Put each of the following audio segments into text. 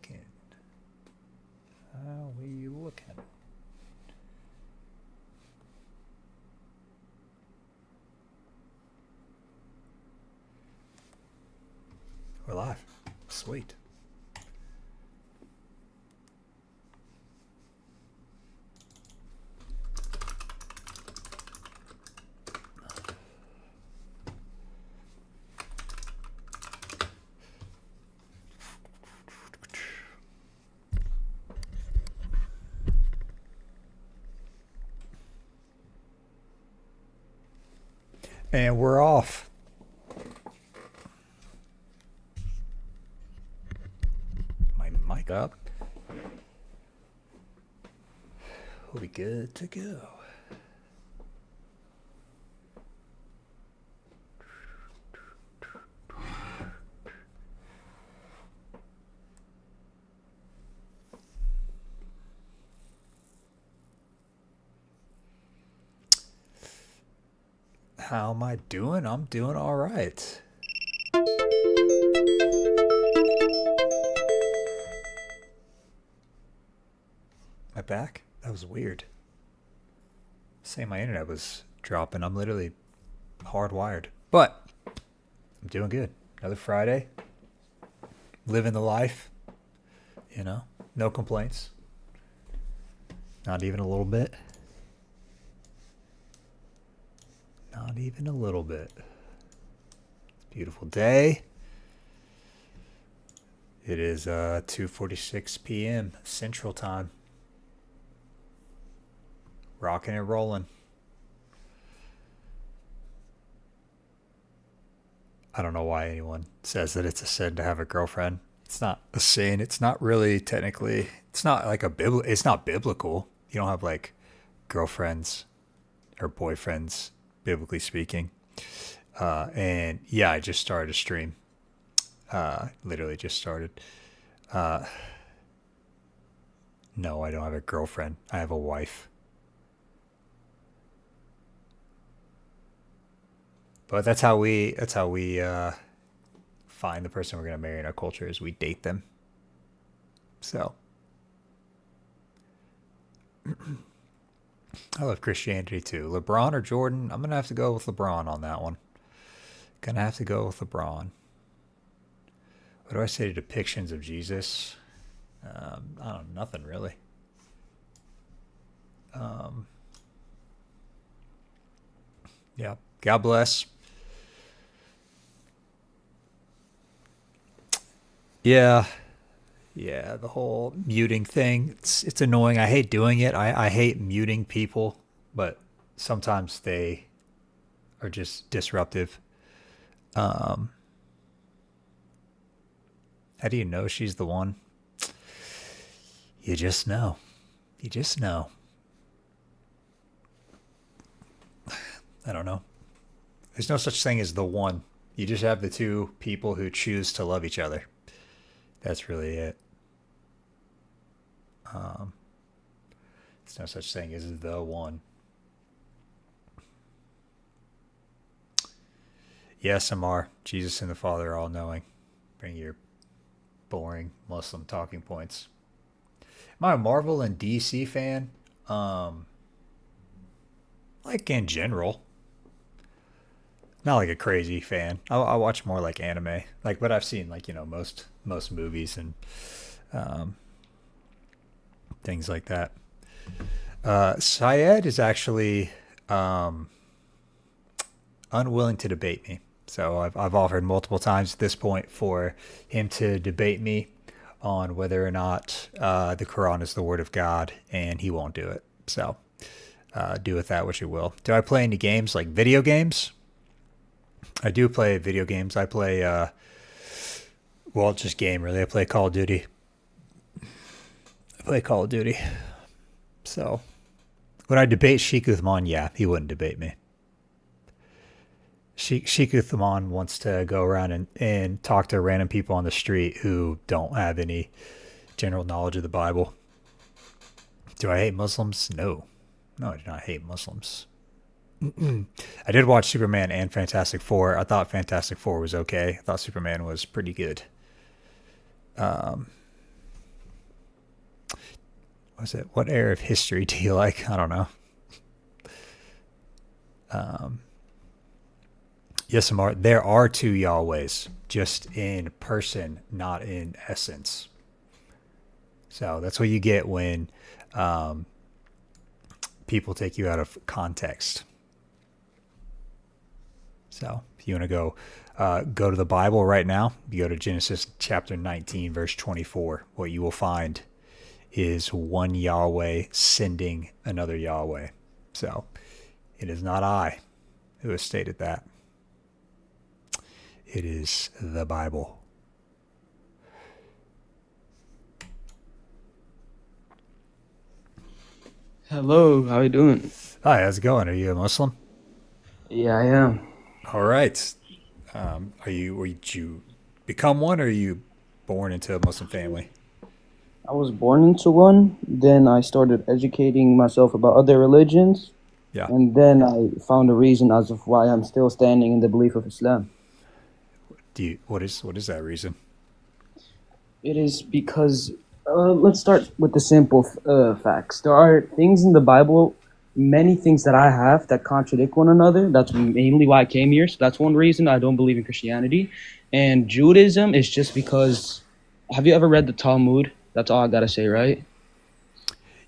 looking? How we looking? We're live. Sweet. And we're off. My mic up. We'll be good to go. How am I doing? I'm doing all right. My back? That was weird. Saying my internet was dropping. I'm literally hardwired. But I'm doing good. Another Friday. Living the life. You know, no complaints. Not even a little bit. Not even a little bit. Beautiful day. It is 2:46 p.m. Central Time. Rocking and rolling. I don't know why anyone says that it's a sin to have a girlfriend. It's not a sin. It's not really technically. It's not like it's not biblical. You don't have like girlfriends or boyfriends, biblically speaking. And yeah, I just started a stream. Literally just started. No, I don't have a girlfriend. I have a wife. But that's how we find the person we're gonna marry in our culture is we date them. So I love Christianity too. LeBron or Jordan? I'm gonna have to go with LeBron on that one. Gonna have to go with LeBron. What do I say to depictions of Jesus? I don't know, nothing really. Yeah. God bless. Yeah. Yeah, the whole muting thing. It's annoying. I hate doing it. I hate muting people, but sometimes they are just disruptive. How do you know she's the one? You just know. You just know. I don't know. There's no such thing as the one. You just have the two people who choose to love each other. That's really it. There's no such thing as the one. Yes, Amar. Jesus and the Father are all knowing. Bring your boring Muslim talking points. Am I a Marvel and DC fan? Like in general. Not like a crazy fan. I watch more like anime. Like, but I've seen like most movies and things like that. Syed is actually unwilling to debate me. So I've offered multiple times at this point for him to debate me on whether or not the Quran is the word of God, and he won't do it. So do with that what you will. Do I play any games like video games? I do play video games. I play, just game really. I play Call of Duty. So, would I debate Sheikh Uthman? Yeah, he wouldn't debate me. Sheikh Uthman wants to go around and talk to random people on the street who don't have any general knowledge of the Bible. Do I hate Muslims? No. No, I do not hate Muslims. I did watch Superman and Fantastic Four. I thought Fantastic Four was okay. I thought Superman was pretty good. was it? What era of history do you like? I don't know. Um, yes, Amar, there are two Yahwehs, just in person, not in essence. So that's what you get when um, people take you out of context. So if you want to go to the Bible right now, you go to Genesis chapter 19, verse 24. What you will find is one Yahweh sending another Yahweh. So it is not I who has stated that. It is the Bible. Hello, how you doing? Hi, how's it going? Are you a Muslim? Yeah, I am. All right. Did you become one, or are you born into a Muslim family? I was born into one, then I started educating myself about other religions, Yeah. and then I found a reason as of why I'm still standing in the belief of Islam. What is that reason? It is because, let's start with the simple facts. There are things in the Bible, many things that I have that contradict one another. That's mainly why I came here. So that's one reason I don't believe in Christianity. And Judaism is just because, have you ever read the Talmud? That's all I gotta say, right?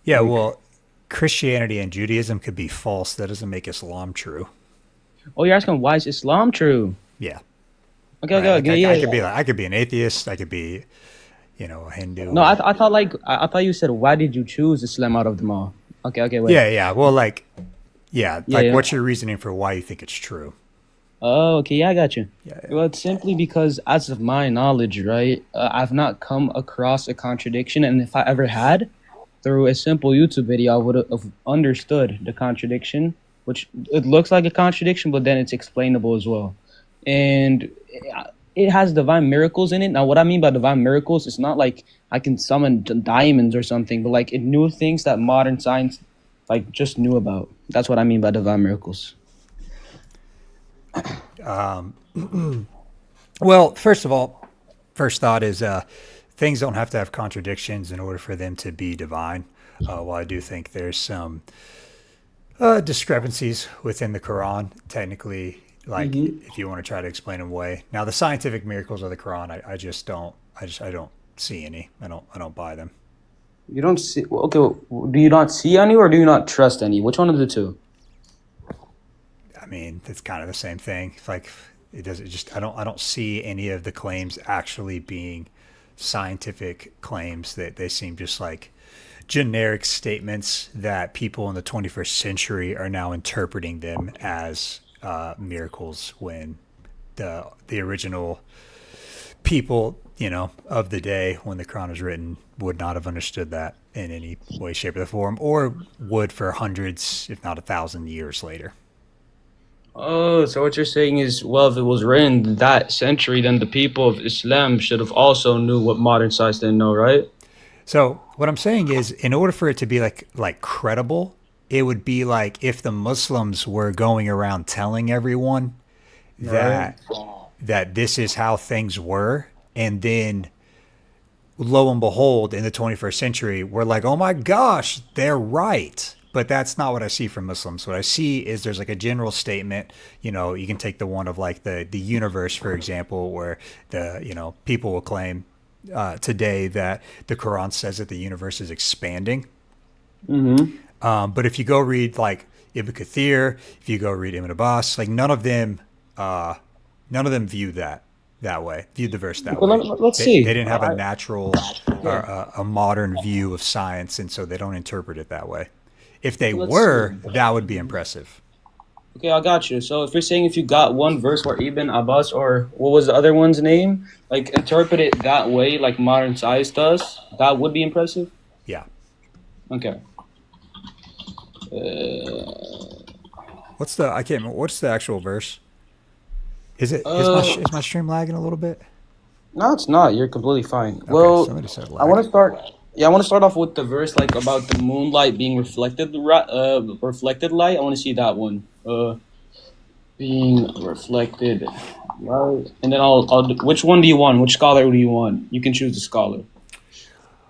Yeah, Like, well, Christianity and Judaism could be false. That doesn't make Islam true. oh, you're asking why is Islam true? Yeah. Okay, okay, Right. Like okay, yeah, I yeah. could be like I could be an atheist. I could be, a Hindu. No, I thought like I thought you said why did you choose Islam out of them all? Okay, okay, wait. Yeah, yeah. Well, Yeah, like yeah. what's your reasoning for why you think it's true? Oh, okay, yeah, I got you. Yeah, yeah. Well, it's simply because, as of my knowledge, right, I've not come across a contradiction, and if I ever had, through a simple YouTube video, I would have understood the contradiction, which it looks like a contradiction, but then it's explainable as well. And it has divine miracles in it. Now, what I mean by divine miracles is not like I can summon diamonds or something, but like it knew things that modern science like just knew about. That's what I mean by divine miracles. Well, first of all, first thought is things don't have to have contradictions in order for them to be divine. While I do think there's some discrepancies within the Quran, technically, like Mm-hmm. if you want to try to explain them away. Now, the scientific miracles of the Quran, I don't see any. I don't buy them. You don't see. Okay, well, do you not see any, or do you not trust any? Which one of the two? I mean, it's kind of the same thing. It's like it doesn't just I don't see any of the claims actually being scientific claims. That they seem just like generic statements that people in the 21st century are now interpreting them as miracles when the original people, of the day when the Quran was written would not have understood that in any way, shape, or form, or would for hundreds, if not 1,000 years later. Oh, so what you're saying is, well, if it was written that century, then the people of Islam should have also knew what modern science didn't know, right? So what I'm saying is, in order for it to be like credible, it would be like if the Muslims were going around telling everyone Right. that this is how things were, and then lo and behold, in the 21st century, we're like, oh my gosh, they're right. But that's not what I see from Muslims. What I see is there's like a general statement. You can take the one of like the universe, for example, where people will claim today that the Quran says that the universe is expanding. Mm-hmm. But if you go read like Ibn Kathir, if you go read Ibn Abbas, like uh, none of them viewed that way, viewed the verse that Well, way. let's They see. didn't have a natural or Yeah. a modern view of science, and so they don't interpret it that way. If they Let's see. were, that would be impressive. Okay, I got you. So if you're saying if you got one verse where Ibn Abbas or what was the other one's name, like interpret it that way, like modern science does, that would be impressive. Yeah. Okay. Uh, I can't remember. What's the actual verse? uh, Is my stream lagging a little bit? no, it's not. You're completely fine. Okay, Well, somebody said I want lag. to start. Yeah, I want to start off with the verse like about the moonlight being reflected, reflected light. I want to see that one. Being reflected light, and then which one do you want? Which scholar do you want? You can choose the scholar.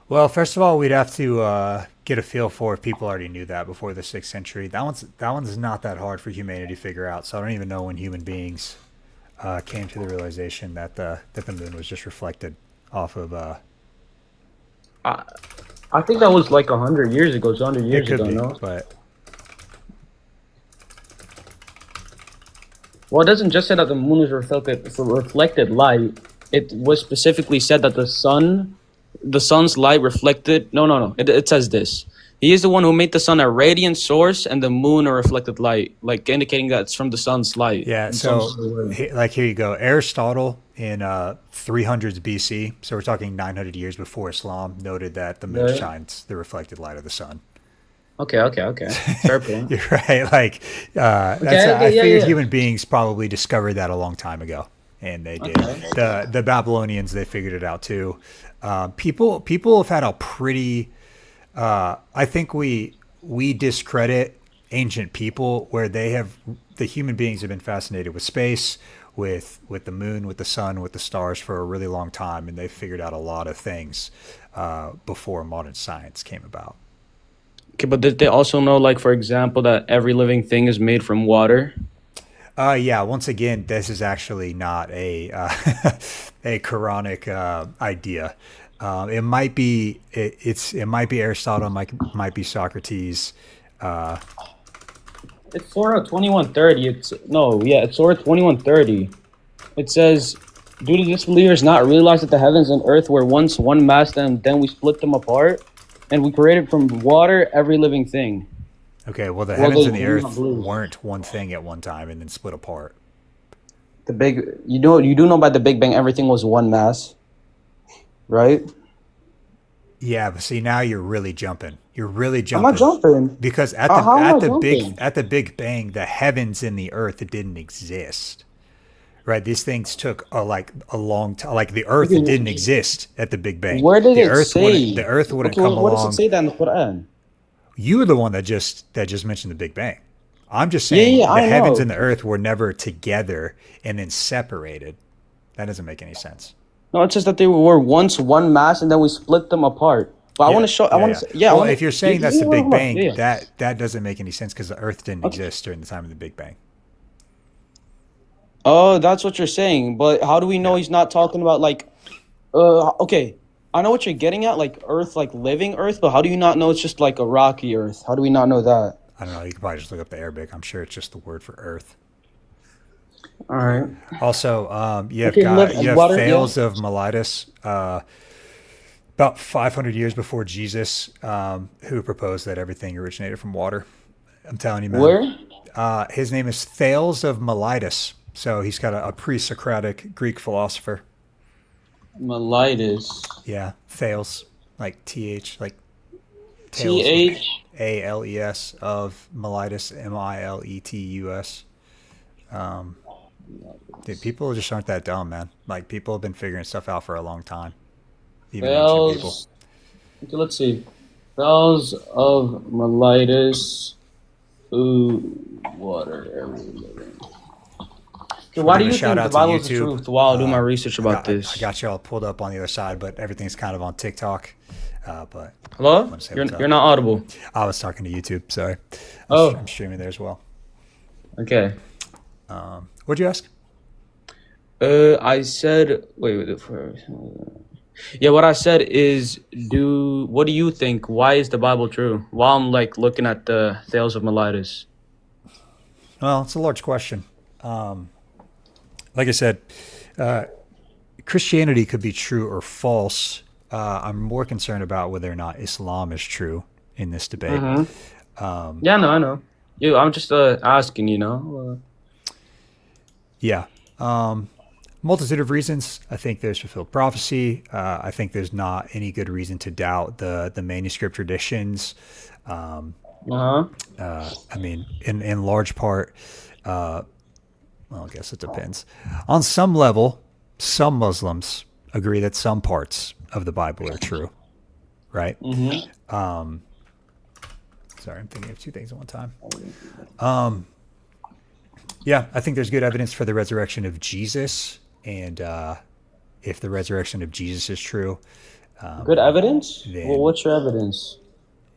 Well, first of all, we'd have to. get a feel for if people already knew that before the 6th century. That one's not that hard for humanity to figure out. So I don't even know when human beings came to the realization that the moon was just reflected off of. I, I think that was like 100 years ago. It's 100 It years could ago, be, no? but Well, it doesn't just say that the moon is reflected for reflected light. It was specifically said that the sun's light reflected. No, no, no. It says this. He is the one who made the sun a radiant source and the moon a reflected light, like indicating that it's from the sun's light. yeah. in some So sort of way. like here you go. Aristotle in 300s BC, so we're talking 900 years before Islam, noted that the moon Right. shines the reflected light of the sun. Okay, okay, okay. Fair point. You're right. Like that's Okay, I yeah, figured yeah. human beings probably discovered that a long time ago, and they did. Okay. The Babylonians, they figured it out too. People have had a pretty. I think we discredit ancient people where the human beings have been fascinated with space, with the moon, with the sun, with the stars for a really long time, and they figured out a lot of things before modern science came about. Okay, but did they also know, like, for example, that every living thing is made from water? Yeah. Once again, this is actually not a a Quranic idea. It might be it might be Aristotle, might be Socrates. Uh, It's Surah 2130. It's Surah 2130. It says, "Do the disbelievers not realize that the heavens and earth were once one mass, and then we split them apart, and we created from water every living thing?" okay, well, the Well, heavens they and the do not earth believe. weren't one thing at one time and then split apart. You do know by the Big Bang everything was one mass, right? Yeah, but see now you're really jumping. You're really I'm not jumping jumping. because How am I jumping? at the Big Bang, the heavens and the earth didn't exist. Right, these things took like a long time. Like the Earth Okay, didn't exist at the Big Bang. where did The it Earth wouldn't. say? The Earth wouldn't Okay, come what does it along. say that in the Quran? You were the one that just mentioned the Big Bang. I'm just Yeah, saying yeah, the I heavens know. and the earth were never together and then separated. That doesn't make any sense. No, it says that they were once one mass and then we split them apart. But I want Yeah, to show. I yeah, want yeah. to. Yeah, I Well, want if you're to. saying that's the Big Bang, Yeah, yeah. that doesn't make any sense because the Earth didn't Okay. exist during the time of the Big Bang. Oh, that's what you're saying. But how do we know Yeah, he's not talking about like? Okay, I know what you're getting at, like Earth, like living Earth. But how do you not know it's just like a rocky Earth? How do we not know that? I don't know. You could probably just look up the Arabic. I'm sure it's just the word for Earth. All right. Also, Okay, you have water. Yeah. Thales of Miletus, about 500 years before Jesus, who proposed that everything originated from water. I'm telling you, man. Where? His name is Thales of Miletus. So he's got a pre-Socratic Greek philosopher. Melitus. Yeah, Thales, like th, like T Tales, H. Ales of Miletus, Miletus. Um, Dude, people just aren't that dumb, man. Like people have been figuring stuff out for a long time, even ancient people. Bells. Okay, let's see. Bells of Melitus. Ooh, water. Every living. Okay, We're why do giving a you shout think the out to Bible is the YouTube. truth? While I do my research about I this. got you all pulled up on the other side, but everything's kind of on TikTok. But I Hello? want to say You're what's up. you're not audible. I was talking to YouTube. Sorry, Oh, I'm streaming there as well. okay. What'd you ask? I said, wait, first. Yeah, what I said is, what do you think? Why is the Bible true? While I'm like looking at the Thales of Miletus. Well, it's a large question. Like I said, Christianity could be true or false. I'm more concerned about whether or not Islam is true in this debate. Yeah, no, I know. Yeah, I'm just asking, you know. Yeah. Multitude of reasons. I think there's fulfilled prophecy. I think there's not any good reason to doubt the manuscript traditions. Uh-huh. I mean, in large part, well, I guess it depends. On some level, some Muslims agree that some parts of the Bible are true, right? Mm-hmm. Sorry, I'm thinking of two things at one time. Yeah, I think there's good evidence for the resurrection of Jesus, and if the resurrection of Jesus is true, Good evidence? Well, then what's your evidence?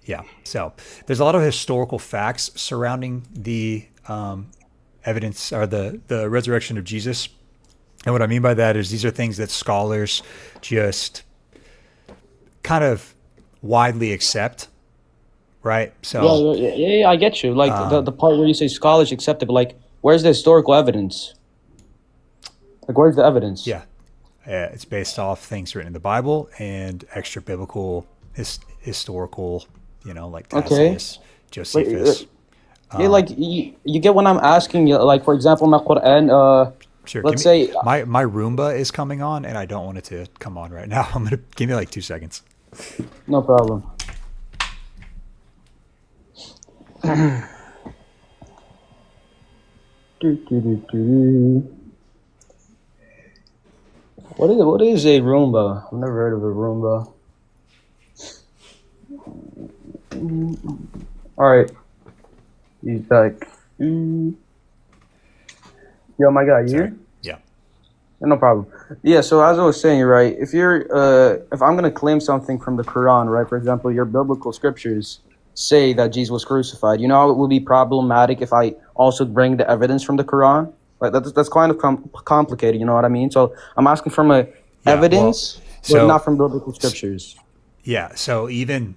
Yeah. So there's a lot of historical facts surrounding the evidence or the resurrection of Jesus. And what I mean by that is these are things that scholars just kind of widely accept, right? Yeah, So, I get you. Like the part where you say scholars accept it, but like, where's the historical evidence? Like, where's the evidence? yeah, it's based off things written in the Bible and extra biblical historical, like Okay. Tacitus, Wait, Josephus. yeah, like you get what I'm asking you. Like, for example, in the Quran, Sure, give let's me say, my Roomba is coming on, and I don't want it to come on right now. I'm gonna give me like 2 seconds. no problem. Do, do, do, do. What is a Roomba? I've never heard of a Roomba. All right, he's back. Yo, my guy, you Sorry. here? Yeah. No problem. Yeah, so as I was saying, right, if I'm gonna claim something from the Quran, right, for example, your biblical scriptures say that Jesus was crucified. You know how it would be problematic if I also bring the evidence from the Quran? Like that's kind of complicated, you know what I mean? So I'm asking from a Yeah. Well, evidence, but so not from biblical scriptures. yeah. So even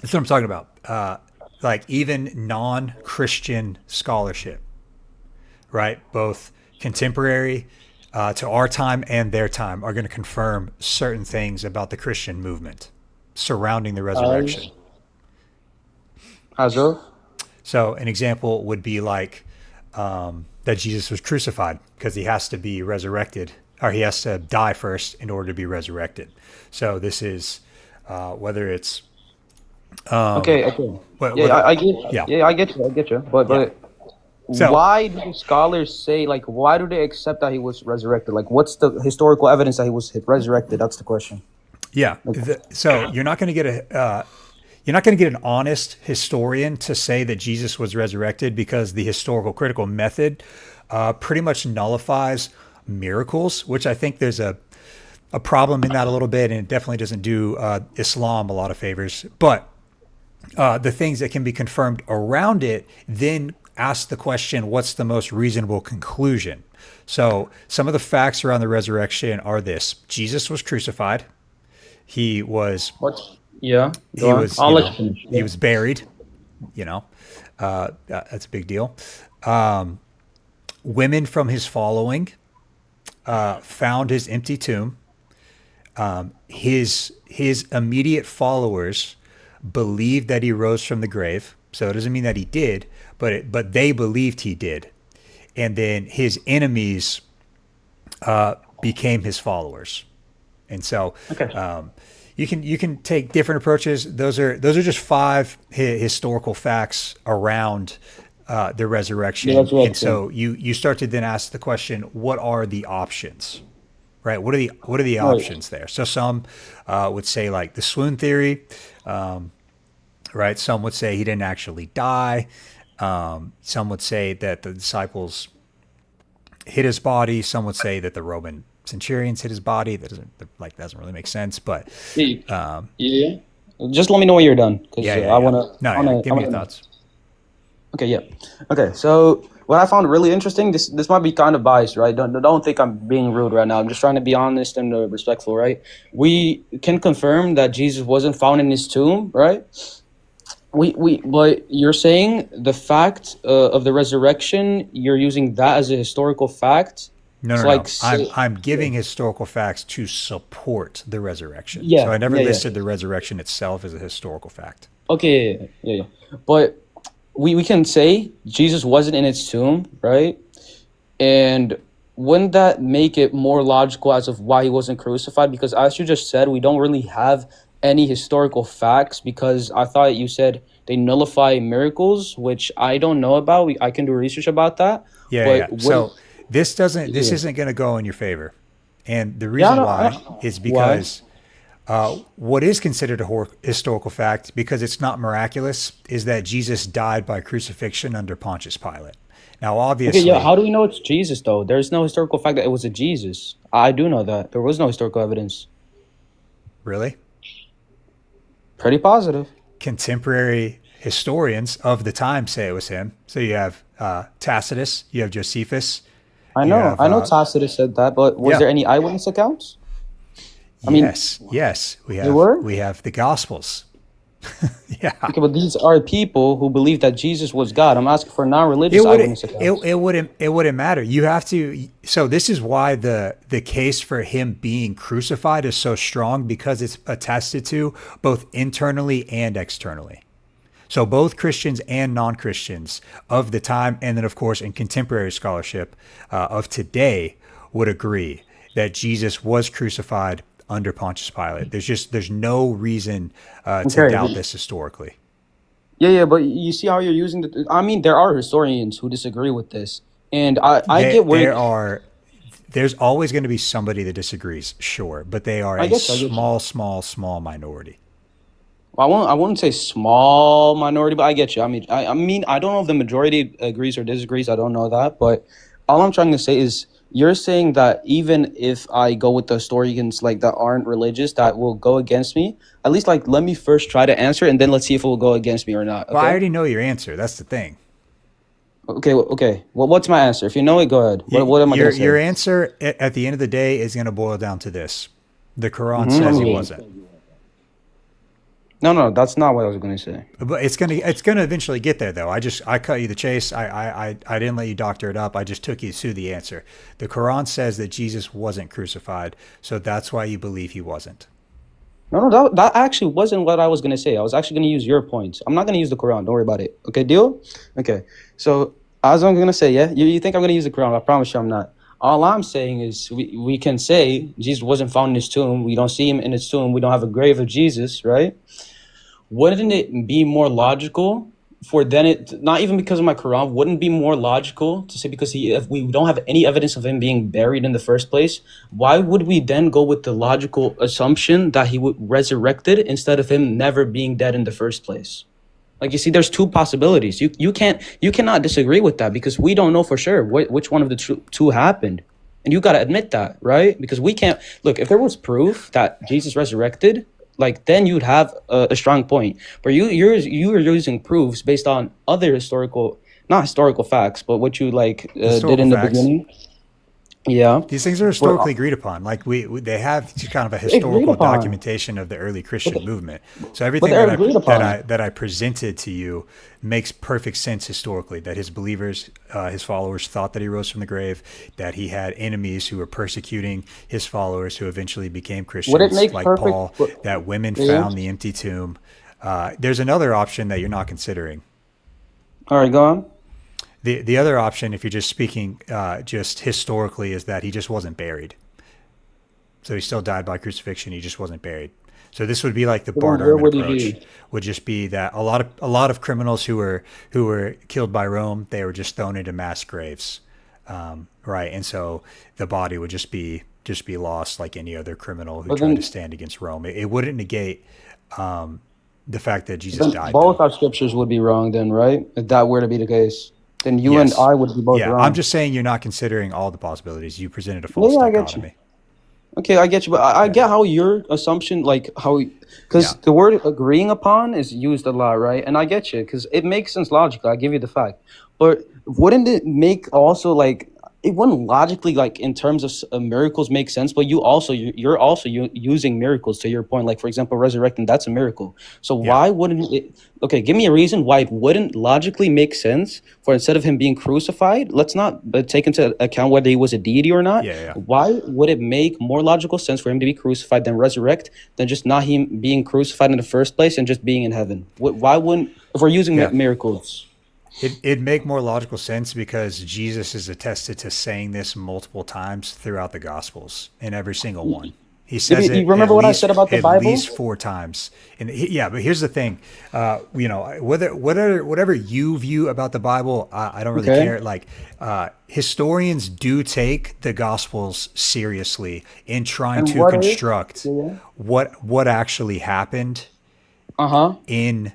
that's what I'm talking about. Like even non-Christian scholarship, right? Both contemporary to our time and their time are going to confirm certain things about the Christian movement surrounding the resurrection. As as of So an example would be like that Jesus was crucified because he has to be resurrected, or he has to die first in order to be resurrected. So this is whether it's okay. Yeah, whether I get. yeah. Yeah, I get you. Yeah. But So why do scholars say like why do they accept that he was resurrected? Like, what's the historical evidence that he was resurrected? That's the question. yeah, so you're not going to get an honest historian to say that Jesus was resurrected because the historical critical method pretty much nullifies miracles, which I think there's a problem in that a little bit, and it definitely doesn't do Islam a lot of favors. But the things that can be confirmed around it then ask the question, what's the most reasonable conclusion? So some of the facts around the resurrection are this: Jesus was crucified. He was What? Yeah. he Go on. was I'll you let know you finish. he Yeah. was buried. That's a big deal. Women from his following found his empty tomb. His immediate followers believed that he rose from the grave. So it doesn't mean that he did, but they believed he did. And then his enemies became his followers. And so Okay. you can take different approaches. Those are just five historical facts around the Yeah, resurrection. that's what. And so you start to then ask the question, what are the options? Right? What are the Right. options there? So some would say like the swoon theory, right? Some would say he didn't actually die. Some would say that the disciples hit his body. Some would say that the Roman centurions hit his body. That doesn't really make sense. But Yeah. Yeah. Just let me know when you're done, because yeah, yeah, I yeah. wanna. No, I yeah. wanna. Give I me your wanna. thoughts. Okay. Yeah. Okay. So what I found really interesting. This might be kind of biased, right? Don't think I'm being rude right now. I'm just trying to be honest and respectful, right? We can confirm that Jesus wasn't found in his tomb, right? But you're saying the fact of the resurrection, you're using that as a historical fact. No, It's no, like, no. I'm giving historical facts to support the resurrection. So yeah, I never yeah, yeah. listed the resurrection itself as a historical fact. Okay, yeah. But we can say Jesus wasn't in his tomb, right? And wouldn't that make it more logical as of why he wasn't crucified? Because as you just said, we don't really have any historical facts, because I thought you said they nullify miracles, which I don't know about. I can do research about that. Yeah, But yeah. So this yeah. isn't going to go in your favor, and the Yeah, reason why is why? because what is considered a historical fact, because it's not miraculous, is that Jesus died by crucifixion under Pontius Pilate. Now, Okay, yeah, obviously, how do we know it's Jesus though? There's no historical fact that it was a Jesus. I do know that. There was no historical evidence. really, Pretty positive. contemporary historians of the time say it was him. So you have Tacitus, you have Josephus, you have I know Tacitus said that, but was yeah, there any eyewitness accounts? I mean, yes. they were? We have the Gospels. Yeah, Okay, but these are people who believe that Jesus was God. I'm asking for it non-religious wouldn't eyewitness accounts. it wouldn't matter. You have to. So this is why the case for him being crucified is so strong, because it's attested to both internally and externally. So both Christians and non-Christians of the time, and then of course in contemporary scholarship of today, would agree that Jesus was crucified under Pontius Pilate. There's no reason to Okay, doubt this historically. yeah, but you see how you're using the. I mean, there are historians who disagree with this, and I There get where. there are there's always going to be somebody that disagrees, sure, but they are a I get you. small minority. Well, I wouldn't say small minority, but I get you. I mean, I don't know if the majority agrees or disagrees. I don't know that, but all I'm trying to say is you're saying that even if I go with the historians like that aren't religious, that will go against me. At least like let me first try to answer, and then let's see if it will go against me or not. Well, I Okay? already know your answer. That's the thing. Okay. Well, what's my answer? If you know it, go ahead. What am I gonna Your say? answer at the end of the day is going to boil down to this: the Quran Hmm, let says me he hear. wasn't, No, that's not what I was gonna say. but it's gonna eventually get there. Though I cut you the chase. I didn't let you doctor it up. I just took you to the answer. The Quran says that Jesus wasn't crucified, so that's why you believe he wasn't. No, that actually wasn't what I was gonna say. I was actually gonna use your points. I'm not gonna use the Quran. Don't worry about it. Okay, deal? Okay. So as I'm gonna say, yeah, you think I'm gonna use the Quran? I promise you, I'm not. All I'm saying is we can say Jesus wasn't found in his tomb. We don't see him in his tomb. We don't have a grave of Jesus, right? Wouldn't it be more logical for then it not even because of my Quran, wouldn't it be more logical to say because he if we don't have any evidence of him being buried in the first place, why would we then go with the logical assumption that he would resurrected instead of him never being dead in the first place? Like you see, there's two possibilities. You cannot disagree with that because we don't know for sure which one of the two happened, and you got to admit that, right? Because we can't look if there was proof that Jesus resurrected, like then you'd have a strong point. But you're using proofs based on other historical, not historical facts, but what you like did Historical in the facts. beginning. Yeah, These things are but historically agreed upon. Like they have kind of a agreed historical upon. documentation of the early Christian But, movement. So but everything they're agreed upon. that I presented to you makes perfect sense historically. That his believers, his followers, thought that he rose from the grave. That he had enemies who were persecuting his followers, who eventually became Would it Christians, make like perfect? Paul. That women Yeah. found the empty tomb. There's another option that you're not considering. All right, go on. The other option, if you're just speaking just historically, is that he just wasn't buried. So he still died by crucifixion. He just wasn't buried. So this would be like the So then Bart where Ehrman would he approach. be? Would just be that a lot of criminals who were killed by Rome, they were just thrown into mass graves, right? And so the body would just be lost like any other criminal who But tried to then, stand against Rome. It wouldn't negate the fact that Jesus then died, both though. our scriptures would be wrong. Then, right? If that were to be the case, then you and Yes. I would be both Yeah, I'm wrong. just saying you're not considering all the possibilities. You presented a Yeah, false I get you. dichotomy. Okay, I get you, but I Yeah. get how your assumption, like how, because Yeah. the word agreeing upon is used a lot, right? And I get you, because it makes sense logically. I give you the fact, but wouldn't it make also like it wouldn't logically like in terms of miracles make sense? But you're also using miracles to your point. Like for example, resurrecting that's a miracle. So Yeah. why wouldn't it? Okay, give me a reason why it wouldn't logically make sense for instead of him being crucified. Let's not take into account whether he was a deity or not. Yeah. Yeah. Why would it make more logical sense for him to be crucified than resurrect than just not him being crucified in the first place and just being in heaven? Why wouldn't if we're using Yeah. miracles? It'd make more logical sense because Jesus is attested to saying this multiple times throughout the Gospels in every single one. He says You it remember what I said about the at Bible? least 4 times. And yeah, but here's the thing, whatever you view about the Bible, I don't really Okay. care. Like historians do take the Gospels seriously in trying And to what is? construct Yeah. what actually happened Uh huh. in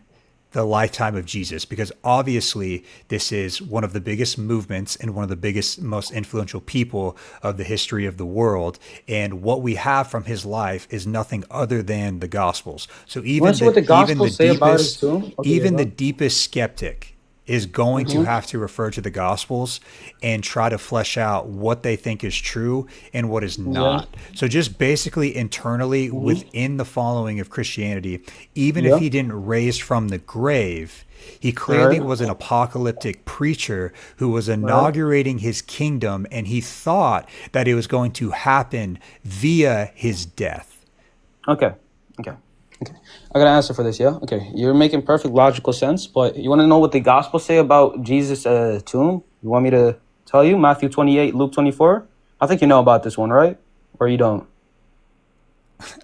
the lifetime of Jesus, because obviously this is one of the biggest movements and one of the biggest, most influential people of the history of the world. And what we have from his life is nothing other than the Gospels. So You want to see what the even the Gospels say about his deepest, tomb? Okay, even the bro. deepest skeptic is going to have to refer to the Gospels and try to flesh out what they think is true and what is Yeah. not. So, just basically internally Hmm. within the following of Christianity, even if Yeah. he didn't raise from the grave, he clearly Right. was an apocalyptic preacher who was Right. inaugurating his kingdom, and he thought that it was going to happen via his death. Okay. Okay. Okay. I got an answer for this. Yeah. Okay. You're making perfect logical sense, but you want to know what the Gospels say about Jesus' tomb? You want me to tell you? Matthew 28, Luke 24. I think you know about this one, right? Or you don't?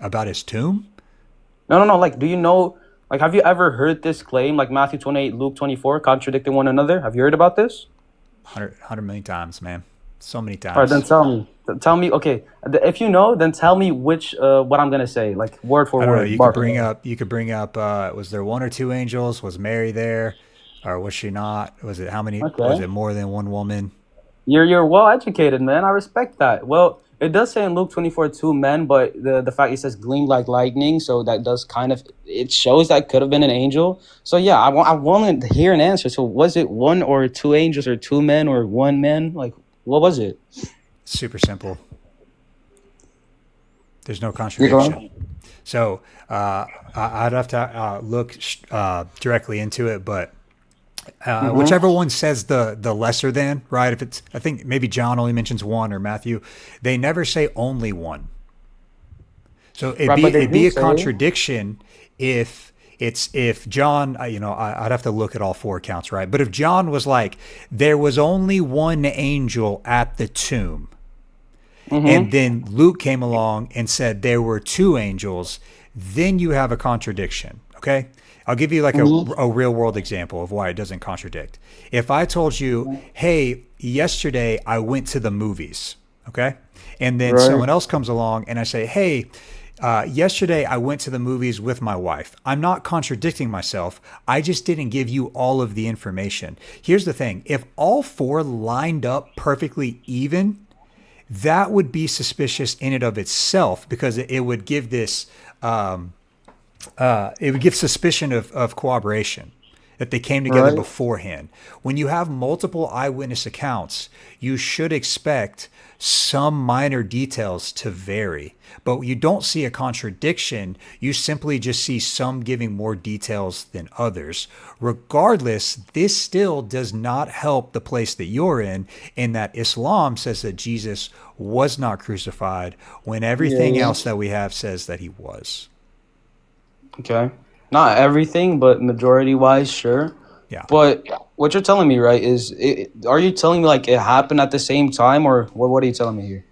About his tomb? No, no, no. Like, do you know? Like, have you ever heard this claim? Like Matthew 28, Luke 24, contradicting one another. Have you heard about this? 100 million times, man. So many All right, then times. tell me. Tell me. Okay, if you know, then tell me which what I'm gonna say, like word for I don't know. word, bar for bar. You could bring up. Was there one or two angels? Was Mary there, or was she not? Was it how many? Was Okay. it more than one woman? You're well educated, man. I respect that. Well, it does say in Luke 24 two men, but the fact it says gleamed like lightning, so that does kind of it shows that could have been an angel. So yeah, I want to hear an answer. So was it one or two angels or two men or one man? Like what was it? Super simple. There's no You contradiction. go. So I'd have to look directly into it, but Mm-hmm. whichever one says the lesser than, right? If it's, I think maybe John only mentions one or Matthew, they never say only one. So Right, but they it'd be do a say. contradiction if John, I'd have to look at all four accounts, right? But if John was like, there was only one angel at the tomb, and Mm-hmm. then Luke came along and said there were two angels, then you have a contradiction. Okay. I'll give you like Mm-hmm. a real world example of why it doesn't contradict. If I told you, hey, yesterday I went to the movies, okay? And then Right. someone else comes along and I say, hey, yesterday I went to the movies with my wife. I'm not contradicting myself. I just didn't give you all of the information. Here's the thing, if all four lined up perfectly even, that would be suspicious in and of itself because it would give this it would give suspicion of cooperation that they came together Right. beforehand. When you have multiple eyewitness accounts, you should expect some minor details to vary, but you don't see a contradiction. You simply just see some giving more details than others. Regardless, this still does not help the place that you're in that Islam says that Jesus was not crucified when everything Yeah. else that we have says that he was. Okay. Not everything, but majority wise, sure. Yeah. But what you're telling me, right, is are you telling me like it happened at the same time, or what are you telling me here?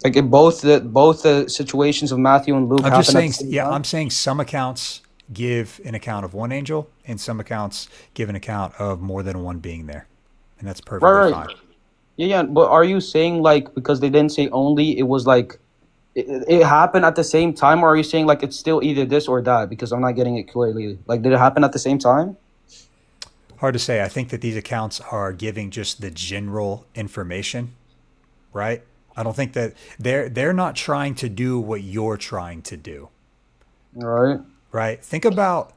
Like it, both the situations of Matthew and Luke I'm just happened at the saying, same yeah, time? I'm saying some accounts give an account of one angel and some accounts give an account of more than one being there. And that's perfectly Right, fine. right. Yeah, yeah. But are you saying like because they didn't say only, it was like it happened at the same time, or are you saying like it's still either this or that? Because I'm not getting it clearly. Like, did it happen at the same time? Hard to say. I think that these accounts are giving just the general information, right? I don't think that they're not trying to do what you're trying to do. Right. Right? Think about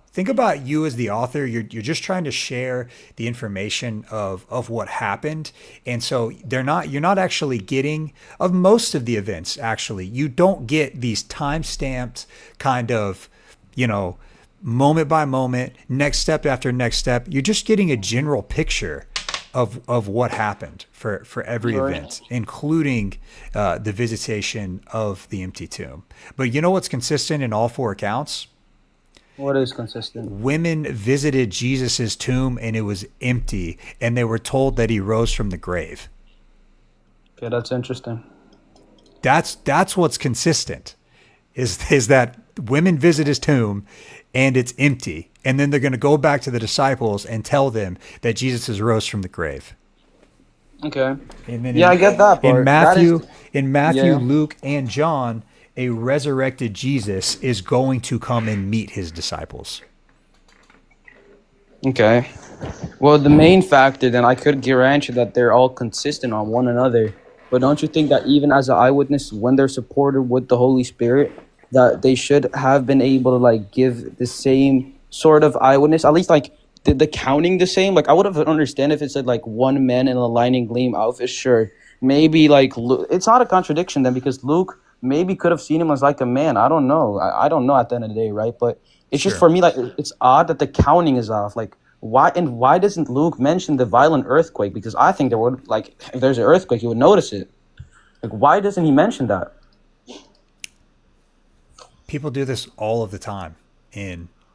you as the author. You're just trying to share the information of what happened. And so you're not actually getting of most of the events actually. You don't get these time-stamped kind of, you know, moment by moment, next step after next step. You're just getting a general picture of what happened for every Right. event, including the visitation of the empty tomb. But you know what's consistent in all four accounts? What is consistent? Women visited Jesus's tomb and it was empty, and they were told that he rose from the grave. Okay, that's interesting. That's what's consistent. Is that women visit his tomb and it's empty, and then they're going to go back to the disciples and tell them that Jesus has rose from the grave. Okay. And then Yeah, I get that in part. That is, Matthew, yeah. Luke, and John, a resurrected Jesus is going to come and meet his disciples. Okay. Well, the main factor, then I could grant you that they're all consistent on one another. But don't you think that even as an eyewitness, when they're supported with the Holy Spirit, that they should have been able to like give the same sort of eyewitness, at least like the counting the same? Like I would have understand if it said like one man in a lightning gleam outfit. Sure, maybe like it's not a contradiction then because Luke maybe could have seen him as like a man. I don't know. I don't know at the end of the day, right? But it's just Sure. for me like it's odd that the counting is off. Like why doesn't Luke mention the violent earthquake? Because I think there would like if there's an earthquake, you would notice it. Like why doesn't he mention that? People do this all of the time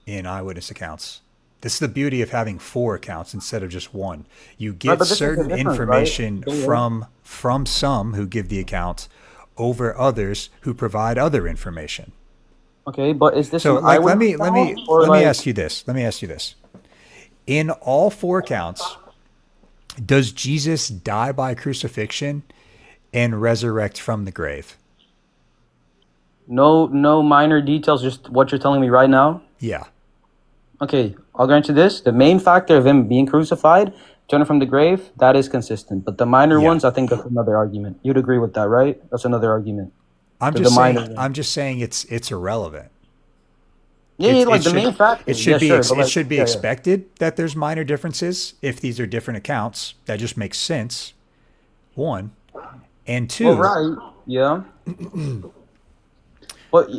in eyewitness accounts. This is the beauty of having four accounts instead of just one. You Right, get but this is the certain difference, right? information Yeah. from some who give the account over others who provide other information. Okay, but is this So an like eyewitness account or let me like ask you this. Let me ask you this. In all four accounts, does Jesus die by crucifixion and resurrect from the grave? no minor details, just what you're telling me right now? Yeah. Okay, I'll grant you this. The main factor of him being crucified, turning from the grave, that is consistent. But the minor Yeah. ones, I think that's another argument. You'd agree with that, right? That's another argument. I'm The just minor saying ones. it's irrelevant. Yeah, yeah, It like the should main factor. Yeah, sure. But it like, should be yeah, yeah. expected that there's minor differences if these are different accounts. That just makes sense. One and Well, two. right. Yeah. But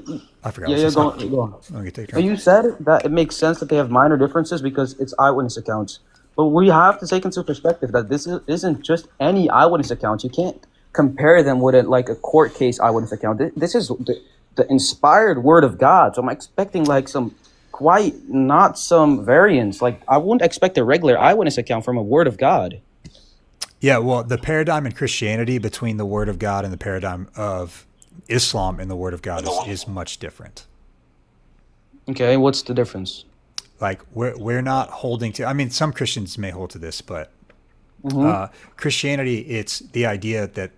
I forgot yeah, what's yeah, this. go on. Go on. Let me take a But drink. you said that it makes sense that they have minor differences because it's eyewitness accounts. But we have to take into perspective that isn't just any eyewitness account. You can't compare them with like a court case eyewitness account. This is the inspired word of God. So I'm expecting like some quite not some variance. Like I wouldn't expect a regular eyewitness account from a word of God. Yeah, well, the paradigm in Christianity between the Word of God and the paradigm of Islam and the Word of God is much different. Okay, what's the difference? Like we're not holding to. I mean, some Christians may hold to this, but Mm-hmm. Christianity, it's the idea that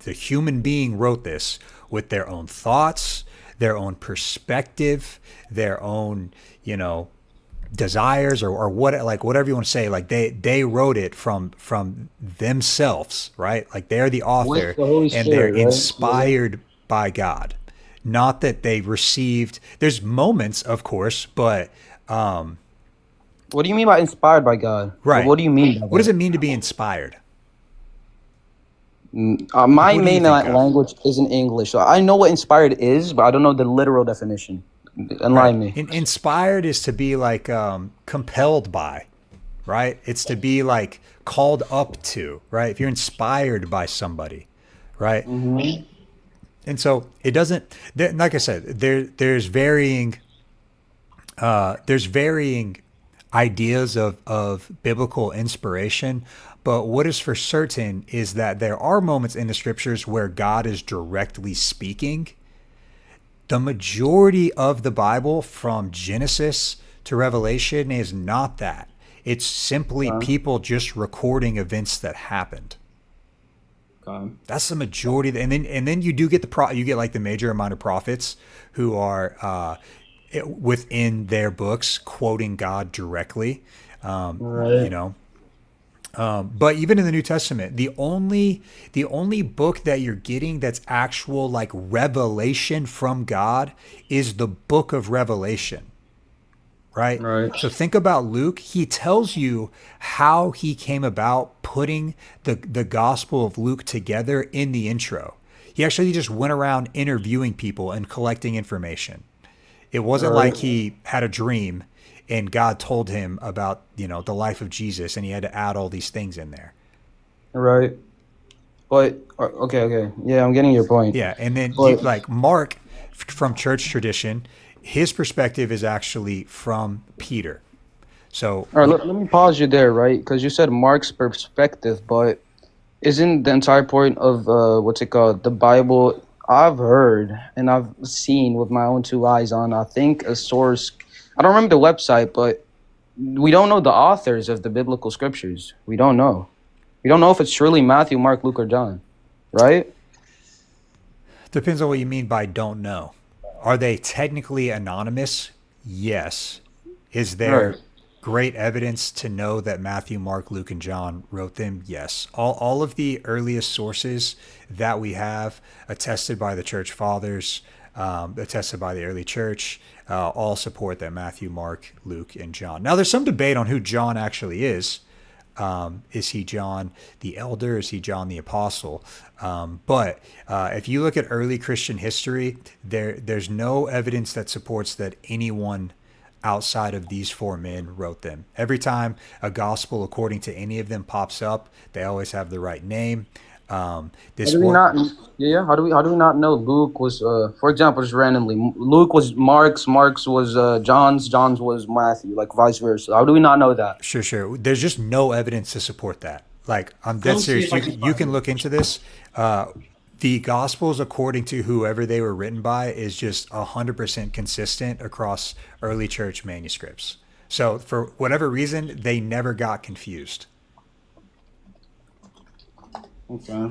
the human being wrote this with their own thoughts, their own perspective, their own, desires or what, like whatever you want to say. Like they wrote it from themselves, right? Like they're the author With the Holy and they're Spirit, right? Yeah. inspired by God. Not that they received, there's moments, of course, but What do you mean by inspired by God? right. What do you mean by What does that? it mean to be inspired? Like, My what do you main think of? language isn't English, so I know what inspired is, but I don't know the literal definition. Right. Enlighten me. Inspired is to be like compelled by, right? It's to be like called up to, right? If you're inspired by somebody, right? Hmm. And so it doesn't, like I said, there's varying ideas of biblical inspiration, but what is for certain is that there are moments in the scriptures where God is directly speaking. The majority of the Bible from Genesis to Revelation is not that. It's simply people just recording events that happened. Okay. That's the majority. And then you do get you get like the major amount of prophets who are within their books quoting God directly. You Right. know, but even in the New Testament, the only book that you're getting that's actual like revelation from God is the book of Revelation, right? Right. So think about Luke. He tells you how he came about putting the Gospel of Luke together in the intro. He actually just went around interviewing people and collecting information. It wasn't Right. like he had a dream and God told him about, the life of Jesus and he had to add all these things in there. Right. But okay, okay. Yeah, I'm getting your point. Yeah, and then But like Mark from church tradition, his perspective is actually from Peter. So, all right, let me pause you there, right? Because you said Mark's perspective, but isn't the entire point of what's it called? The Bible, I've heard and I've seen with my own two eyes on, I think a source, I don't remember the website, but we don't know the authors of the biblical scriptures. We don't know. We don't know if it's truly Matthew, Mark, Luke, or John, right? depends on what you mean by don't know. Are they technically anonymous? Yes. Is Right. there great evidence to know that Matthew, Mark, Luke, and John wrote them? Yes. All of the earliest sources that we have, attested by the church fathers, attested by the early church, all support that Matthew, Mark, Luke, and John. Now, there's some debate on who John actually is. Is he John the Elder? Is he John the Apostle? But if you look at early Christian history, there's no evidence that supports that anyone outside of these four men wrote them. Every time a gospel according to any of them pops up, they always have the right name. How This do we one, not? Yeah, how do we not know Luke was? For example, just randomly, Luke was Mark's, Mark's was John's, John's was Matthew, like vice versa. How do we not know that? sure. There's just no evidence to support that. Like, I'm Let dead me see serious. if I You can you find can it. look into this. The Gospels, according to whoever they were written by, is just 100% consistent across early church manuscripts. So for whatever reason, they never got confused. Okay.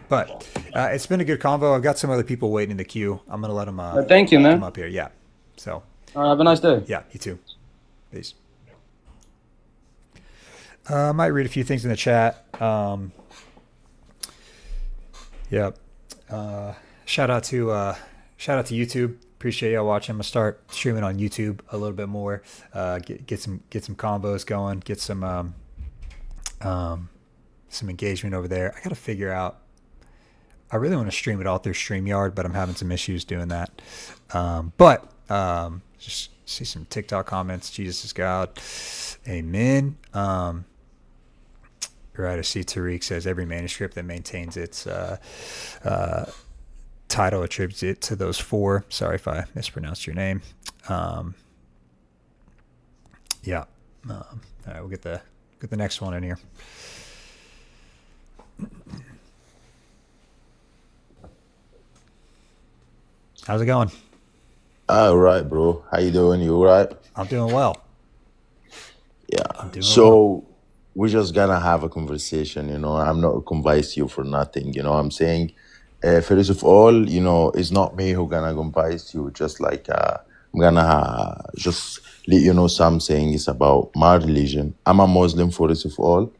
But it's been a good convo. I've got some other people waiting in the queue. I'm gonna let them Thank you, come man. up here. Yeah. So Have a nice day. yeah, you too. Peace. I might read a few things in the chat. Yep. Shout out to YouTube. Appreciate y'all watching. I'm gonna start streaming on YouTube a little bit more. Get some combos going. Get some engagement over there. I gotta figure out. I really want to stream it all through StreamYard, but I'm having some issues doing that. Just see some TikTok comments. Jesus is God. Amen. Right, I see Tariq says every manuscript that maintains its title attributes it to those four. Sorry if I mispronounced your name. Yeah. All right, we'll get the next one in here. How's it going? All right, bro. How you doing? You all right? I'm doing well. Yeah. I'm doing well. So we're just gonna have a conversation. I'm not convinced you for nothing. I'm saying, first of all, it's not me who gonna convince you. Just like I'm gonna just let you know some things about my religion. I'm a Muslim. First of all,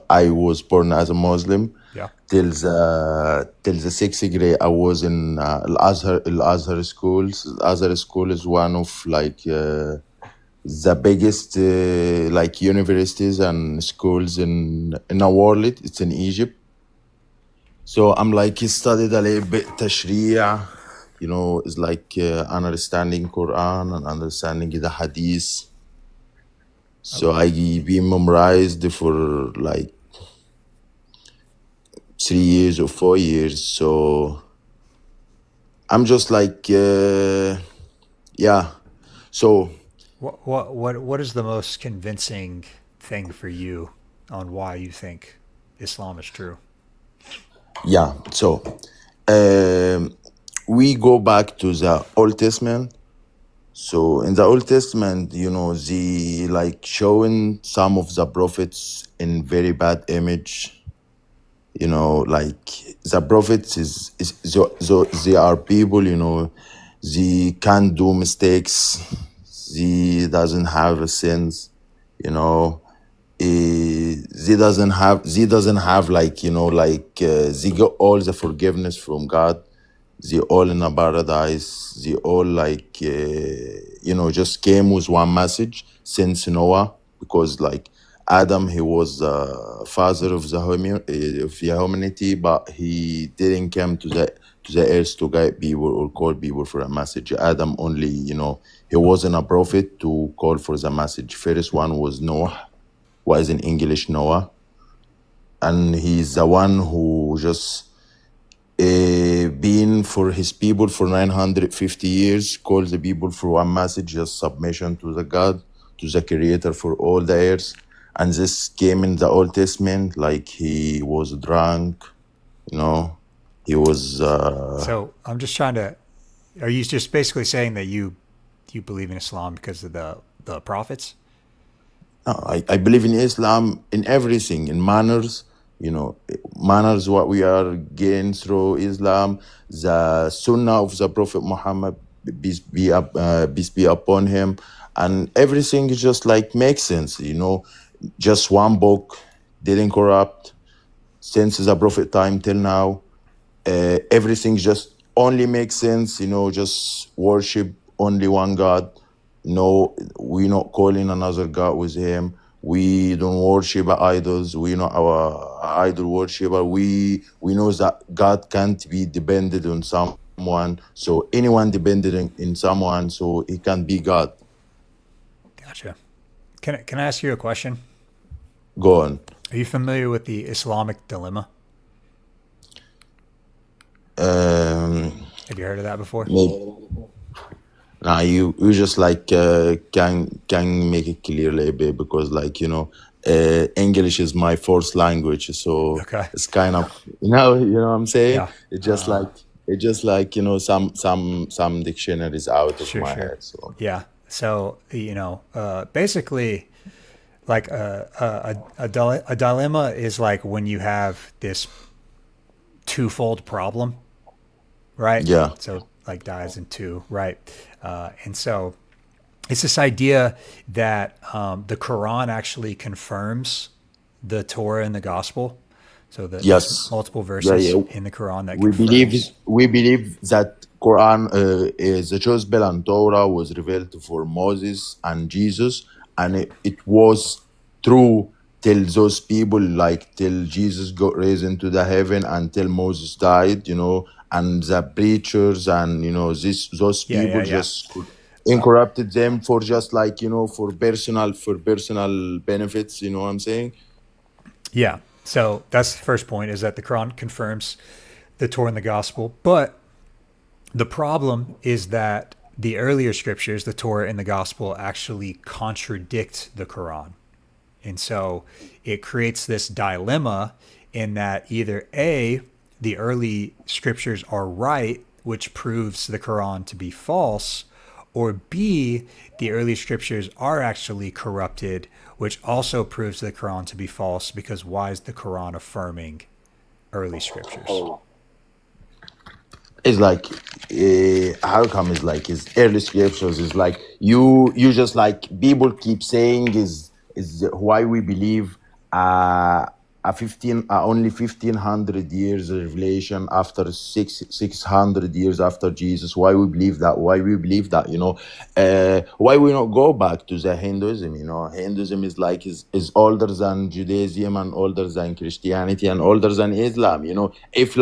I was born as a Muslim. Yeah. Till the sixth grade, I was in Al Azhar schools. Al Azhar school is one of the biggest universities and schools in the world. It's in Egypt. So I'm studied a little bit Tashri'ah. It's understanding Quran and understanding the Hadith. So I been memorized for 3 years or 4 years. So I'm just yeah. So What is the most convincing thing for you on why you think Islam is true? yeah. So we go back to the Old Testament. So in the Old Testament, the showing some of the prophets in very bad image. The prophets is so they are people. They can't do mistakes. They doesn't have sins. They doesn't have they got all the forgiveness from God. They all in a paradise. They all just came with one message since Noah, because Adam, he was the father of the humanity, but he didn't come to the earth to guide people or call people for a message. Adam only, he wasn't a prophet to call for the message. First one was Noah, what is in English Noah, and he's the one who just been for his people for 950 years, called the people for one message, just submission to the God, to the creator for all the earth. And this came in the Old Testament, he was drunk, he was So I'm just trying to. Are you just basically saying that you believe in Islam because of the prophets? no, I believe in Islam, in everything, in manners, manners, what we are getting through Islam, the Sunnah of the Prophet Muhammad, peace be upon him, and everything is just like makes sense, just one book didn't corrupt since the prophet time till now. Everything just only makes sense, just worship only one God. No, we're not calling another God with him. We don't worship idols. We're not our idol worshiper. We know that God can't be dependent on someone. So anyone dependent in someone, so he can be God. Gotcha. Can I ask you a question? Go on. Are you familiar with the Islamic dilemma? Um, Have you heard of that before? maybe. Nah, you just like can make it clear a little bit because English is my first language, so Okay. it's kind of what I'm saying. Yeah. It just like some dictionaries out of Sure, my sure. head. So Yeah. So, basically, like a dilemma is like when you have this twofold problem, right? yeah, So, like dies in two, right? And so it's this idea that the Quran actually confirms the Torah and the Gospel. So there's yes, multiple yeah, verses yeah. in the Quran that We believe confirms. we believe that Quran is the Gospel and Torah was revealed for Moses and Jesus, and it was true till those people like till Jesus got raised into the heaven until Moses died, and the preachers and those Yeah, people yeah, yeah. just incorrupted them for just for personal benefits. You know what I'm saying? Yeah. So that's the first point, is that the Quran confirms the Torah and the Gospel. But the problem is that the earlier scriptures, the Torah and the Gospel, actually contradict the Quran. And so it creates this dilemma in that either A, the early scriptures are right, which proves the Quran to be false, or B, the early scriptures are actually corrupted, which also proves the Quran to be false, because why is the Quran affirming early scriptures? It's like how come it's like his early scriptures is like you just like people keep saying is why we believe only 1500 years of revelation after 600 years after Jesus. Why we believe that why we not go back to the Hinduism? Hinduism is like is older than Judaism and older than Christianity and older than Islam. If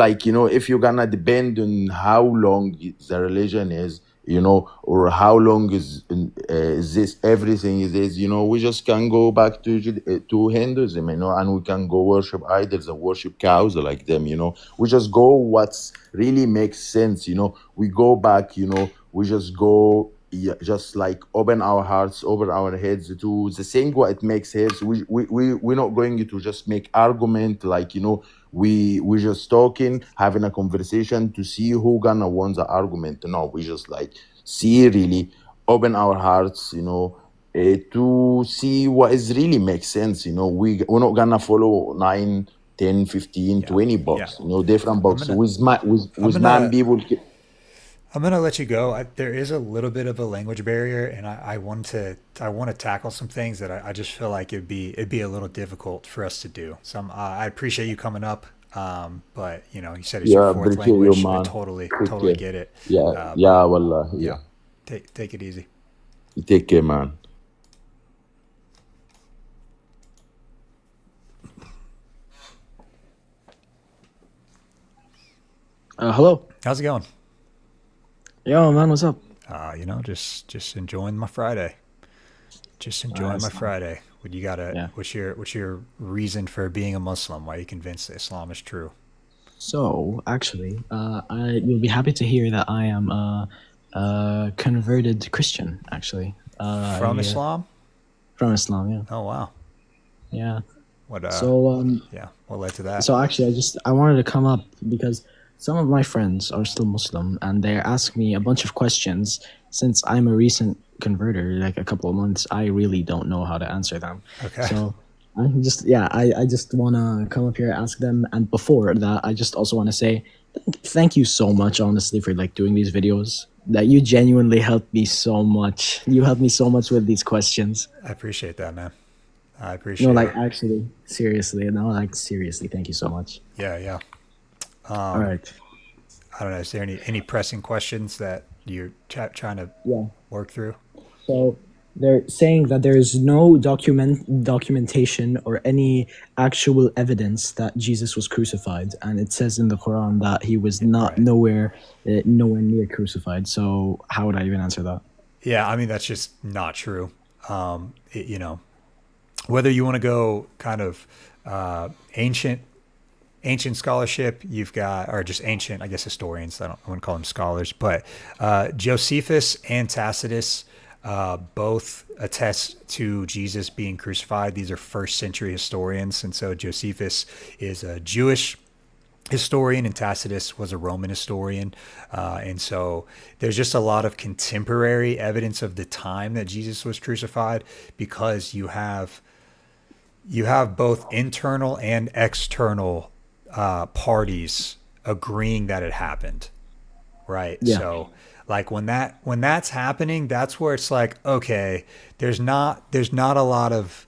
you're gonna depend on how long the religion is, or how long is this everything is this, we just can go back to Hinduism, and we can go worship idols and worship cows like them. We just go what's really makes sense. We go back. We just go. Yeah, just like open our hearts, open our heads to the thing what it makes sense. We're not going to just make argument like we just talking, having a conversation to see who gonna win the argument. No, we just like see really open our hearts, to see what is really makes sense. We're not gonna follow 9, 10, 15, Yeah. 20 Yeah. bucks, different bucks gonna- with I'm man gonna people. I'm gonna let you go. There is a little bit of a language barrier, and I want to tackle some things that I just feel like it'd be a little difficult for us to do. So I appreciate you coming up, but you said it's your Yeah, fourth appreciate you, language. I man. totally Take care. get it. Yeah, But wallah, yeah, yeah. take it easy. You take care, man. Hello. How's it going? Yo, man, what's up? Just enjoying my Friday. Just enjoying my Nice. Friday. What you gotta? Yeah. What's your reason for being a Muslim? Why are you convinced that Islam is true? So, actually, you'll be happy to hear that I am a converted Christian, actually. From Islam? From Islam, yeah. Oh wow. Yeah. What? So, Yeah. What led to that? So actually, I wanted to come up because some of my friends are still Muslim, and they ask me a bunch of questions. Since I'm a recent converter, like a couple of months, I really don't know how to answer them. Okay. So I just want to come up here and ask them. And before that, I just also want to say thank you so much, honestly, for like doing these videos. That you genuinely helped me so much. You helped me so much with these questions. I appreciate that, man. I No, appreciate like it. actually, seriously, no, like seriously, thank you so much. Yeah, yeah. All right. I don't know. Is there any pressing questions that you're trying to Yeah. work through? So they're saying that there is no documentation or any actual evidence that Jesus was crucified, and it says in the Quran that he was not Right. nowhere near crucified. So how would I even answer that? Yeah, I mean that's just not true. Whether you want to go kind of ancient scholarship, you've got, or just ancient, I guess, historians. I wouldn't call them scholars, but Josephus and Tacitus both attest to Jesus being crucified. These are first century historians, and so Josephus is a Jewish historian and Tacitus was a Roman historian. And so there's just a lot of contemporary evidence of the time that Jesus was crucified, because you have both internal and external parties agreeing that it happened, right? Yeah. So like when that's happening, that's where it's like, okay, there's not a lot of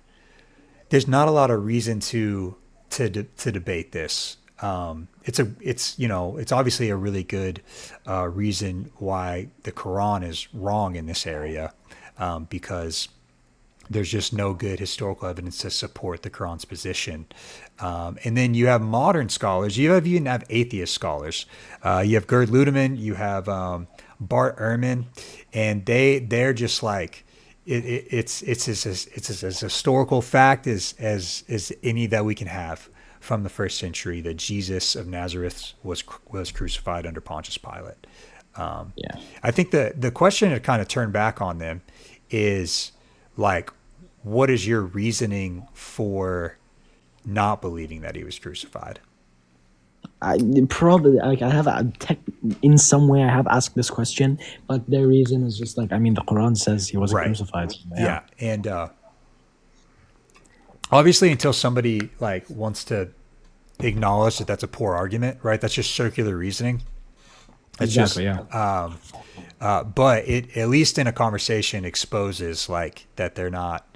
reason to debate this. It's obviously a really good reason why the Quran is wrong in this area, because there's just no good historical evidence to support the Quran's position. And then you have modern scholars. You even have atheist scholars. You have Gerd Ludemann. You have Bart Ehrman, and they're just like it's as historical fact as any that we can have from the first century, that Jesus of Nazareth was crucified under Pontius Pilate. Yeah. I think the question to kind of turn back on them is like, what is your reasoning for not believing that he was crucified? I probably like I have in some way I have asked this question, but their reason is just like, I mean, the Quran says he wasn't Right. crucified. So, Yeah. And obviously, until somebody like wants to acknowledge that that's a poor argument, right? That's just circular reasoning. It's Exactly. just, Yeah. but it, at least in a conversation, exposes like that they're not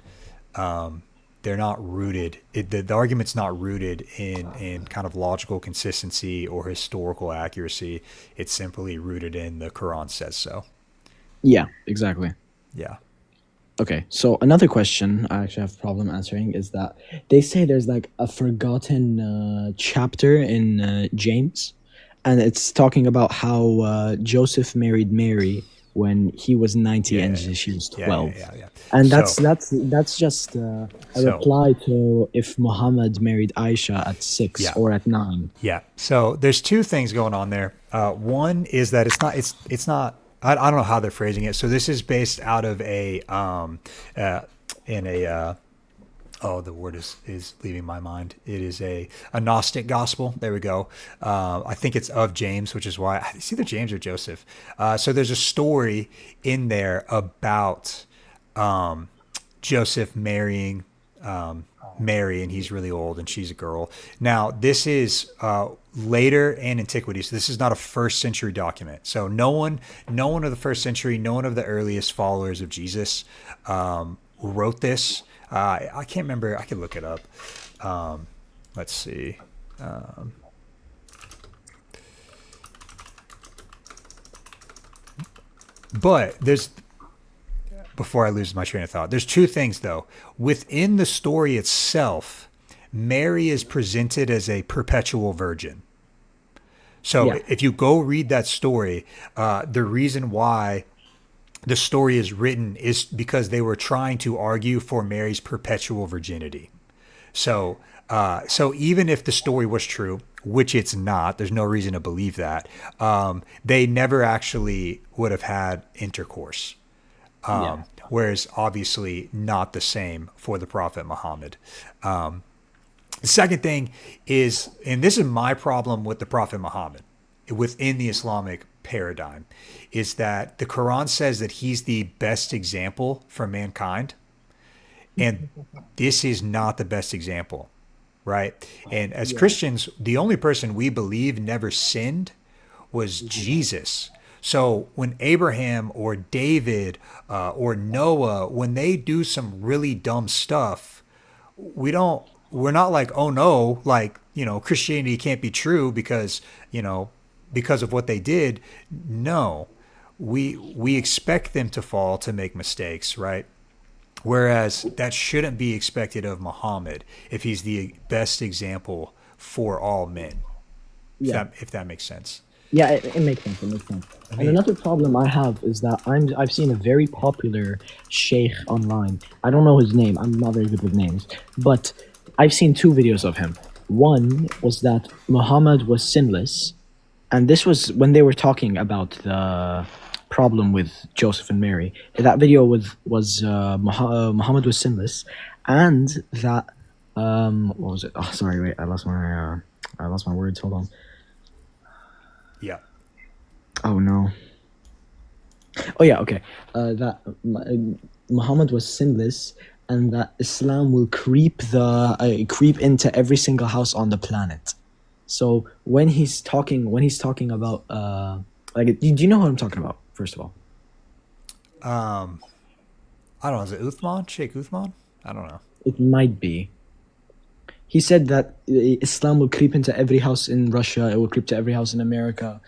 rooted. The argument's not rooted in kind of logical consistency or historical accuracy. It's simply rooted in the Quran says so. Yeah. Exactly. Yeah. Okay, so another question I actually have a problem answering is that they say there's like a forgotten chapter in James, and it's talking about how Joseph married Mary when he was 90 Yeah. and she was Yeah. 12. Yeah. And So- that's just a So- reply to if Muhammad married Aisha at 6 Yeah. or at 9. Yeah. So there's two things going on there. One is that it's not. I don't know how they're phrasing it. So this is based out of a the word is leaving my mind. It is a Gnostic gospel. There we go. I think it's of James, which is why it's either James or Joseph. So there's a story in there about Joseph marrying Mary, and he's really old and she's a girl. Now, this is later in antiquity, so this is not a first century document. So no one of the first century, no one of the earliest followers of Jesus wrote this. I can't remember. I can look it up. Let's see. But before I lose my train of thought, there's two things though. Within the story itself, Mary is presented as a perpetual virgin. So Yeah. if you go read that story, the reason why the story is written is because they were trying to argue for Mary's perpetual virginity. So even if the story was true, which it's not, there's no reason to believe that, they never actually would have had intercourse. Yeah. Whereas obviously not the same for the Prophet Muhammad. The second thing is, and this is my problem with the Prophet Muhammad within the Islamic paradigm, is that the Quran says that he's the best example for mankind. And this is not the best example, right? And as Christians, the only person we believe never sinned was Jesus. So when Abraham or David or Noah, when they do some really dumb stuff, we're not like, oh no, like, Christianity can't be true because, because of what they did. No, we expect them to fall, to make mistakes, right? Whereas that shouldn't be expected of Muhammad if he's the best example for all men. If Yeah. that makes sense. Yeah, it makes sense. It makes sense. And mean- another problem I have is that I've seen a very popular sheikh online. I don't know his name. I'm not very good with names, but I've seen two videos of him. One was that Muhammad was sinless, and this was when they were talking about the problem with Joseph and Mary. That video Muhammad was sinless, and that what was it? Oh, sorry, wait, I lost my words. Hold on. Yeah. Oh no. Oh yeah, okay. That Muhammad was sinless, and that Islam will creep into every single house on the planet. So when he's talking about do you know what I'm talking about? First of all, I don't know. Is it Uthman? Sheikh Uthman? I don't know. it might be. He said that Islam will creep into every house in Russia. It will creep to every house in America,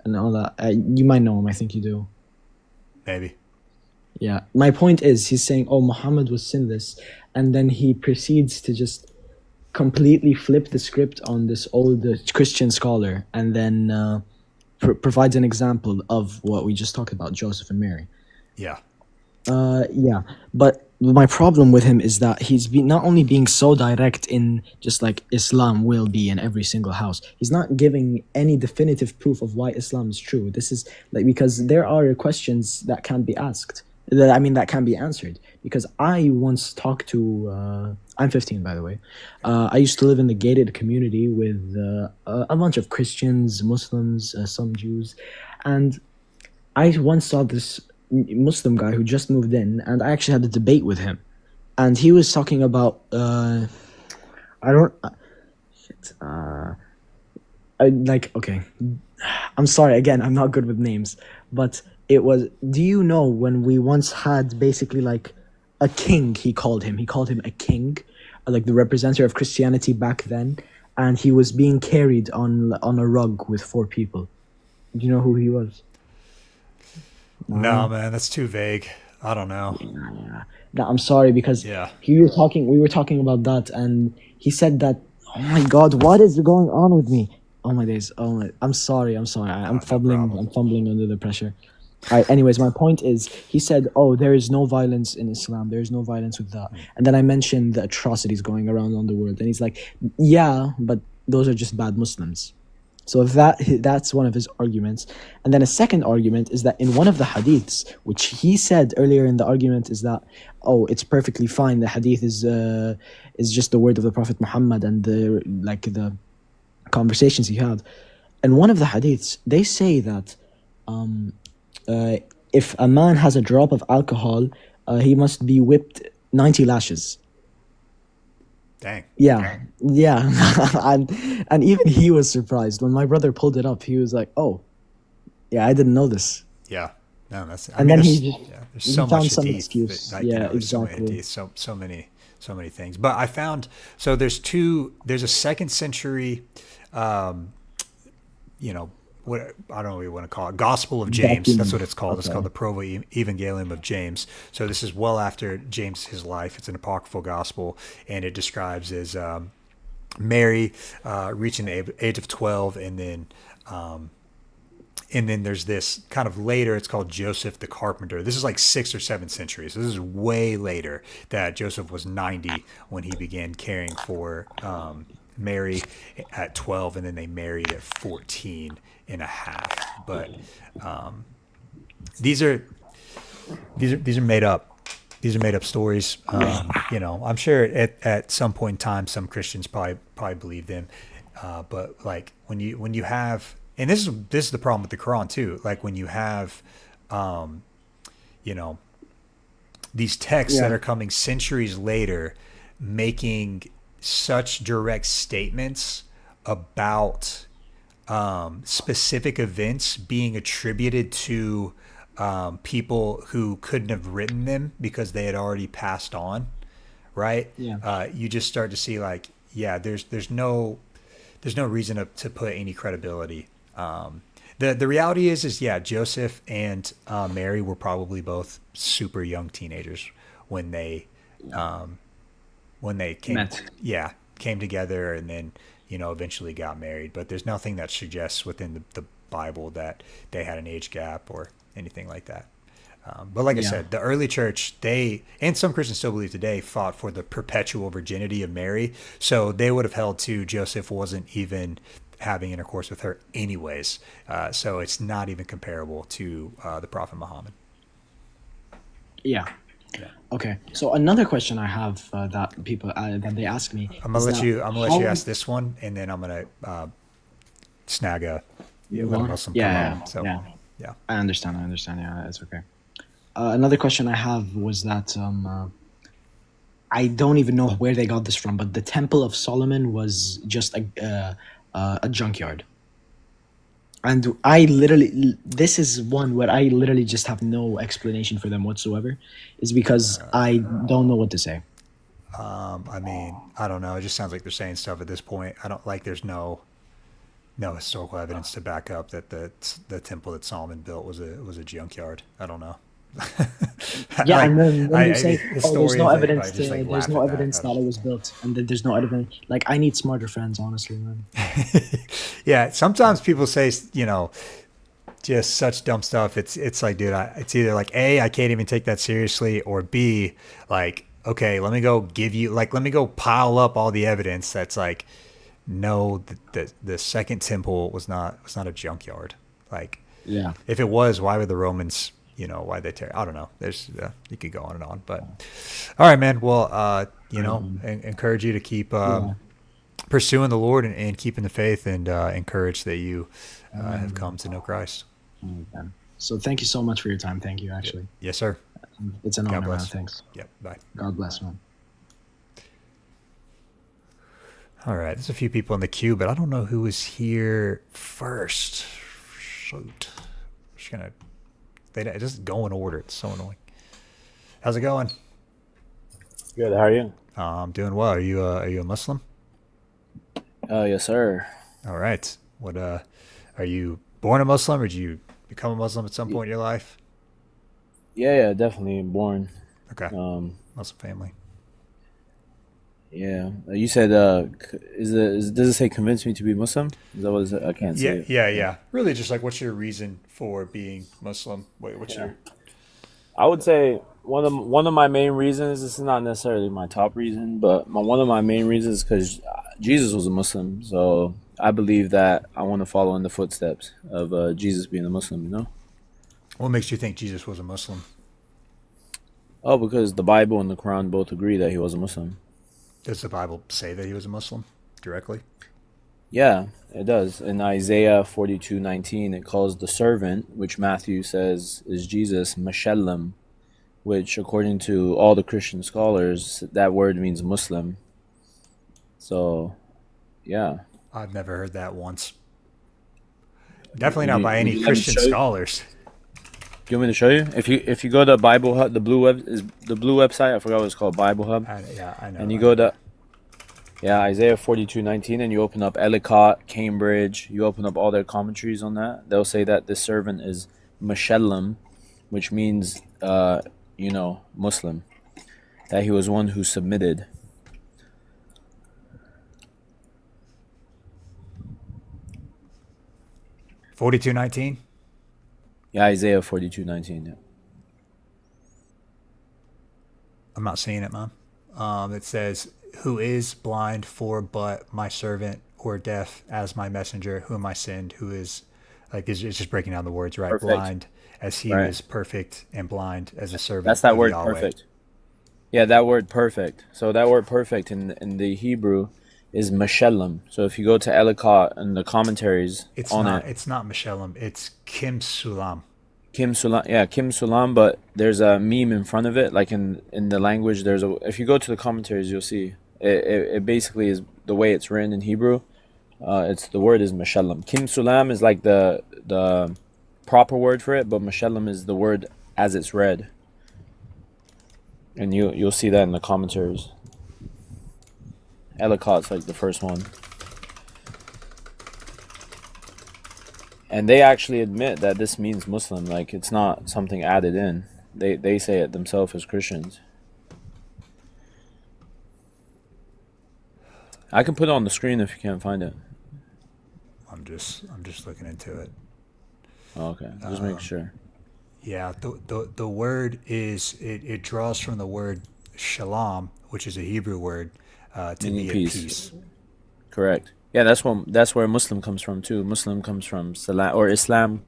and all that. You might know him. I think you do. Maybe. Yeah, my point is, he's saying, "Oh, Muhammad was sinless," and then he proceeds to just completely flip the script on this old Christian scholar, and then provides an example of what we just talked about, Joseph and Mary. Yeah. Yeah, but my problem with him is that not only being so direct in just like Islam will be in every single house. He's not giving any definitive proof of why Islam is true. This is like, because there are questions that can be asked. That can be answered. Because I once talked to, I'm 15 by the way. I used to live in the gated community with a bunch of Christians, Muslims, some Jews, and I once saw this Muslim guy who just moved in, and I actually had a debate with him, and he was talking about okay, I'm sorry again, I'm not good with names, but it was, do you know when we once had basically like a king, he called him a king, like the representative of Christianity back then, and he was being carried on a rug with 4 people. Do you know who he was? No, man, that's too vague. I don't know. No, I'm sorry, because Yeah. we were talking about that, and he said that, oh my god, what is going on with me? Oh my days. I'm sorry. I'm fumbling under the pressure. All right, anyways, my point is, he said, oh, there is no violence in Islam. There is no violence with that. And then I mentioned the atrocities going around on the world. And he's like, yeah, but those are just bad Muslims. So that's one of his arguments. And then a second argument is that in one of the hadiths, which he said earlier in the argument, is that, oh, it's perfectly fine. The hadith is just the word of the Prophet Muhammad and the conversations he had. And one of the hadiths, they say that if a man has a drop of alcohol, he must be whipped 90 lashes. Dang. Yeah. and even he was surprised when my brother pulled it up. He was like, "Oh, yeah, I didn't know this." Yeah. No, that's. And then there's, he just- there's he so found much some hadith excuse. that, Yeah, there's so many exactly. hadith, so many things. But I found, so there's a 2nd century, what, I don't know what you want to call it, Gospel of James. Document. That's what it's called. It's Okay. called the Provo Evangelium of James. So this is well after his life. It's an apocryphal gospel, and it describes as Mary reaching the age of 12, and then there's this kind of later, it's called Joseph the Carpenter. This is like 6th or 7th century. So this is way later, that Joseph was 90 when he began caring for Mary at 12, and then they married at 14 and a half. But these are made up. These are made up stories. I'm sure at some point in time, some Christians probably believe them. But like when you have, and this is the problem with the Quran too. Like when you have, these texts that are coming centuries later, making such direct statements about specific events being attributed to people who couldn't have written them because they had already passed on, right? Yeah. You just start to see like, yeah, there's no reason to put any credibility. The reality is yeah, Joseph and Mary were probably both super young teenagers when they came, Met. yeah, came together and then eventually got married. But there's nothing that suggests within the Bible that they had an age gap or anything like that. But like I Yeah. said, the early church, they, and some Christians still believe today, fought for the perpetual virginity of Mary. So they would have held to Joseph wasn't even having intercourse with her anyways. So it's not even comparable to the Prophet Muhammad. Yeah. Okay. So another question I have that people that they ask me. I'm gonna is let that you. I'm gonna let you how- ask this one, and then I'm gonna snag a You let a want? Muslim Yeah, come yeah, on. So yeah. yeah. I understand. Yeah, it's okay. Another question I have was that I don't even know where they got this from, but the Temple of Solomon was just a junkyard. And I literally, this is one where I literally just have no explanation for them whatsoever, is because I don't know what to say. I mean, I don't know. It just sounds like they're saying stuff at this point. I don't like. There's no historical evidence to back up that the temple that Solomon built was a junkyard. I don't know. Yeah, and then when I you say, mean, "Oh, there's historians, no they evidence, probably just, like, there's laugh no at that. evidence I that it was built, and then there's no evidence." Like, I need smarter friends, honestly, man. Yeah, sometimes people say, just such dumb stuff. It's like, dude, it's either like A, I can't even take that seriously, or B, like, okay, let me go pile up all the evidence that's like, no, the second temple was not a junkyard. Like, Yeah. if it was, why would the Romans, why they tear? I don't know. There's you could go on and on, but all right, man. Well, encourage you to keep pursuing the Lord and keeping the faith, and encourage that you have come to know Christ. Okay. So thank you so much for your time. Thank you, actually. Yes, sir. It's an God honor, man. bless. Thanks. Yep. Bye. God bless, man. All right. There's a few people in the queue, but I don't know who was here first. Shoot. Just gonna. It doesn't go in order. It's so annoying. How's it going? Good. How are you? I'm doing well. Are you a Muslim? Yes, sir. All right. What are you born a Muslim, or did you become a Muslim at some point in your life? Yeah, definitely born. Okay. Um, Muslim family. yeah. You said, does it say convince me to be Muslim? Is that what it? I can't see Yeah, it. yeah. Really, just like, what's your reason for being Muslim? What's your? I would say one of my main reasons. This is not necessarily my top reason, but one of my main reasons is because Jesus was a Muslim. So I believe that I want to follow in the footsteps of Jesus being a Muslim. You know? What makes you think Jesus was a Muslim? Oh, because the Bible and the Quran both agree that he was a Muslim. Does the Bible say that he was a Muslim directly? Yeah, it does. In Isaiah 42:19, it calls the servant, which Matthew says is Jesus, Mashallam, which, according to all the Christian scholars, that word means Muslim. So, yeah. I've never heard that once. Definitely Would not you- by would any you let me Christian show you? scholars. Do you want me to show you? If you go to Bible Hub, the blue website, I forgot what it's called, Bible Hub, I know. and you go to Isaiah 42:19, and you open up Ellicott, Cambridge, you open up all their commentaries on that. They'll say that this servant is Mashallam, which means Muslim, that he was one who submitted. $42.19. Yeah, Isaiah 42:19. Yeah. I'm not seeing it, man. It says, "Who is blind for but my servant, or deaf as my messenger, whom I send, who is," like, it's just breaking down the words, right? Perfect. Blind as he Right. was perfect, and blind as a servant. That's that of word Yahweh. perfect. Yeah, that word perfect. So that word perfect in the Hebrew is Mashallam. So if you go to Ellicott and the commentaries It's on not. it, It's not Meshalem. It's Kim Sulam. Kim Sulam, but there's a meme in front of it, like in the language. If you go to the commentaries, you'll see it basically is the way it's written in Hebrew. It's the word is mashallam. Kin sulam is like the proper word for it, but mashallam is the word as it's read. And you'll see that in the commentaries. Ellicott's like the first one. And they actually admit that this means Muslim, like it's not something added in. They say it themselves as Christians. I can put it on the screen if you can't find it. I'm just looking into it. Oh, okay, just make sure. Yeah, the word is it draws from the word shalom, which is a Hebrew word to Meaning be peace. at peace. Correct. Yeah, that's where Muslim comes from too. Muslim comes from salam or Islam.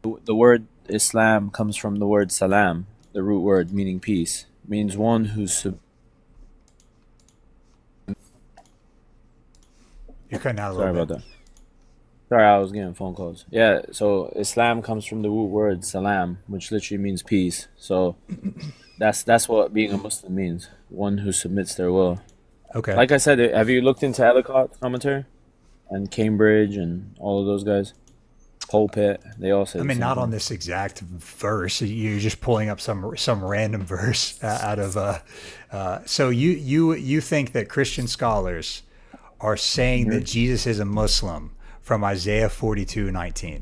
The word Islam comes from the word salam, the root word meaning peace. Means one who's You're cutting out a sorry little about bit. that. Sorry, I was getting phone calls. Yeah, so Islam comes from the root word salam, which literally means peace. So that's what being a Muslim means. One who submits their will. Okay. Like I said, have you looked into Ellicott's commentary? And Cambridge and all of those guys? Pulpit, they all say I the mean, same not thing. on this exact verse. You're just pulling up some random verse out of. So you think that Christian scholars are saying that Jesus is a Muslim from Isaiah 42:19?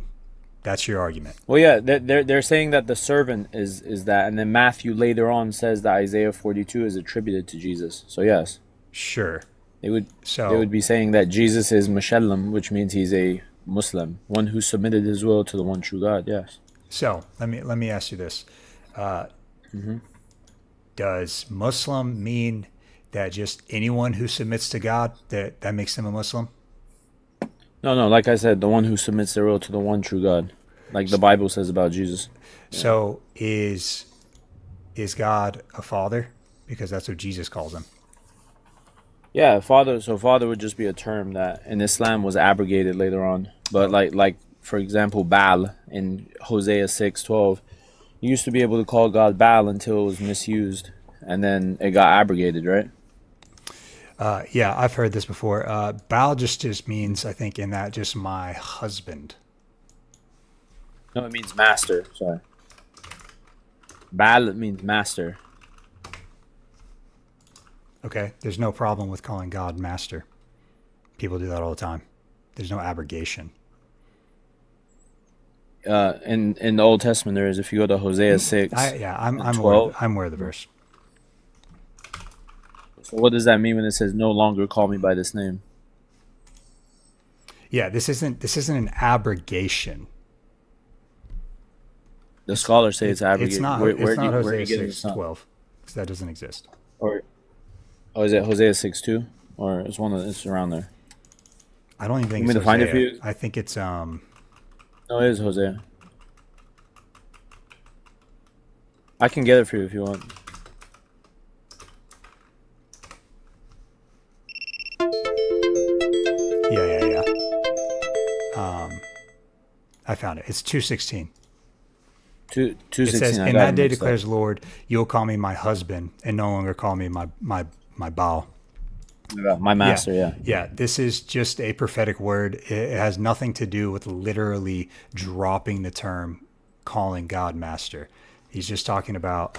That's your argument. Well, yeah, they're saying that the servant is that, and then Matthew later on says that Isaiah 42 is attributed to Jesus. So yes, Sure. they would So be saying that Jesus is Mushallam, which means he's a Muslim, one who submitted his will to the one true God. Yes. let me ask you this: does Muslim mean that just anyone who submits to God that makes them a Muslim? No, like I said, the one who submits their will to the one true God, like the Bible says about Jesus. So is God a father? Because that's what Jesus calls him. Yeah, father. So father would just be a term that in Islam was abrogated later on. But like for example, Baal in Hosea 6:12, you used to be able to call God Baal until it was misused, and then it got abrogated, right? Yeah, I've heard this before. Baal just means, I think, in that just my husband. No, it means master. Sorry. Baal means master. Okay, there's no problem with calling God master. People do that all the time. There's no abrogation. In the Old Testament there is. If you go to Hosea 6, I'm and aware. 12. I'm aware of the verse. So what does that mean when it says no longer call me by this name? Yeah, this isn't an abrogation. The scholars say it's abrogated. It's not. Where It's do not you, where are Hosea you getting this from? 6:12. Because that doesn't exist. Or is it Hosea 6:2? Or it's it's around there. I don't even think You it's want me to find it for Hosea. you? I think it's No, it is Hosea. I can get it for you if you want. yeah. I found it. It's 2:16. It 2:16. says, I "In got that it day mixed up. declares the Lord, you'll call me my husband, and no longer call me my Baal." My master, yeah. Yeah, this is just a prophetic word. It has nothing to do with literally dropping the term calling God master. He's just talking about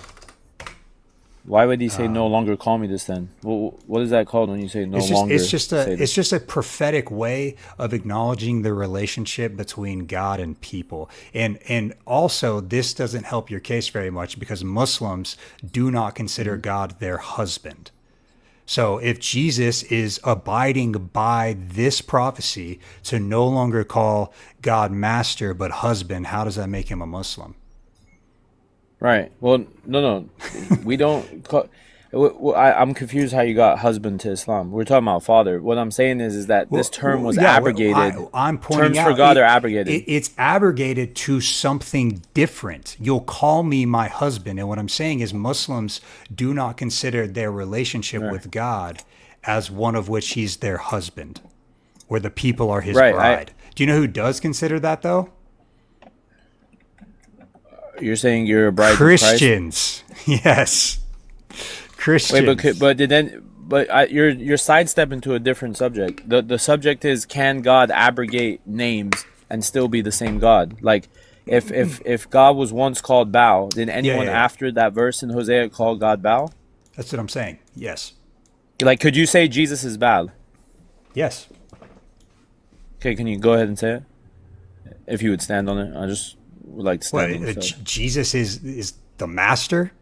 Why would he say no longer call me this then? What is that called when you say no longer? it's just say a this? prophetic way of acknowledging the relationship between God and people. And also this doesn't help your case very much because Muslims do not consider God their husband. So if Jesus is abiding by this prophecy to no longer call God master but husband, how does that make him a Muslim? Right. Well, no. We don't call. I'm confused how you got husband to Islam. We're talking about father. What I'm saying is that this term was abrogated. I'm pointing Terms out for God are abrogated. It's abrogated to something different. You'll call me my husband, and what I'm saying is Muslims do not consider their relationship with God as one of which He's their husband, where the people are His Right, bride. Do you know who does consider that though? You're saying you're a bride of Christ? Christians. Yes. Christians. Wait, but but you're sidestepping to a different subject. The subject is, can God abrogate names and still be the same God? Like, if God was once called Baal, did anyone yeah. after that verse in Hosea call God Baal? That's what I'm saying. Yes. Like, could you say Jesus is Baal? Yes. Okay, can you go ahead and say it? If you would stand on it, I just would like to stand on it. So. Jesus is the master?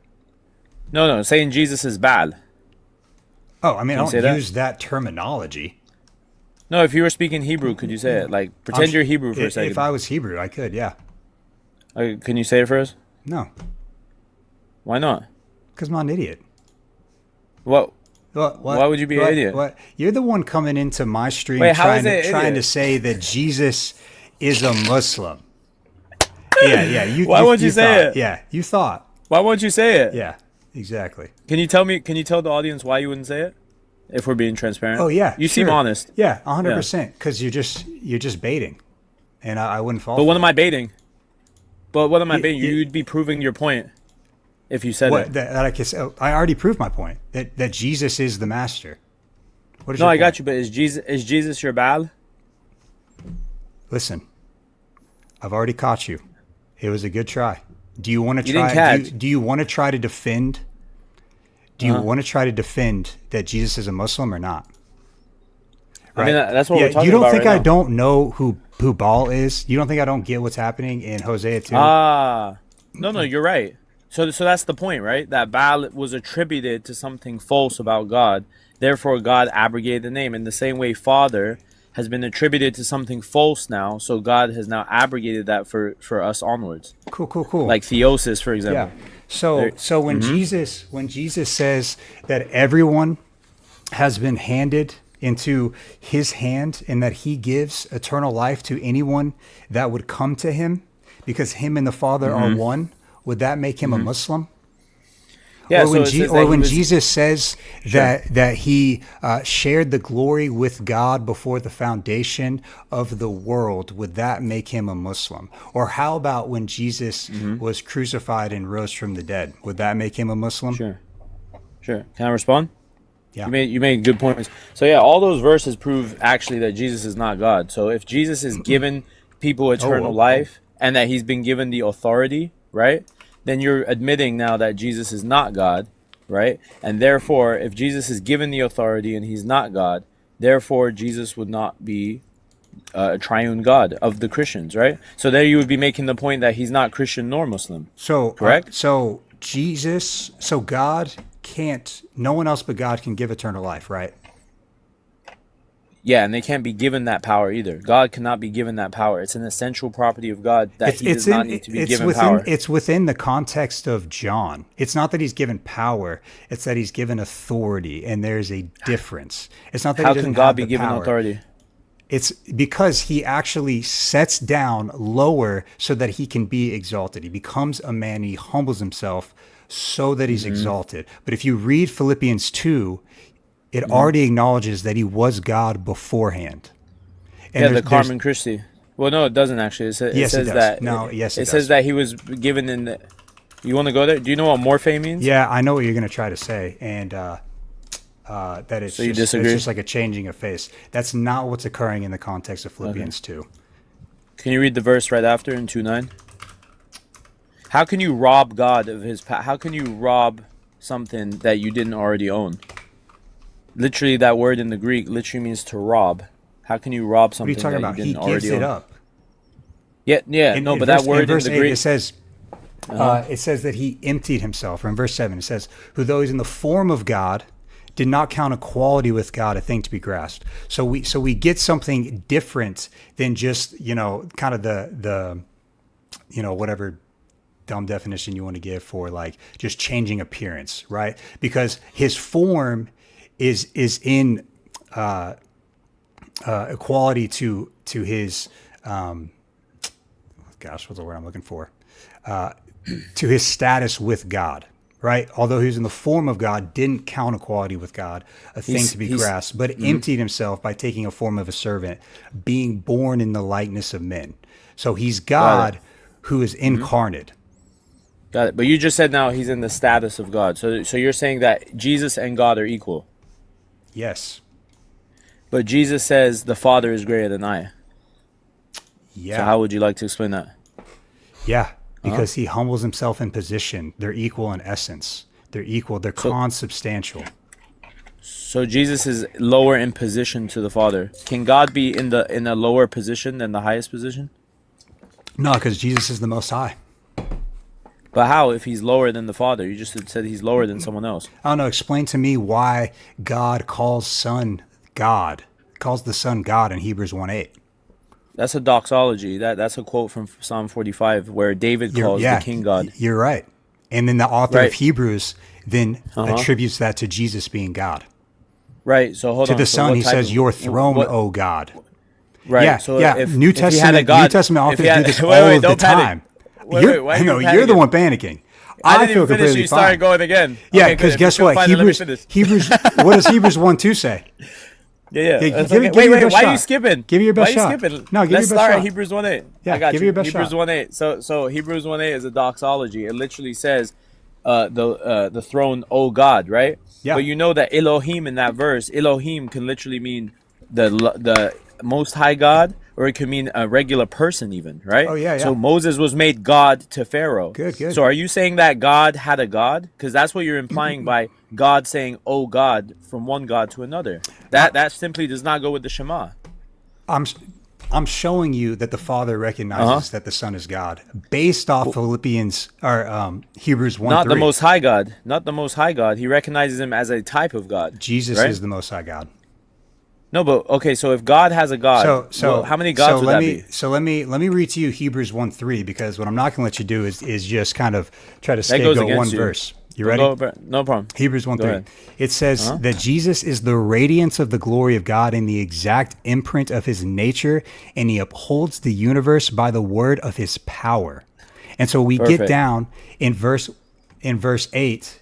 No, saying Jesus is Baal. Oh, I mean, I Can you say don't that? use that terminology. No, if you were speaking Hebrew, could you say it? Like, pretend you're Hebrew for a second. If I was Hebrew, I could, yeah. Can you say it for us? No, Why not? because I'm not an idiot. What? What, Why would you be an idiot? What? You're the one coming into my stream Wait, how trying, is it trying to idiot? say that Jesus is a Muslim. Yeah. Why won't you say thought, it? Yeah, you thought. Why won't you say it? Yeah, exactly. Can you tell me? Can you tell the audience why you wouldn't say it? If we're being transparent. Oh yeah, You seem sure. honest. Yeah, 100%. Because you're just baiting, and I wouldn't fall. But for what it. am I baiting? But what am I Y- baiting? y- You'd be proving your point if you said What it. that I can say? I already proved my point that Jesus is the master. What is No, your I got point? you. But is Jesus your Baal? Listen, I've already caught you. It was a good try. Do you want to You didn't try? catch. Do you want to try to defend? Do you want to try to defend that Jesus is a Muslim or not? I mean, that's what we're talking You don't about think right I now. don't know who Baal is? You don't think I don't get what's happening in Hosea 2? No, you're right. So that's the point, right? That Baal was attributed to something false about God. Therefore, God abrogated the name. In the same way, Father has been attributed to something false now. So God has now abrogated that for us onwards. Cool. Like theosis, for example. Yeah. So when Jesus says that everyone has been handed into his hand and that he gives eternal life to anyone that would come to him because him and the Father are one, would that make him a Muslim? Yeah, Or when, so it says that he was- Jesus says that he shared the glory with God before the foundation of the world, would that make him a Muslim? Or how about when Jesus was crucified and rose from the dead? Would that make him a Muslim? Sure. Can I respond? Yeah. You made good points. So yeah, all those verses prove actually that Jesus is not God. So if Jesus is given people eternal life and that he's been given the authority, right? Then you're admitting now that Jesus is not God, right? And therefore, if Jesus is given the authority and he's not God, therefore Jesus would not be a triune God of the Christians, right? So there you would be making the point that he's not Christian nor Muslim. So Correct? So God can't. No one else but God can give eternal life, right? Yeah, and they can't be given that power either. God cannot be given that power. It's an essential property of God that he does not need to be given power. It's within the context of John. It's not that he's given power; it's that he's given authority, and there's a difference. It's not that How he doesn't can God have be the given power. authority? It's because he actually sets down lower so that he can be exalted. He becomes a man. He humbles himself so that he's exalted. But if you read Philippians 2, it already acknowledges that he was God beforehand. And Yeah, the there's- Carmen Christi. Well, no, it doesn't actually. It Yes, it says does. that. No, yes, it it says does. that he was given in the. You want to go there? Do you know what morphe means? Yeah, I know what you're going to try to say, and that it's, So you it's disagree? just like a changing of face. That's not what's occurring in the context of Philippians 2. Can you read the verse right after in 2:9? How can you rob God of his power? How can you rob something that you didn't already own? Literally, that word in the Greek literally means to rob. How can you rob What are something you talking that about? you He didn't gives already it own? up. Yeah, no, but that word in verse the 8, Greek. it says, it says that he emptied himself. Or in verse 7, it says, who though he's in the form of God, did not count equality with God a thing to be grasped. So we get something different than just, kind of the whatever dumb definition you want to give for like just changing appearance, right? Because his form is in equality to his what's the word I'm looking for? To his status with God, right? Although he was in the form of God, didn't count equality with God a thing to be grasped, but emptied himself by taking a form of a servant, being born in the likeness of men. So he's God who is incarnate. Got it. But you just said now he's in the status of God. So you're saying that Jesus and God are equal. Yes. But Jesus says the Father is greater than I. Yeah. So how would you like to explain that? Yeah, because he humbles himself in position. They're equal in essence. They're equal. They're So- consubstantial. So Jesus is lower in position to the Father. Can God be in a lower position than the highest position? No, because Jesus is the Most High. But how if he's lower than the Father? You just said he's lower than someone else. I don't know. Explain to me why God calls Son God, calls the Son God in Hebrews 1:8. That's a doxology. That's a quote from Psalm 45 where David calls the King God. You're right. And then the author Right. of Hebrews then Uh-huh. attributes that to Jesus being God. Right. So hold To on. the So Son, what he type says, of- "Your throne, what- O God." Right. Yeah, So yeah. if New if he had a Testament, God, New Testament if authors he had- do this wait, all wait, of the don't panic. time. Wait, why are you You're the panicking? one panicking. I didn't feel even finish. completely You started fine. going again. Yeah, Okay, good. because If you guess feel what? fine, then let me finish. Hebrews. What does Hebrews 1:2 say? Yeah. Yeah, That's give okay. it Wait, your wait. best Why are you shot. skipping? Give it your best Why are shot. you skipping? No, give it Let's your best start shot. at Hebrews 1:8. Yeah, I got give you. it your best Hebrews shot. 1:8. So Hebrews 1:8 is a doxology. It literally says, the throne, O God, right? Yeah. But you know that Elohim in that verse, Elohim can literally mean the Most High God, or it could mean a regular person, even, right? Oh, yeah, So yeah. Moses was made God to Pharaoh. Good, good. So are you saying that God had a God? Because that's what you're implying by God saying, "Oh God," from one God to another. That simply does not go with the Shema. I'm showing you that the Father recognizes that the Son is God based off Philippians or Hebrews 1:3. Not the Most High God. Not the Most High God. He recognizes him as a type of God. Jesus right? is the Most High God. No, but okay. So if God has a God, So how many gods would let that me, be? So let me read to you Hebrews 1:3, because what I'm not going to let you do is just kind of try to That goes scapegoat against one you. verse. You Don't ready? go- no problem. Hebrews Go 1:3. ahead. It says that Jesus is the radiance of the glory of God and the exact imprint of his nature, and he upholds the universe by the word of his power. And so we get Perfect. down in verse 8,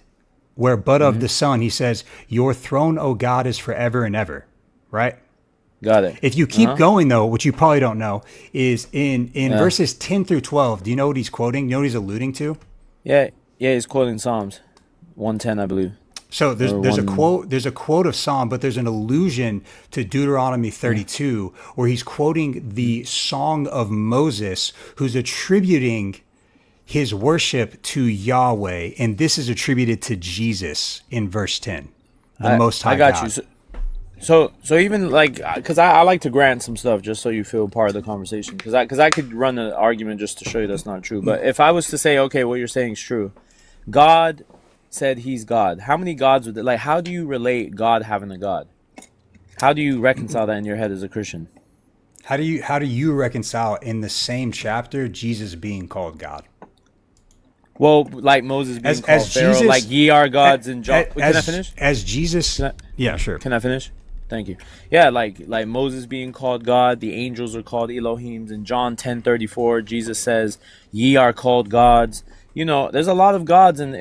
where but of the Son, he says, "Your throne, O God, is forever and ever." Right? Got it. If you keep going, though, which you probably don't know, is in verses 10 through 12. Do you know what he's quoting? You know what he's alluding to? Yeah, he's quoting Psalms 110, I believe. So there's Or a quote of Psalm, but there's an allusion to Deuteronomy 32 where he's quoting the Song of Moses, who's attributing his worship to Yahweh, and this is attributed to Jesus in verse 10, the Most High I got God. you. So even like, because I like to grant some stuff just so you feel part of the conversation, because I could run an argument just to show you that's not true. But if I was to say, okay, what you're saying is true, God said he's God. How many gods would like? How do you relate God having a God? How do you reconcile that in your head as a Christian? How do you reconcile in the same chapter Jesus being called God? Well, like Moses being As called Pharaoh, Jesus- like ye are gods in John. Can I As, finish? as Jesus, yeah, sure. Can I finish? Thank you. Yeah, like Moses being called God, the angels are called Elohims. In John 10:34, Jesus says, "Ye are called gods." You know, there's a lot of gods in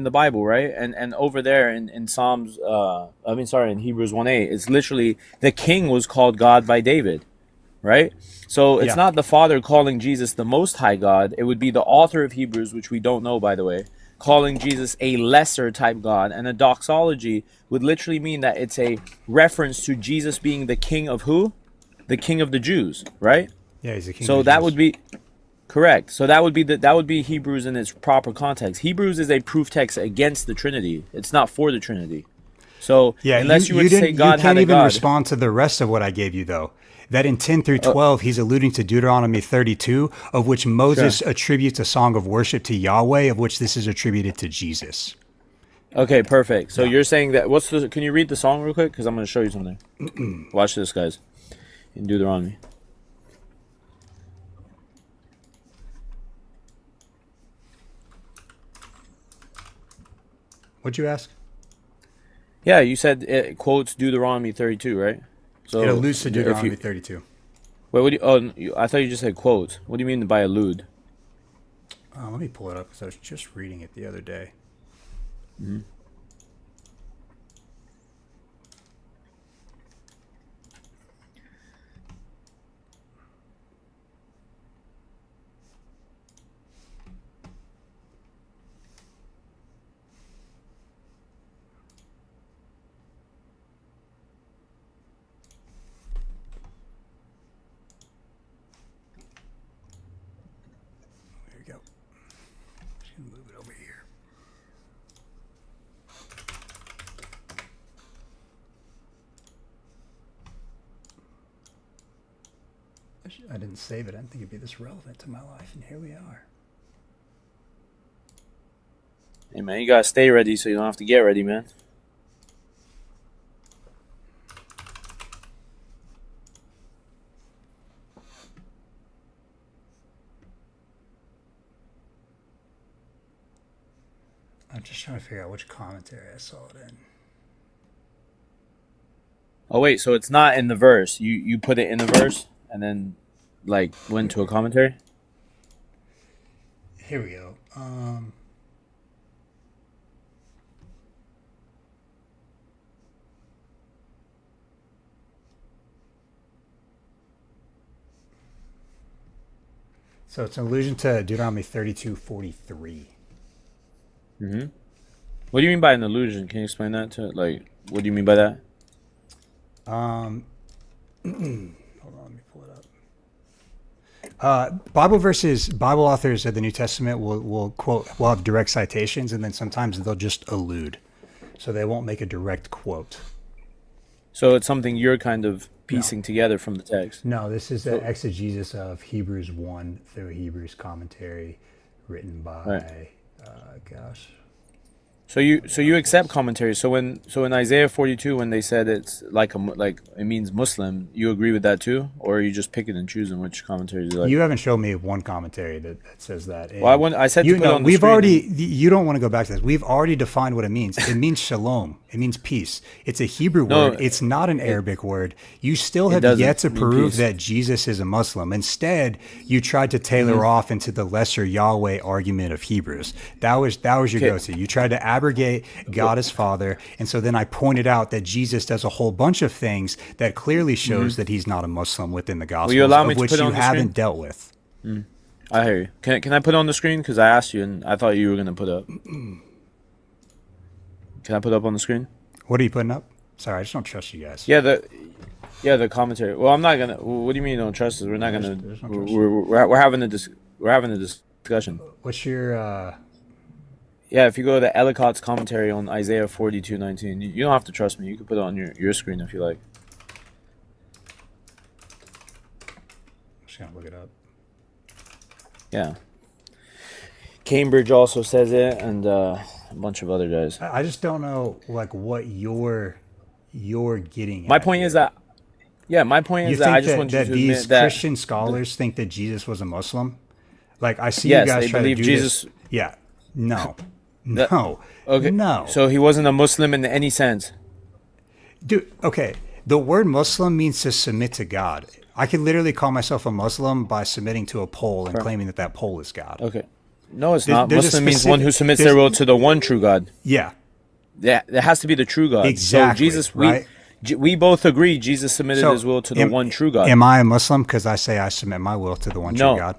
the Bible, right? And over there in Psalms, in Hebrews 1:8, it's literally the king was called God by David, right? So it's Yeah. not the Father calling Jesus the Most High God. It would be the author of Hebrews, which we don't know, by the way, calling Jesus a lesser type God. And a doxology would literally mean that it's a reference to Jesus being the king of who? The king of the Jews, right? Yeah, he's a king. So of that Jews. would be correct. So that would be Hebrews in its proper context. Hebrews is a proof text against the Trinity. It's not for the Trinity. So Yeah, unless you were to say didn't- God you can't had a even God, respond to the rest of what I gave you, though. That in 10 through 12, he's alluding to Deuteronomy 32, of which Moses attributes a song of worship to Yahweh, of which this is attributed to Jesus. okay, perfect. So you're saying that can you read the song real quick? Because I'm going to show you something. Watch this, guys. In Deuteronomy. What'd you ask? Yeah, you said it quotes Deuteronomy 32, right? So It alludes to if Deuteronomy you, 32. wait, I thought you just said quotes. What do you mean by allude? Let me pull it up because I was just reading it the other day. I didn't save it. I didn't think it'd be this relevant to my life, and here we are. Hey man, you gotta stay ready so you don't have to get ready, man. I'm just trying to figure out which commentary I saw it in. Oh wait, so it's not in the verse. You put it in the verse and then like went to a commentary? Here we go. So it's an allusion to Deuteronomy 32:43. Mm-hmm. What do you mean by an illusion? Can you explain that to like what do you mean by that? Hold on, let me pull it up. Bible verses, Bible authors of the New Testament will have direct citations, and then sometimes they'll just allude, so they won't make a direct quote. So it's something you're kind of piecing together from the text. No, this is the exegesis of Hebrews 1 through Hebrews commentary, written by Right. gosh. So you accept commentary. So in Isaiah 42 when they said it's like like it means Muslim, you agree with that too, or are you just picking and choosing which commentaries you like? You haven't shown me one commentary that says that. Well, I said to put it on the we've screen. already. You don't want to go back to this. We've already defined what it means. It means shalom. It means peace. It's a Hebrew No, word. It's not an Arabic word. You still it have doesn't yet to mean prove peace. that Jesus is a Muslim. Instead, you tried to tailor off into the lesser Yahweh argument of Hebrews. That was your Okay. go-to. You tried to abrogate God as Father, and so then I pointed out that Jesus does a whole bunch of things that clearly shows that he's not a Muslim within the Gospels, you allow me of to which put it you on the haven't screen? dealt with. I hear you. Can I put it on the screen? Because I asked you and I thought you were gonna put up. Can I put up on the screen? What are you putting up? Sorry, I just don't trust you guys. Yeah, the commentary. Well, I'm not gonna. What do you mean you don't trust us? We're not gonna. There's no trust. We're having a discussion. What's your Yeah, if you go to Ellicott's commentary on Isaiah 42:19, you don't have to trust me. You can put it on your screen if you like. I'm just gonna look it up. Yeah. Cambridge also says it, and a bunch of other guys. I just don't know like what you're getting My at point here. is that. Yeah, my point You is that think I just that, want you that to these admit that. Christian scholars think that Jesus was a Muslim? Like I see Yes, you guys they try to believe do Jesus- this. Yeah. No. That- No. Okay. No. So he wasn't a Muslim in any sense. Dude, okay. The word Muslim means to submit to God. I can literally call myself a Muslim by submitting to a pole and claiming that that pole is God. Okay. No, it's There- not. there's a Muslim means one who specific- submits there's- their will to the one true God. Yeah. Yeah, it has to be the true God. Exactly, So Jesus, right? we both agree Jesus submitted his will to the one true God. Am I a Muslim because I say I submit my will to the one No. true God?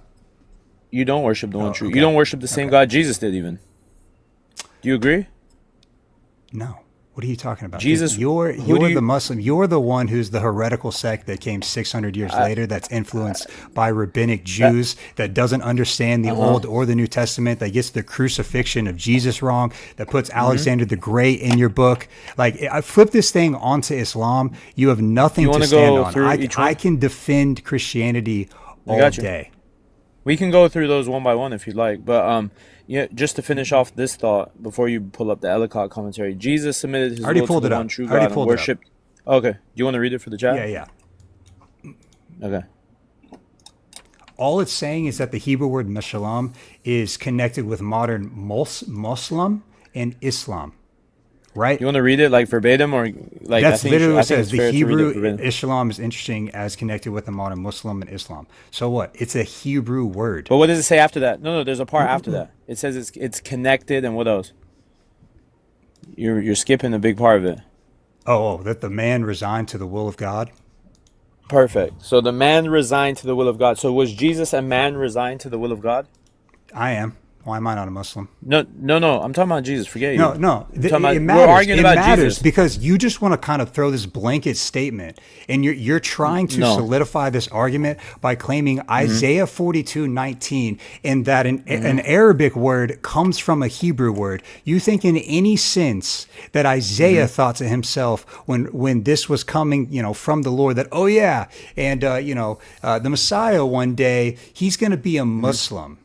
You don't worship the one true. okay. You don't worship the same God Jesus did even. Do you agree? No. What are you talking about? Jesus- You're who do you- the Muslim. You're the one who's the heretical sect that came 600 years later. That's influenced by rabbinic Jews that doesn't understand the Old or the New Testament. That gets the crucifixion of Jesus wrong. That puts Mm-hmm. Alexander the Great in your book. Like I flip this thing onto Islam. You have nothing You to wanna stand go on. through I each one? can defend Christianity all got you. day. We can go through those one by one if you'd like, but yeah, just to finish off this thought before you pull up the Ellicott commentary, Jesus submitted his I already will to pulled the it up. one true I already God and pulled it up. worshipped. Okay, do you want to read it for the chat? Yeah, yeah. Okay. All it's saying is that the Hebrew word mashalam is connected with modern Muslim and Islam, right? You want to read it like verbatim or like? That's literally what it says. it's The fair to read it Hebrew verbatim. Islam is interesting as connected with the modern Muslim and Islam. So what? It's a Hebrew word. But what does it say after that? No, there's a part after that. It says it's connected, and what else? You're skipping a big part of it. Oh, that the man resigned to the will of God. Perfect. So the man resigned to the will of God. So was Jesus a man resigned to the will of God? I am. Why am I not a Muslim? No. I'm talking about Jesus. Forget you. No, I'm talking about, it we're matters. arguing It about matters Jesus. because you just want to kind of throw this blanket statement, and you're trying to No. solidify this argument by claiming Isaiah 42:19, and that an Mm-hmm. Arabic word comes from a Hebrew word. You think in any sense that Isaiah Mm-hmm. thought to himself when this was coming, from the Lord, that and the Messiah one day he's going to be a Muslim.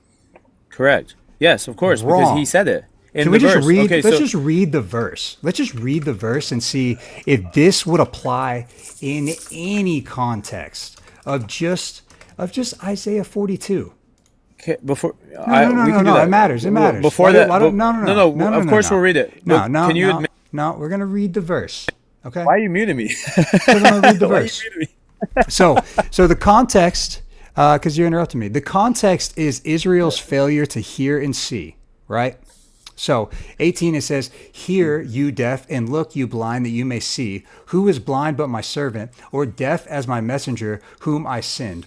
Correct. Yes, of course, because Wrong. he said it in Can the we just verse. read? Okay, Let's so just read the verse. Let's just read the verse and see if this would apply in any context of just Isaiah 42. okay, before No, we can do that. It matters. It matters. Before Why that, don't- no. Of course, we'll read it. No, But no, can you no, admit? no. We're gonna read the verse. Okay. Why are you muting me? We're gonna read the Why are you verse. muting me? So the context, because you're interrupting me. The context is Israel's failure to hear and see. Right. So 18, it says, "Hear, you deaf, and look, you blind, that you may see. Who is blind but my servant, or deaf as my messenger, whom I send?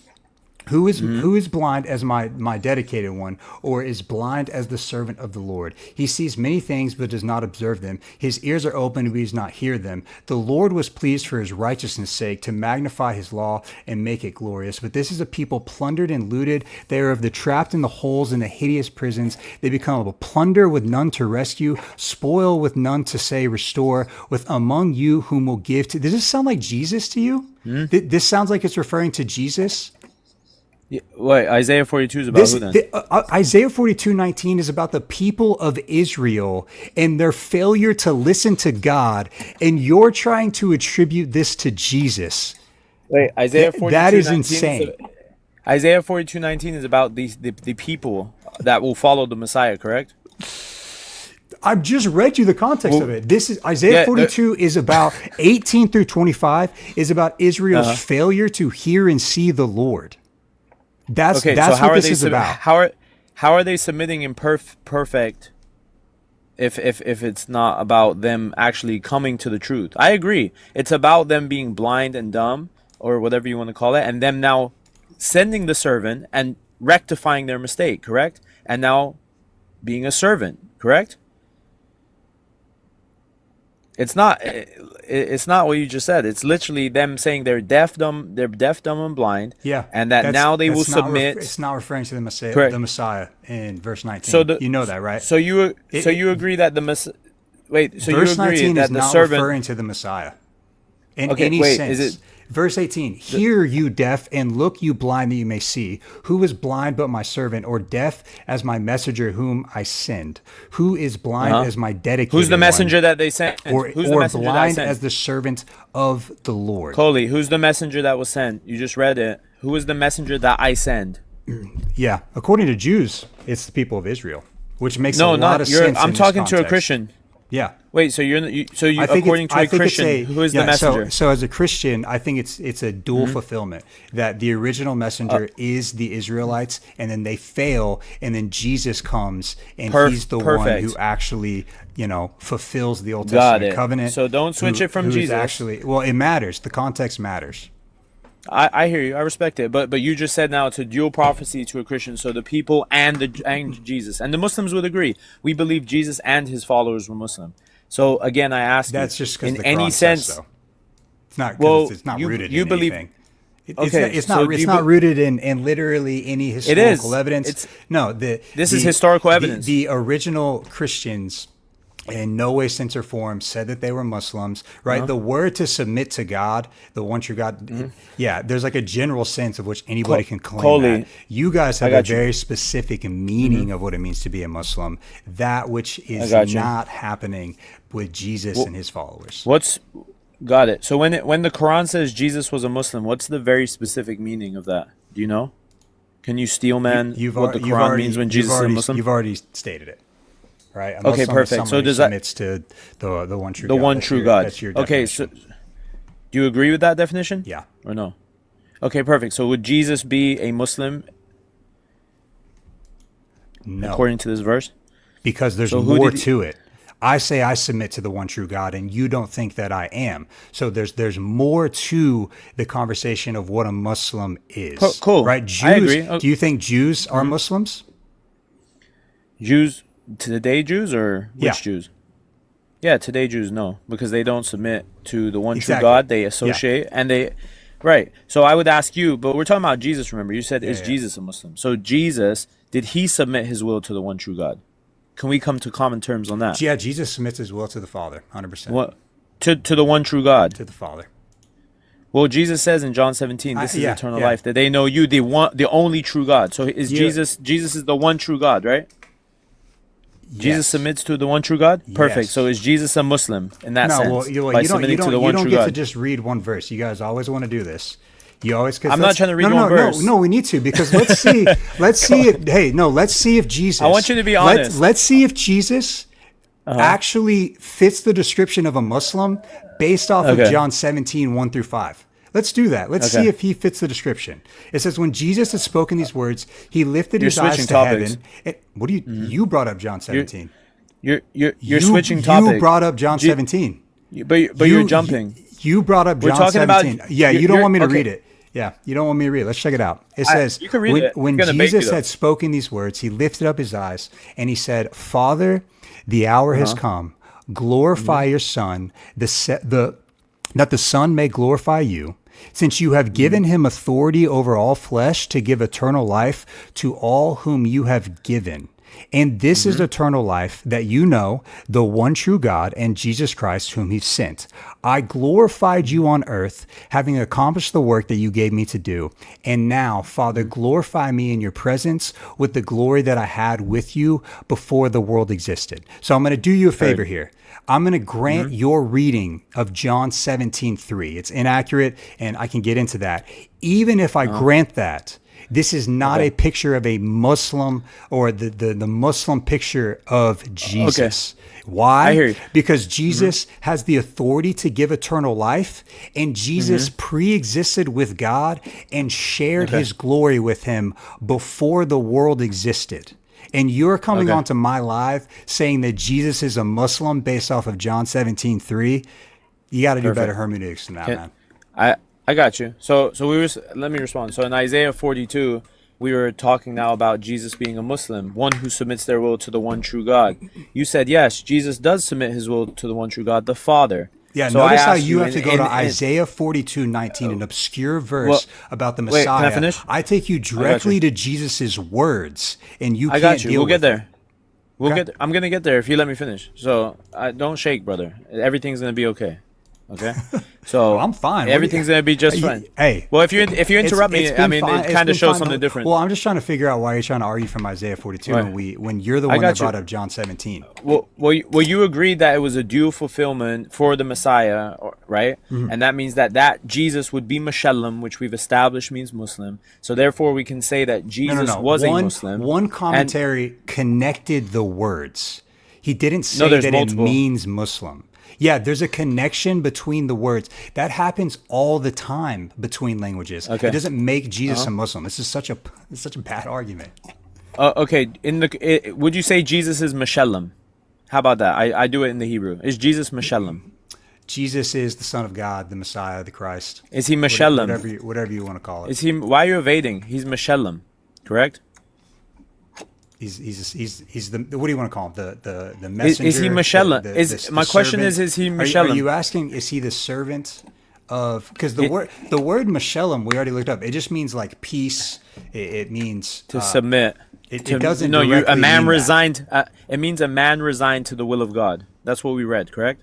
Who is blind as my dedicated one, or is blind as the servant of the Lord? He sees many things, but does not observe them. His ears are open, but he does not hear them. The Lord was pleased for his righteousness' sake to magnify his law and make it glorious. But this is a people plundered and looted. They are of the trapped in the holes in the hideous prisons. They become a plunder with none to rescue, spoil with none to say restore, with among you whom will give to." Does this sound like Jesus to you? This sounds like it's referring to Jesus. Yeah, wait, Isaiah 42 is about who then? Isaiah 42:19 is about the people of Israel and their failure to listen to God, and you're trying to attribute this to Jesus. Wait, Isaiah 42. That is insane. Isaiah 42:19 is about the people that will follow the Messiah, correct? I've just read you the context of it. This is Isaiah Yeah, 42 is about 18 through 25 is about Israel's failure to hear and see the Lord. That's Okay, that's so how what are this they is about. how are they submitting in perfect if it's not about them actually coming to the truth? I agree. It's about them being blind and dumb, or whatever you want to call it, and them now sending the servant and rectifying their mistake, correct? And now being a servant, correct? It's not what you just said. It's literally them saying they're deaf, dumb, and blind. Yeah, and that now they will submit. It's not referring to the Messiah, Correct. the Messiah in verse 19. So you know that, right? So you agree that the wait. So Verse you agree 19 that is the not servant. referring to the Messiah in Okay, any wait, sense. is it- Verse 18, "Hear, you deaf, and look, you blind, that you may see. Who is blind but my servant, or deaf as my messenger whom I send? Who is blind as my dedicated Who's the one, messenger that they sent? or Who's the messenger that I blind sent? as the servant of the Lord?" Coley, who's the messenger that was sent? You just read it. Who is the messenger that I send? Yeah, according to Jews, it's the people of Israel, which makes No, a lot not of you're. sense. I'm in this talking to a context. Christian. Yeah. Wait, so I think according it's- to I a think it's Christian, who is the messenger? So as a Christian, I think it's a dual fulfillment, that the original messenger is the Israelites, and then they fail, and then Jesus comes, and he's the one Perfect. who actually fulfills the Old Got Testament it. covenant. So don't switch it from who is Jesus. Actually, well, it matters. The context matters. I hear you. I respect it. But you just said now it's a dual prophecy to a Christian. So the people and Jesus and the Muslims would agree. We believe Jesus and his followers were Muslim. So again, I ask That's you, just because in the any Quran sense, says so. It's not. Well, It's not you- rooted you in believe- anything. Okay, It's so not. do It's you not be- rooted in literally any historical is. evidence. It's- No. This is historical evidence. The original Christians, in no way, sense, or form, said that they were Muslims. Right. Uh-huh. The word to submit to God, the one true God. Mm-hmm. Yeah. There's like a general sense of which anybody can claim Coley, that. You guys have a got you. very specific meaning of what it means to be a Muslim. That which is got you. not happening with Jesus and his followers. Got it. So when the Quran says Jesus was a Muslim, what's the very specific meaning of that? Do you know? Can you steel man what the Quran means when Jesus is a Muslim? You've already stated it, right? A Okay, Muslim is perfect. someone So who does that- submits to the one true The God. one That's true your- God. That's your Okay, so definition. do you agree with that definition? Yeah. Or no? Okay, perfect. So would Jesus be a Muslim No, according to this verse? because there's So who more did he- to it. I say I submit to the one true God, and you don't think that I am. So there's more to the conversation of what a Muslim is. Cool. Right? I Jews. agree. Do you think Jews are Muslims? Jews, today Jews, or which Yeah. Jews? Yeah, today Jews no, because they don't submit to the one true Exactly. God. They associate and they, right. So I would ask you, but we're talking about Jesus. Remember, you said, is yeah. Jesus a Muslim? So Jesus, did he submit his will to the one true God? Can we come to common terms on that? Yeah, Jesus submits his will to the Father, 100%. What to the one true God? To the Father. Well, Jesus says in John 17, this is yeah, eternal yeah. life, that they know you, the only true God. So is Yeah. Jesus is the one true God, right? Jesus Yes. submits to the one true God? Perfect. Yes. So is Jesus a Muslim in that No, sense? well, you by don't, submitting to the you one don't true get God? to just read one verse. You guys always want to do this. You always. 'Cause I'm not that's- trying to read no, one verse. No, we need to, because let's see. Let's see if. Hey, no, let's see if Jesus. I want you to be honest. Let's see if Jesus actually fits the description of a Muslim based off of Okay. John 17, 1 through 5. Let's do that. Let's Okay. see if he fits the description. It says, when Jesus had spoken these words, he lifted You're his eyes switching to topics. heaven. What do you brought up John 17? You're You- switching topics. You brought up John Je- 17. But you're jumping. You brought up We're John talking about- 17. Yeah, you're- you don't want me to okay. read it. Yeah, you don't want me to read it. Let's check it out. It says, you can read when, it. when It's gonna bait Jesus you, though. had spoken these words, he lifted up his eyes and he said, Father, the hour has come. Glorify your Son, that the Son may glorify you, since you have given him authority over all flesh to give eternal life to all whom you have given. And this is eternal life, that you know the one true God and Jesus Christ, whom he sent. I glorified you on earth, having accomplished the work that you gave me to do. And now, Father, glorify me in your presence with the glory that I had with you before the world existed. So I'm going to do you a favor here. I'm going to grant your reading of John 17:3. It's inaccurate, and I can get into that. Even if I grant that, this is not a picture of a Muslim or the Muslim picture of Jesus. Why? I hear you. Because Jesus has the authority to give eternal life, and Jesus pre-existed with God and shared his glory with him before the world existed. And you're coming onto my live saying that Jesus is a Muslim based off of John 17:3. You got to do better hermeneutics than that, man. I got you. So let me respond. So in Isaiah 42, we were talking now about Jesus being a Muslim, one who submits their will to the one true God. You said yes, Jesus does submit his will to the one true God, the Father. Yeah, So I notice how asked you have to go to and- Isaiah 42:19, an obscure verse Well, about the wait, Messiah. can I finish? I take you directly to Jesus' words, and you I can't got you. deal We'll get with it. there. We'll Okay. get. I'm gonna get there if you let me finish. So don't shake, brother. Everything's gonna be okay. Okay. So I'm fine. What do Everything's you- gonna be just You- fine. Hey, Well, if you interrupt me, it's I been mean, fine- it it's kind been of shows fine. something different. Well, I'm just trying to figure out why you're trying to argue from Isaiah 42 Right. when you're the I one that got you. brought up John 17. Well, you agreed that it was a due fulfillment for the Messiah, right? Mm-hmm. And that means that Jesus would be Muslim, which we've established means Muslim. So therefore, we can say that Jesus No. was one, a Muslim. One And- commentary connected the words. He didn't say there's that multiple. it means Muslim. Yeah, there's a connection between the words. That happens all the time between languages. Okay. It doesn't make Jesus a Muslim. This is such a bad argument. Okay, would you say Jesus is Muslim? How about that? I do it in the Hebrew. Is Jesus Muslim? Jesus is the Son of God, the Messiah, the Christ. Is he Muslim? Whatever you want to call it. Is he? Why are you evading? He's Muslim, correct? He's the, what do you want to call him? The messenger. Is he Muslim? My question servant? is he Are Muslim? you asking? Is he the servant of? Because the word Muslim we already looked up. It just means like peace. It means to submit. It To- doesn't. No, directly a man mean that. resigned. It means a man resigned to the will of God. That's what we read, correct?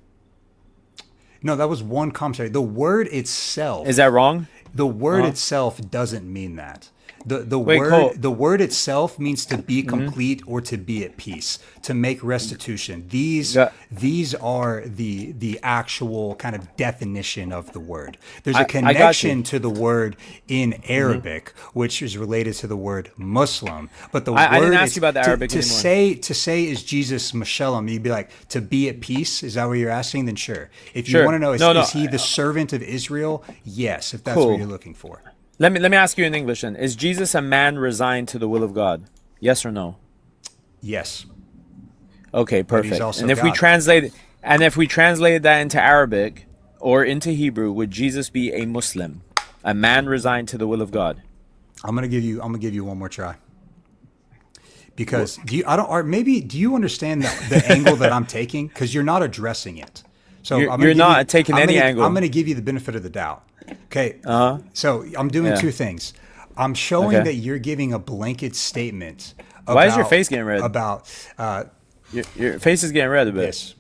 No, that was one commentary. The word itself. Is that wrong? The word itself doesn't mean that. The Wait, word Cole. the word itself means to be complete or to be at peace, to make restitution. These Yeah. these are the actual kind of definition of the word. There's I a got you. connection to the word in Arabic, which is related to the word Muslim. But the I word didn't ask is- you about the Arabic to anymore. say is Jesus Muslim, you'd be like, to be at peace. Is that what you're asking? Then sure. If you Sure. want to know, No, is he the servant of Israel? Yes, if that's Cool. what you're looking for. Let me ask you in English then. Is Jesus a man resigned to the will of God? Yes or no? Yes. Okay, perfect. also And if we God. translate that into Arabic or into Hebrew, would Jesus be a Muslim, a man resigned to the will of God? I'm gonna give you one more try. because do you? I don't. Or maybe do you understand the angle that I'm taking? Because you're not addressing it. So You're- I'm you're gonna give not you- taking I'm any gonna- angle. I'm going to give you the benefit of the doubt. Okay. Uh-huh. So I'm doing Yeah. two things. I'm showing Okay. that you're giving a blanket statement. Why is your about- face getting red? About Your face is getting red a bit. this.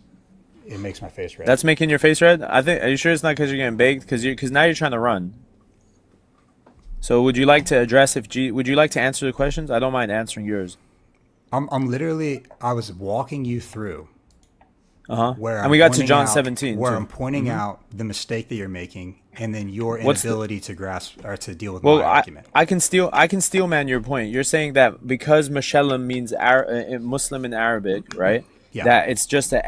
It makes my face red. That's making your face red. Are you sure it's not because you're getting baked? Because now you're trying to run. So would you like to address would you like to answer the questions? I don't mind answering yours. I'm literally. I was walking you through. Where And we got to pointing John out- 17 where too. I'm pointing out the mistake that you're making, and then your What's the- inability to grasp or to deal with Well, my argument. I can steal man your point. You're saying that because Mashallam means Muslim in Arabic, right? Yeah. That it's just an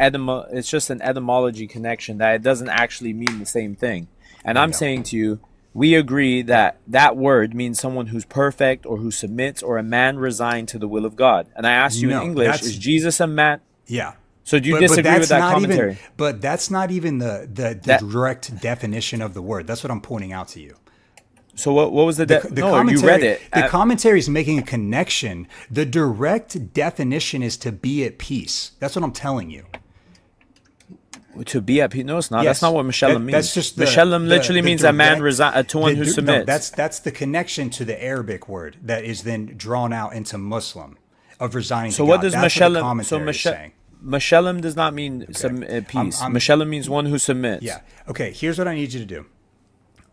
etymology connection, that it doesn't actually mean the same thing. And I'm saying to you, we agree that that word means someone who's perfect or who submits or a man resigned to the will of God. And I asked you No, in English, that's- is Jesus a man? Yeah. So do you disagree with that commentary? But that's not even the That- direct definition of the word. That's what I'm pointing out to you. So what was the The no? You commentary, read it. The commentary is making a connection. The direct definition is to be at peace. That's what I'm telling you. To be at peace. No, it's not. Yes. That's not what Mashallam means. That's just Mashallam literally means a man to one who submits. No, that's the connection to the Arabic word that is then drawn out into Muslim of resigning. So to what God. does That's what the Mashallam? So commentary is saying. Mashallam does not mean peace. Mashallam means one who submits. Yeah. Okay. Here's what I need you to do.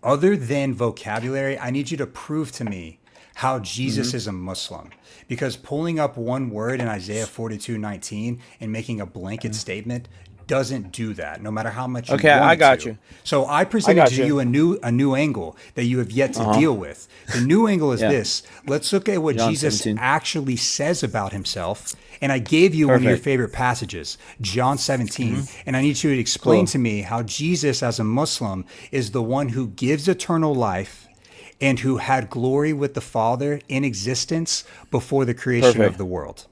Other than vocabulary, I need you to prove to me how Jesus Mm-hmm. is a Muslim. Because pulling up one word in Isaiah 42:19 and making a blanket statement doesn't do that, no matter how much you Okay, want I got to. you. So I presented got to you. you a new angle that you have yet to deal with. The new angle is Yeah. this. Let's look at what John Jesus 17. actually says about himself. And I gave you one of your Perfect. favorite passages, John 17. Mm-hmm. And I need you to explain Cool. to me how Jesus, as a Muslim, is the one who gives eternal life and who had glory with the Father in existence before the creation Perfect. of the world.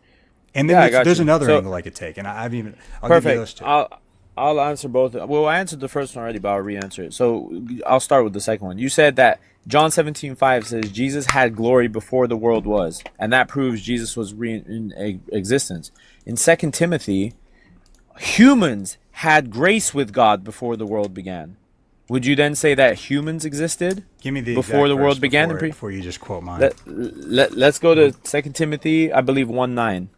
And then Yeah, I got there's you. another So- angle I could take, and I'll give you those Perfect. two. I'll answer both. Well, I answered the first one already, but I'll re-answer it. So I'll start with the second one. You said that John 17:5 says Jesus had glory before the world was, and that proves Jesus was in existence. In 2 Timothy, humans had grace with God before the world began. Would you then say that humans existed Give me the before exact the world verse began? before you just quote mine. Let's go to 2 Timothy, I believe 1:9.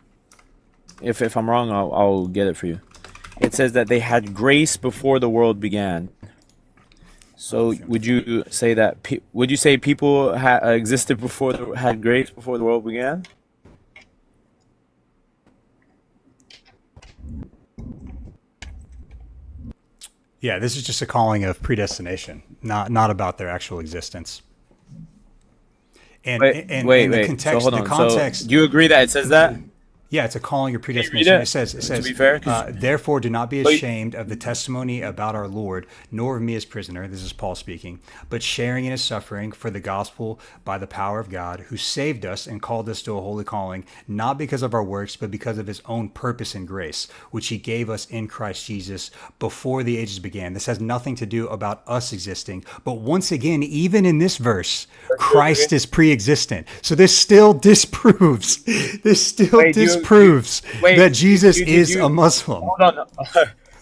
If I'm wrong, I'll get it for you. It says that they had grace before the world began. So would you say that? Would you say people existed had grace before the world began? Yeah, this is just a calling of predestination, not about their actual existence. And Wait. the context, So hold on. the context. So do you agree that it says that? Yeah, it's a calling of read predestination. it? It says, To be fair, 'cause- therefore do not be But- ashamed of the testimony about our Lord, nor of me as prisoner, this is Paul speaking, but sharing in his suffering for the gospel by the power of God, who saved us and called us to a holy calling, not because of our works, but because of his own purpose and grace, which he gave us in Christ Jesus before the ages began. This has nothing to do about us existing, but once again, even in this verse, Christ is pre-existent. So this still disproves, Wait, that Jesus do is you- a Muslim. Hold on.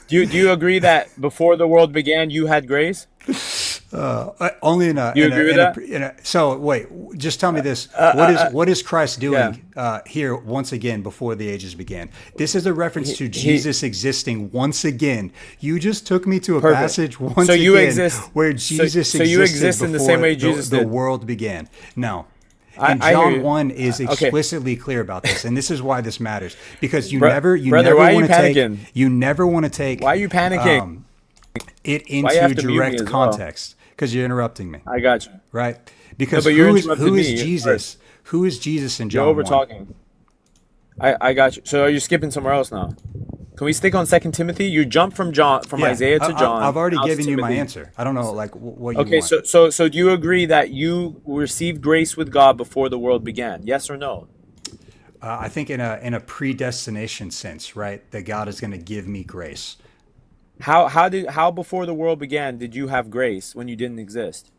Do you agree that before the world began, you had grace? Only in a. You in agree with a, that? in a- so wait, just tell me this: what is Christ doing here once again before the ages began? This is a reference to Jesus existing once again. You just took me to a Perfect. passage once So you again exist- where so Jesus you existed exist in the before same way Jesus the did. world began. No. I And hear John you. 1 is Okay. explicitly clear about this, and this is why this matters because you Brother, never why are you want to take panicking? you never want to take Why are you panicking? it Why you have into to mute me direct as well? context because you're interrupting me. I got you. Right? Because but you're who is interrupting me Jesus? first. Who is Jesus in You're John over 1? talking. I got you. So are you skipping somewhere else now? Can we stick on 2 Timothy? You jump from Yeah, Isaiah to John. I've already now to given you my Timothy. answer. I don't know like what you Okay, want. so do you agree that you received grace with God before the world began? Yes or no? I think in a predestination sense, right? That God is going to give me grace. How before the world began did you have grace when you didn't exist?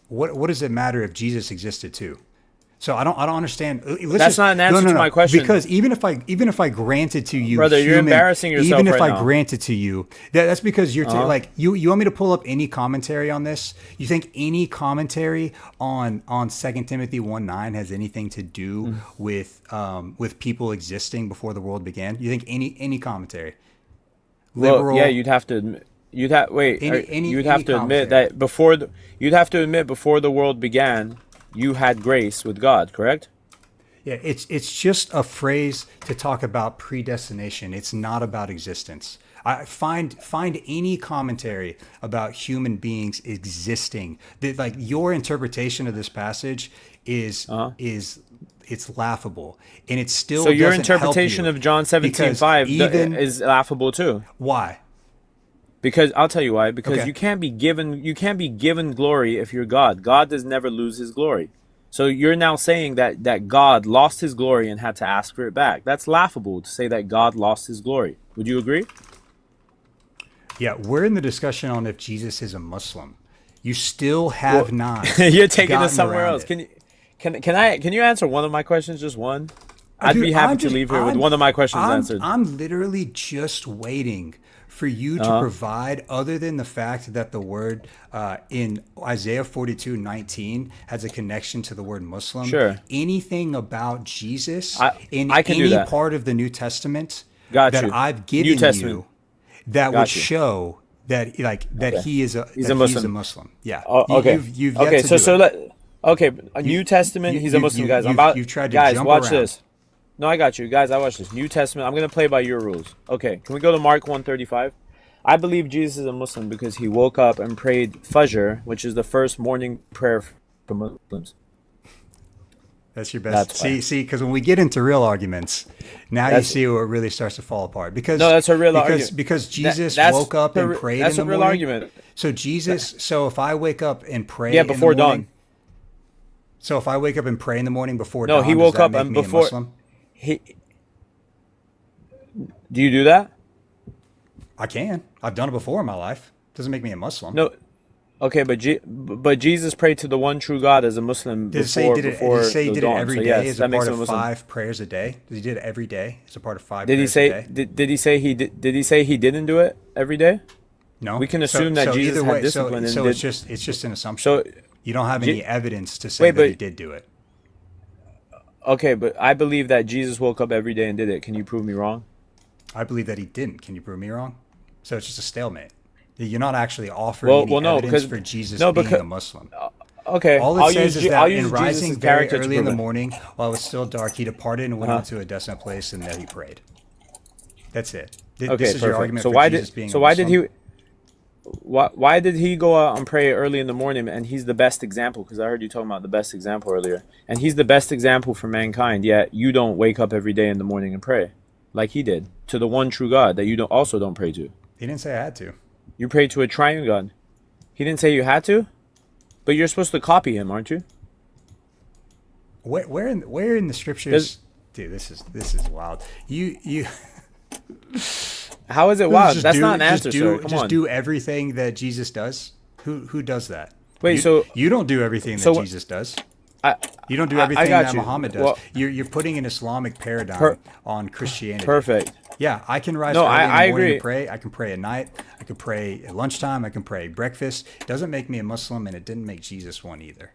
What does it matter if Jesus existed too? So I don't understand. That's not an answer to my question. Because even if I granted to you, Brother, you're embarrassing yourself Even if right I now. granted to you, that's because you're like you want me to pull up any commentary on this? You think any commentary on 2 Timothy 1:9 has anything to do with people existing before the world began? You think any commentary? Well, yeah, you'd have to admit. You'd have to admit that you'd have to admit before the world began, you had grace with God, correct? Yeah, it's just a phrase to talk about predestination. It's not about existence. I find any commentary about human beings existing. That, like, your interpretation of this passage is it's laughable, and it still So your doesn't help interpretation you, of John 17:5 even is laughable too. why? Because I'll tell you why. Because Okay. you can't be given glory if you're God. God does never lose his glory. So you're now saying that God lost his glory and had to ask for it back. That's laughable to say that God lost his glory. Would you agree? Yeah, we're in the discussion on if Jesus is a Muslim. You still have not. You're taking gotten us somewhere around else. it. Can you answer one of my questions? Just one. I'd Dude, be happy I'm to just- leave here with I'm- one of my questions I'm, answered. I'm literally just waiting for you to provide, other than the fact that the word in Isaiah 42:19 has a connection to the word Muslim. Sure. Anything about Jesus in I can do any that. part of the New Testament Got that you. I've New given Testament. you that Got would you. show that he is a He's a Muslim. Muslim. Yeah. Oh, okay. You've yet okay. to do it. Okay. A New Testament. He's a Muslim, guys. you've tried to guys, jump watch around. this. No, I got you, guys. I watch this New Testament. I'm gonna play by your rules. Okay. Can we go to Mark 1:35? I believe Jesus is a Muslim because he woke up and prayed Fajr, which is the first morning prayer for Muslims. That's your best. That's why. See, because when we get into real arguments, now That's- you see where it really starts to fall apart. Because No, that's a real argument. Because Jesus That's woke up and the- prayed that's in the a real morning. argument. So so if I wake up and pray, Yeah, in the before morning- dawn. So if I wake up and pray in the morning before No, dawn, he does woke that up make and me a before- Muslim? Do you do that? I can. I've done it before in my life. Doesn't make me a Muslim. No. Okay, but Jesus prayed to the one true God as a Muslim Did it say before did it before say he the did it dawn. every So day yes, as a that makes part him a of Muslim. 5 prayers a day? Did he did it every day as a part of 5 Did he prayers a say? day? Did he say he did? Did he say he didn't do it every day? No. we can assume that Jesus either had way, discipline and So did- it's just an assumption. So You don't have Je- any evidence to say Wait, that he but- did do it. okay, but I believe that Jesus woke up every day and did it. Can you prove me wrong? I believe that he didn't. Can you prove me wrong? So it's just a stalemate. You're not actually offering any no, evidence because- for Jesus no, being because- a Muslim. Okay, All I'll it says use is I'll that use in rising Jesus' very character to early in prove the it. morning, while it was still dark, he departed and went Uh-huh. on to a desolate place, and there he prayed. That's it. Okay, This is your perfect. argument So for why Jesus did being so a why did Muslim? he why did he go out and pray early in the morning? And he's the best example because I heard you talking about the best example earlier. And he's the best example for mankind. Yet you don't wake up every day in the morning and pray like he did to the one true God that you don't pray to. He didn't say I had to. You pray to a triune God. He didn't say you had to, but you're supposed to copy him, aren't you? Where in the scriptures? Dude, this is wild. You How is it wild? just That's do- not an just answer, do, sir. Come just on. do everything that Jesus does. Who does that? Wait, you, so- you don't do everything that so- Jesus does. I, You don't do I everything got that you. Muhammad does. Well- You're putting an Islamic paradigm Per- on Christianity. perfect. Yeah, I can rise No, early in the I morning agree. and pray. I can pray at night. I can pray at lunchtime. I can pray at breakfast. It doesn't make me a Muslim, and it didn't make Jesus one either.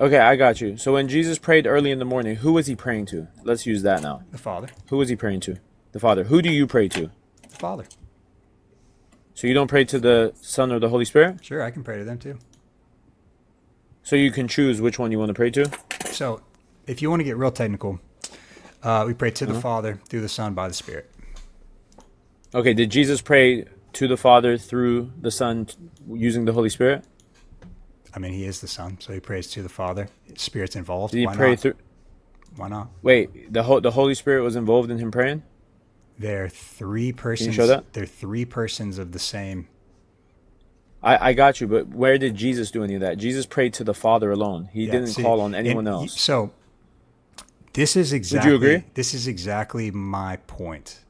Okay, I got you. So when Jesus prayed early in the morning, who was he praying to? Let's use that now. The Father. Who was he praying to? The Father. Who do you pray to? The Father. So you don't pray to the Son or the Holy Spirit? Sure, I can pray to them too. So you can choose which one you want to pray to? So, if you want to get real technical, we pray Uh-huh. to the Father, through the Son, by the Spirit. Okay, did Jesus pray to the Father through the Son using the Holy Spirit? I mean, he is the Son, so he prays to the Father. Spirit's involved. Did he Why pray not? through? Why not? Wait, the Holy Spirit was involved in him praying? They're three persons. show that? They're three persons of the same. I got you, but where did Jesus do any of that? Jesus prayed to the Father alone. He Yeah, didn't see, call on anyone and else. So, this is exactly. agree? This is exactly my point.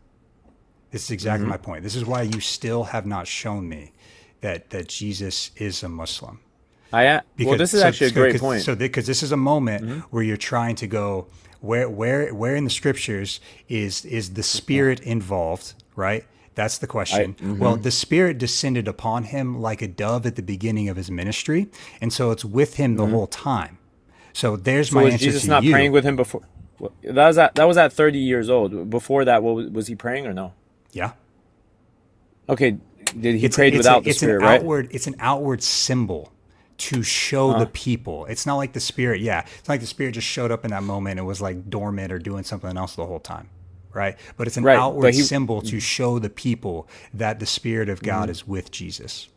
This is exactly Mm-hmm. my point. This is why you still have not shown me that Jesus is a Muslim. Well, this is actually a great point. So because this is a moment where you're trying to go where in the scriptures is the Spirit involved, right? That's the question. Well, the Spirit descended upon him like a dove at the beginning of his ministry, and so it's with him the whole time. So there's So my was answer Jesus to not you. praying with him before? That was at 30 years old. Before that, was he praying or no? Yeah. Okay, did he prayed without the Spirit, an right? It's an outward symbol to show the people. It's not like the Spirit. Yeah, it's not like the Spirit just showed up in that moment and was like dormant or doing something else the whole time, right? But it's an Right, outward but symbol to show the people that the Spirit of God is with Jesus.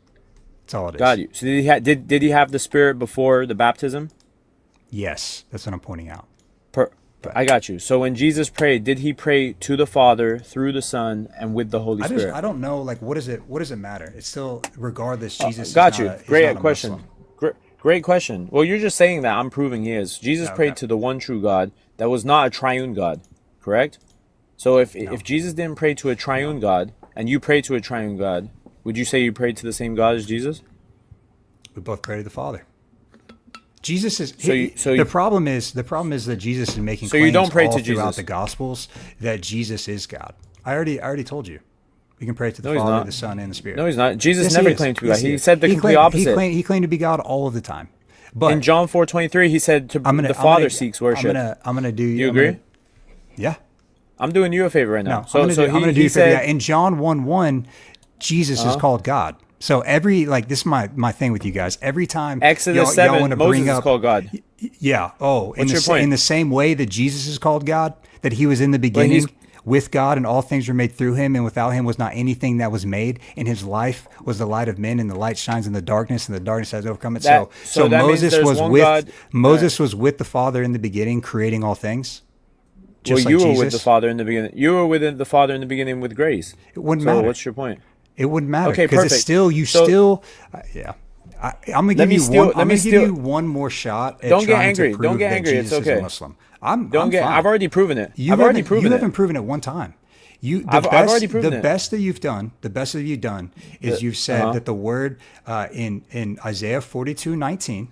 That's all it is. Got you. So did he have the Spirit before the baptism? Yes, that's what I'm pointing out. I got you. So when Jesus prayed, did he pray to the Father through the Son and with the Holy Spirit? I don't know. Like, what does it matter? It's still, regardless. Jesus. Got is you. not a, he's Great not a question. Muslim. Great question. Well, you're just saying that. I'm proving he is. Jesus prayed Okay. to the one true God that was not a triune God, correct? So if Jesus didn't pray to a triune God and you pray to a triune God, would you say you prayed to the same God as Jesus? We both pray to the Father. Jesus is So the problem is that Jesus is making So you claims don't pray all to throughout Jesus? the Gospels that Jesus is God. I already told you. We can pray to the No, he's Father, not. the Son, and the Spirit. No, he's not. Jesus Yes, never he is. claimed to be Yes, God. He is. said the complete claimed, opposite. He claimed to be God all of the time. But In John 4:23, he said the Father seeks worship. I'm gonna do. You agree? Yeah. I'm doing you a favor right now. No. So I'm gonna do he you a favor. said, Yeah, in John 1:1, Jesus is called God. So this is my thing with you guys. Every time Exodus y'all 7, wanna Moses bring is up, called God. yeah. Oh, What's your point? in the same way that Jesus is called God, that he was in the beginning with God, and all things were made through him, and without him was not anything that was made. And his life was the light of men, and the light shines in the darkness, and the darkness has overcome it. So that means Moses there's was one with God. Moses was with the Father in the beginning, creating all things. Just Well, you like were Jesus. with the Father in the beginning. You were with the Father in the beginning with grace. It wouldn't So matter. what's your point? It wouldn't matter Okay, because it's perfect. still yeah. I'm gonna give you one more shot at Don't get trying angry. to prove Don't get that angry. It's Jesus is okay. a Muslim. I'm Don't get. fine. I've already proven it. You I've already proven you it. haven't proven it one time. I've already proven the it. best that you've done, is you've said that the word in Isaiah 42:19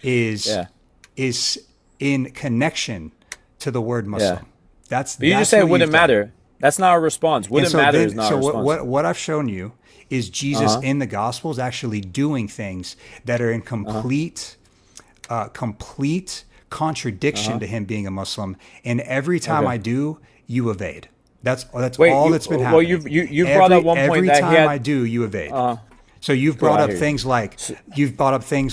is in connection to the word Muslim. Yeah. That's But you that's just said it what wouldn't you've done. matter. That's not a response. And Wouldn't matter is not a response. What I've shown you is Jesus in the Gospels actually doing things that are in complete contradiction to him being a Muslim. And every time I do, you evade. That's Wait, all you- that's been well, happening. you brought up one point every that he time had- I do, you evade. So you've brought I up hear you. things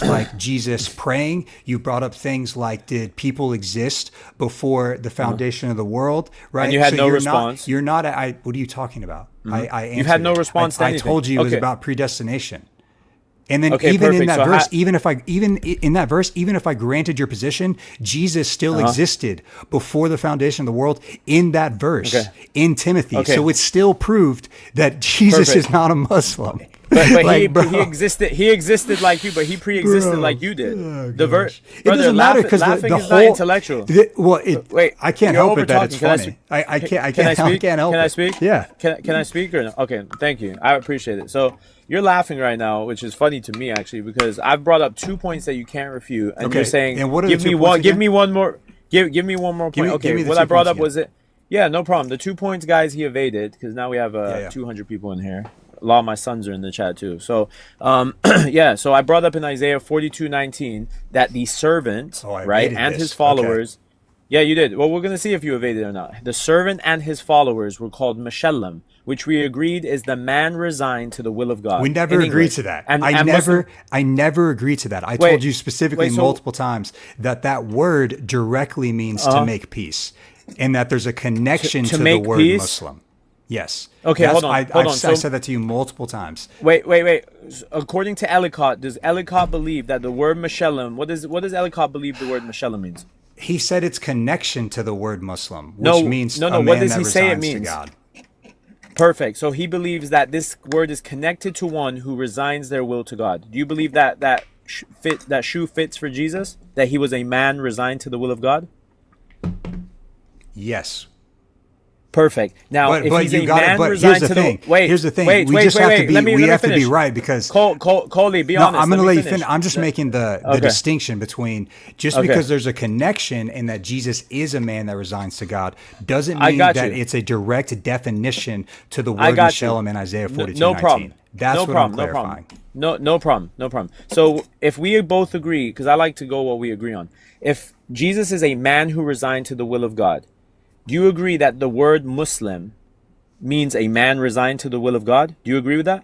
like Jesus praying. You've brought up things like, did people exist before the foundation of the world? Right. And you had no you're response. You're not. What are you talking about? I You've had answered no it. response to I anything. told you it was Okay. about predestination. And then Okay, even in perfect. that So verse, ha- even if I granted your position, Jesus still existed before the foundation of the world in that verse in Timothy. Okay. So it's still proved that Jesus Perfect. is not a Muslim. But Like, he bro. existed. He existed like you, but he pre-existed Bro. like you did. Oh, The gosh. It brother, doesn't matter laughing, because laughing the is whole not intellectual. Wait, I can't you're help it that it's over-talking. Can I funny. speak? I can't. Can I I speak? can't help Can I it. speak? Yeah. Can I speak or no? Okay, thank you. I appreciate it. So you're laughing right now, which is funny to me actually, because I've brought up 2 points that you can't refute, and Okay, you're saying, and what are the give 2 me points one, give again? me one more, give me one more point. Give me the what 2 I brought points up was it. Yeah, no problem. The 2 points, guys, he evaded because now we have Yeah. 200 people in here. A lot of my sons are in the chat too. So, yeah. So I brought up in Isaiah 42:19 that the servant, Oh, I right, evaded and this. his followers. Yeah, you did. Well, we're gonna see if you evaded or not. The servant and his followers were called Meshalem, which we agreed is the man resigned to the will of God. We never in agreed English. to that. And I Muslim- never agreed to that. I Wait, told you specifically wait, so- multiple times that word directly means to make peace, and that there's a connection To to the make word peace? Muslim. Yes. Okay, hold on, hold on. I So- said that to you multiple times. Wait. According to Ellicott, does Ellicott believe that the word Meshalem? What does Ellicott believe the word Meshalem means? He said it's connection to the word Muslim, which No, means no, a what man does that he say it resigns to means? God. Perfect. So he believes that this word is connected to one who resigns their will to God. Do you believe that shoe fits for Jesus? That he was a man resigned to the will of God? Yes. Perfect. Now, if he's a man but resigned here's the to thing. the wait, Here's the thing. wait, we wait, just wait, have wait. to be. Let me We have to finish. be right because. Coley, be No, honest. I'm going to let you finish. finish. I'm just making the Okay. distinction between just Okay. because there's a connection in that Jesus is a man that resigns to God doesn't I mean got that you. it's a direct definition to the I word got you. Mishalem in Isaiah 42:19. No problem. That's no what problem, I'm no clarifying. problem. No problem. No problem. So if we both agree, because I like to go what we agree on. If Jesus is a man who resigned to the will of God, do you agree that the word Muslim means a man resigned to the will of God? Do you agree with that?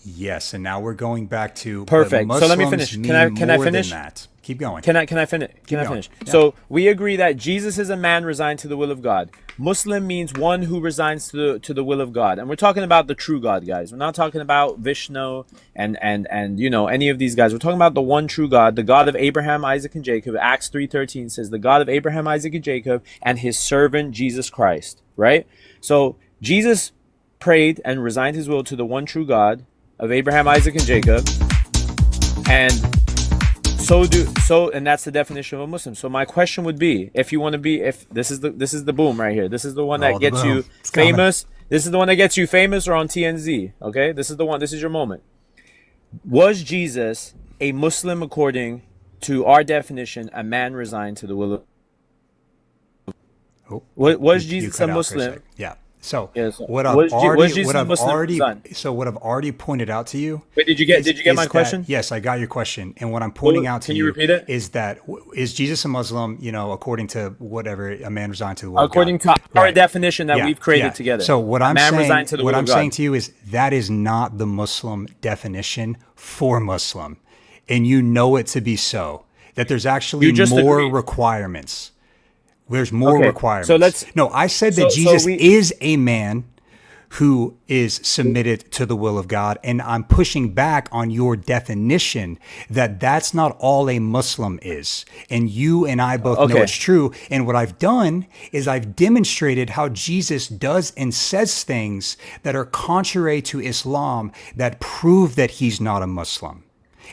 Yes, and now we're going back to Perfect. but So let me Muslims finish. mean Can I more finish? than that. Keep going. Can I finish? Can I going. finish? Yeah. So we agree that Jesus is a man resigned to the will of God. Muslim means one who resigns to the will of God, and we're talking about the true God, guys. We're not talking about Vishnu and you know any of these guys. We're talking about the one true God, the God of Abraham, Isaac, and Jacob. Acts 3:13 says the God of Abraham, Isaac, and Jacob, and His servant Jesus Christ. Right. So Jesus prayed and resigned his will to the one true God of Abraham, Isaac, and Jacob, and and that's the definition of a Muslim. So my question would be, if you want to be, if this is the boom right here, this is the one that Oh, the gets boom. you It's coming. famous. This is the one that gets you famous or on TNZ. Okay, this is the one. This is your moment. Was Jesus a Muslim according to our definition, a man resigned to the will of? Oh, Was you Jesus cut a out for Muslim? sec. Yeah. So Yes. what I've Was already, Jesus what a I've Muslim already, son? so what I've already pointed out to you. Wait, did you get my is question? that- yes, I got your question. And what I'm pointing out to can you repeat it? is that is Jesus a Muslim? You know, according to whatever a man resigned to the will of According God. to our Right. definition that Yeah, we've created yeah. together. So what A I'm man saying, resigned to the what will I'm of God. saying to you is that is not the Muslim definition for Muslim, and you know it to be so. That there's actually You just more agreed. requirements. There's more Okay, requirements. so let's- No, I said so- that so Jesus we- is a man who is submitted to the will of God, and I'm pushing back on your definition that that's not all a Muslim is. And you and I both know Okay. it's true. And what I've done is I've demonstrated how Jesus does and says things that are contrary to Islam that prove that he's not a Muslim.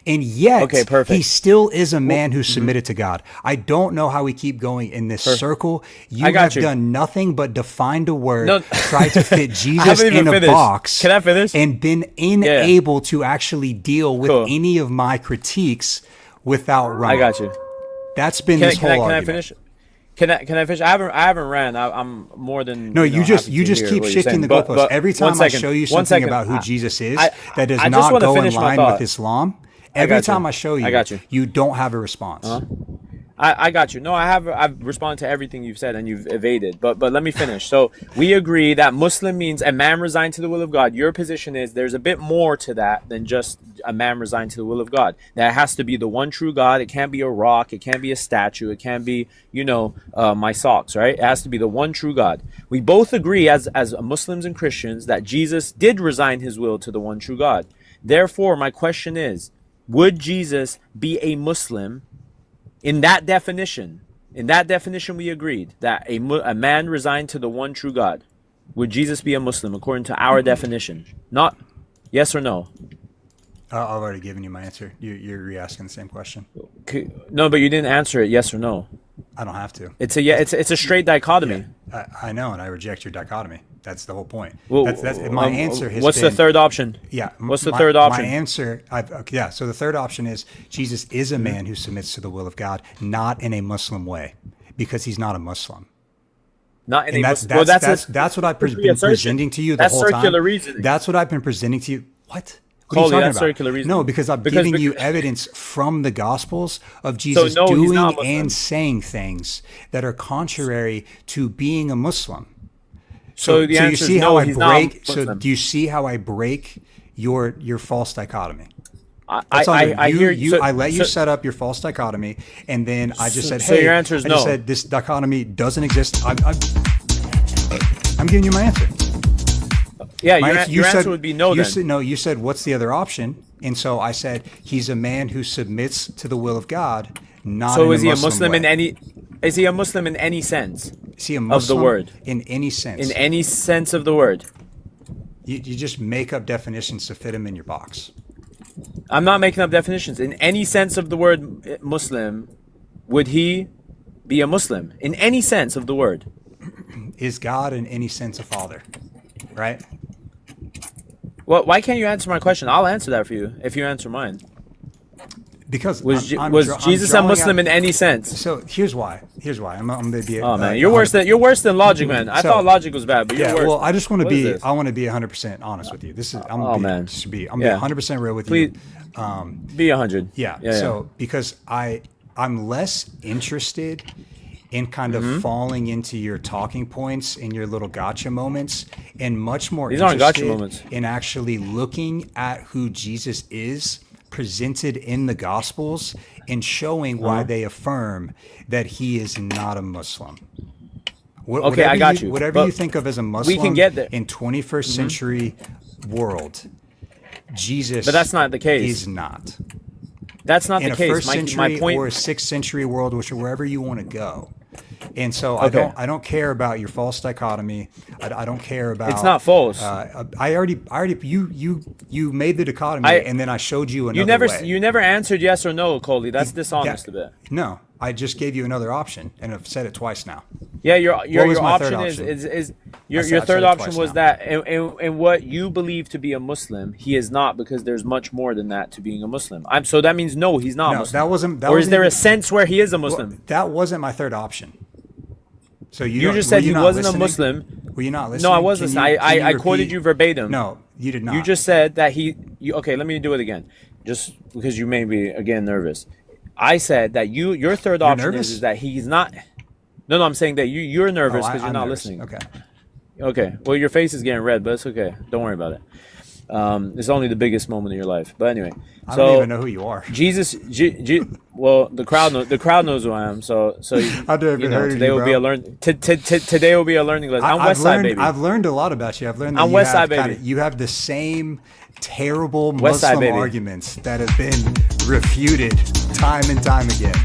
And yet, Okay, perfect. he still is a man who's submitted to God. I don't know how we keep going in this circle. You I got have you. done nothing but defined a word, No. tried to fit Jesus haven't even in a finished. box, Can I finish? and been unable to actually deal with Cool. any of my critiques without running. I got you. That's been Can this I whole argument. finish? Can I finish? I haven't ran. I'm more than No, you know, you just happy you to just hear keep what you're shifting saying. the But- goalposts. but Every one time I second, show you one something second. about who Jesus is I that does just not wanna go in finish my line thought. with Islam, every got you. time I show you, I got you. you don't have a response. I got you. No, I've responded to everything you've said and you've evaded. But let me finish. So we agree that Muslim means a man resigned to the will of God. Your position is there's a bit more to that than just a man resigned to the will of God. That has to be the one true God. It can't be a rock. It can't be a statue. It can't be, my socks, right? It has to be the one true God. We both agree as Muslims and Christians that Jesus did resign his will to the one true God. Therefore, my question is, would Jesus be a Muslim in that definition? In that definition, we agreed that a man resigned to the one true God. Would Jesus be a Muslim according to our definition? Not yes or no. I've already given you my answer. You're re-asking the same question. No, but you didn't answer it yes or no. I don't have to. It's a straight dichotomy. I know, and I reject your dichotomy. That's the whole point. Well, That's my answer has what's been, the third option? Yeah. What's the third option? My answer, so the third option is Jesus is a man who submits to the will of God, not in a Muslim way, because he's not a Muslim. Not in And a that's Muslim. Well, that's what I've been assertion. presenting to you the That's whole time. circular reasoning. That's what I've been presenting to you. What? What Coley, are you talking that's about? circular reasoning. No, because I'm Because- giving you evidence from the Gospels of Jesus no, he's doing not Muslim. and saying things that are contrary to being a Muslim. So the you answer see is how no, I he's not break? So Muslim. do you see how I break your false dichotomy? I That's all I'm doing. hear you. I let you set up your false dichotomy, and then I just said, so "Hey," your answer is I just no. said this dichotomy doesn't exist. I'm giving you my answer. Yeah, My your answer would be no. You Then said no. You said what's the other option? And so I said he's a man who submits to the will of God, not. so in is he a Muslim way. in any? Is he a Muslim in any sense? Is he a Muslim word? in any sense? In any sense of the word? you just make up definitions to fit him in your box. I'm not making up definitions. In any sense of the word Muslim, would he be a Muslim? In any sense of the word? is God in any sense a father? Right? Well, why can't you answer my question? I'll answer that for you if you answer mine. Because Was I'm Jesus a drawing Muslim out- in any sense? So here's why. I'm gonna be. Oh man, you're worse than logic, man. I So- thought logic was bad, but you're Yeah, worse. well, I just want to What is be. this? I want to be 100% honest with you. This is. I'm Oh, gonna be, man. Just be. I'm Yeah. be 100% real with Please. you. Be 100. Yeah. So because I'm less interested in kind Mm-hmm. of falling into your talking points and your little gotcha moments, and much more These aren't gotcha interested moments. in actually looking at who Jesus is presented in the Gospels and showing Uh-huh. why they affirm that he is not a Muslim. Okay, I got you. Whatever But you think of as a Muslim can get there. in 21st century world, Jesus But that's not the case. is not. That's not In the a case. first My century point. or a 6th century world, which wherever you want to go. And so Okay. I don't care about your false dichotomy. I don't care about. It's not false. I already you made the dichotomy, and then I showed you another way. You never answered yes or no, Coley. That's dishonest a bit. No, I just gave you another option, and I've said it twice now. Yeah, your was my third option is option? your I've said third it option twice was now. that and what you believe to be a Muslim, he is not, because there's much more than that to being a Muslim. So that means no, he's not a No, Muslim. that wasn't. That or is wasn't there a even- sense where he is a Muslim? Well, that wasn't my third option. So you don't- just were said he not wasn't a listening? Muslim. Were you not listening? No, I was Can listening. you- can I you quoted repeat? you verbatim. No, you did not. You just said that okay, let me do it again. Just because you made me again nervous. I said that your third option nervous? is that he's not. No, I'm saying that you're nervous because you're I'm not nervous. listening. Okay. Okay. Well, your face is getting red, but it's okay. Don't worry about it. It's only the biggest moment of your life. But anyway, I so don't even know who you are. Jesus. Well, the crowd knows who I am. So I've never heard of today you, will be bro. a learn. Today will be a learning lesson. I'm I've West Side learned, baby. I've learned a lot about you. I've learned that I'm you West have Side kinda- baby. you have the same terrible West Side Muslim baby. arguments that have been refuted time and time again.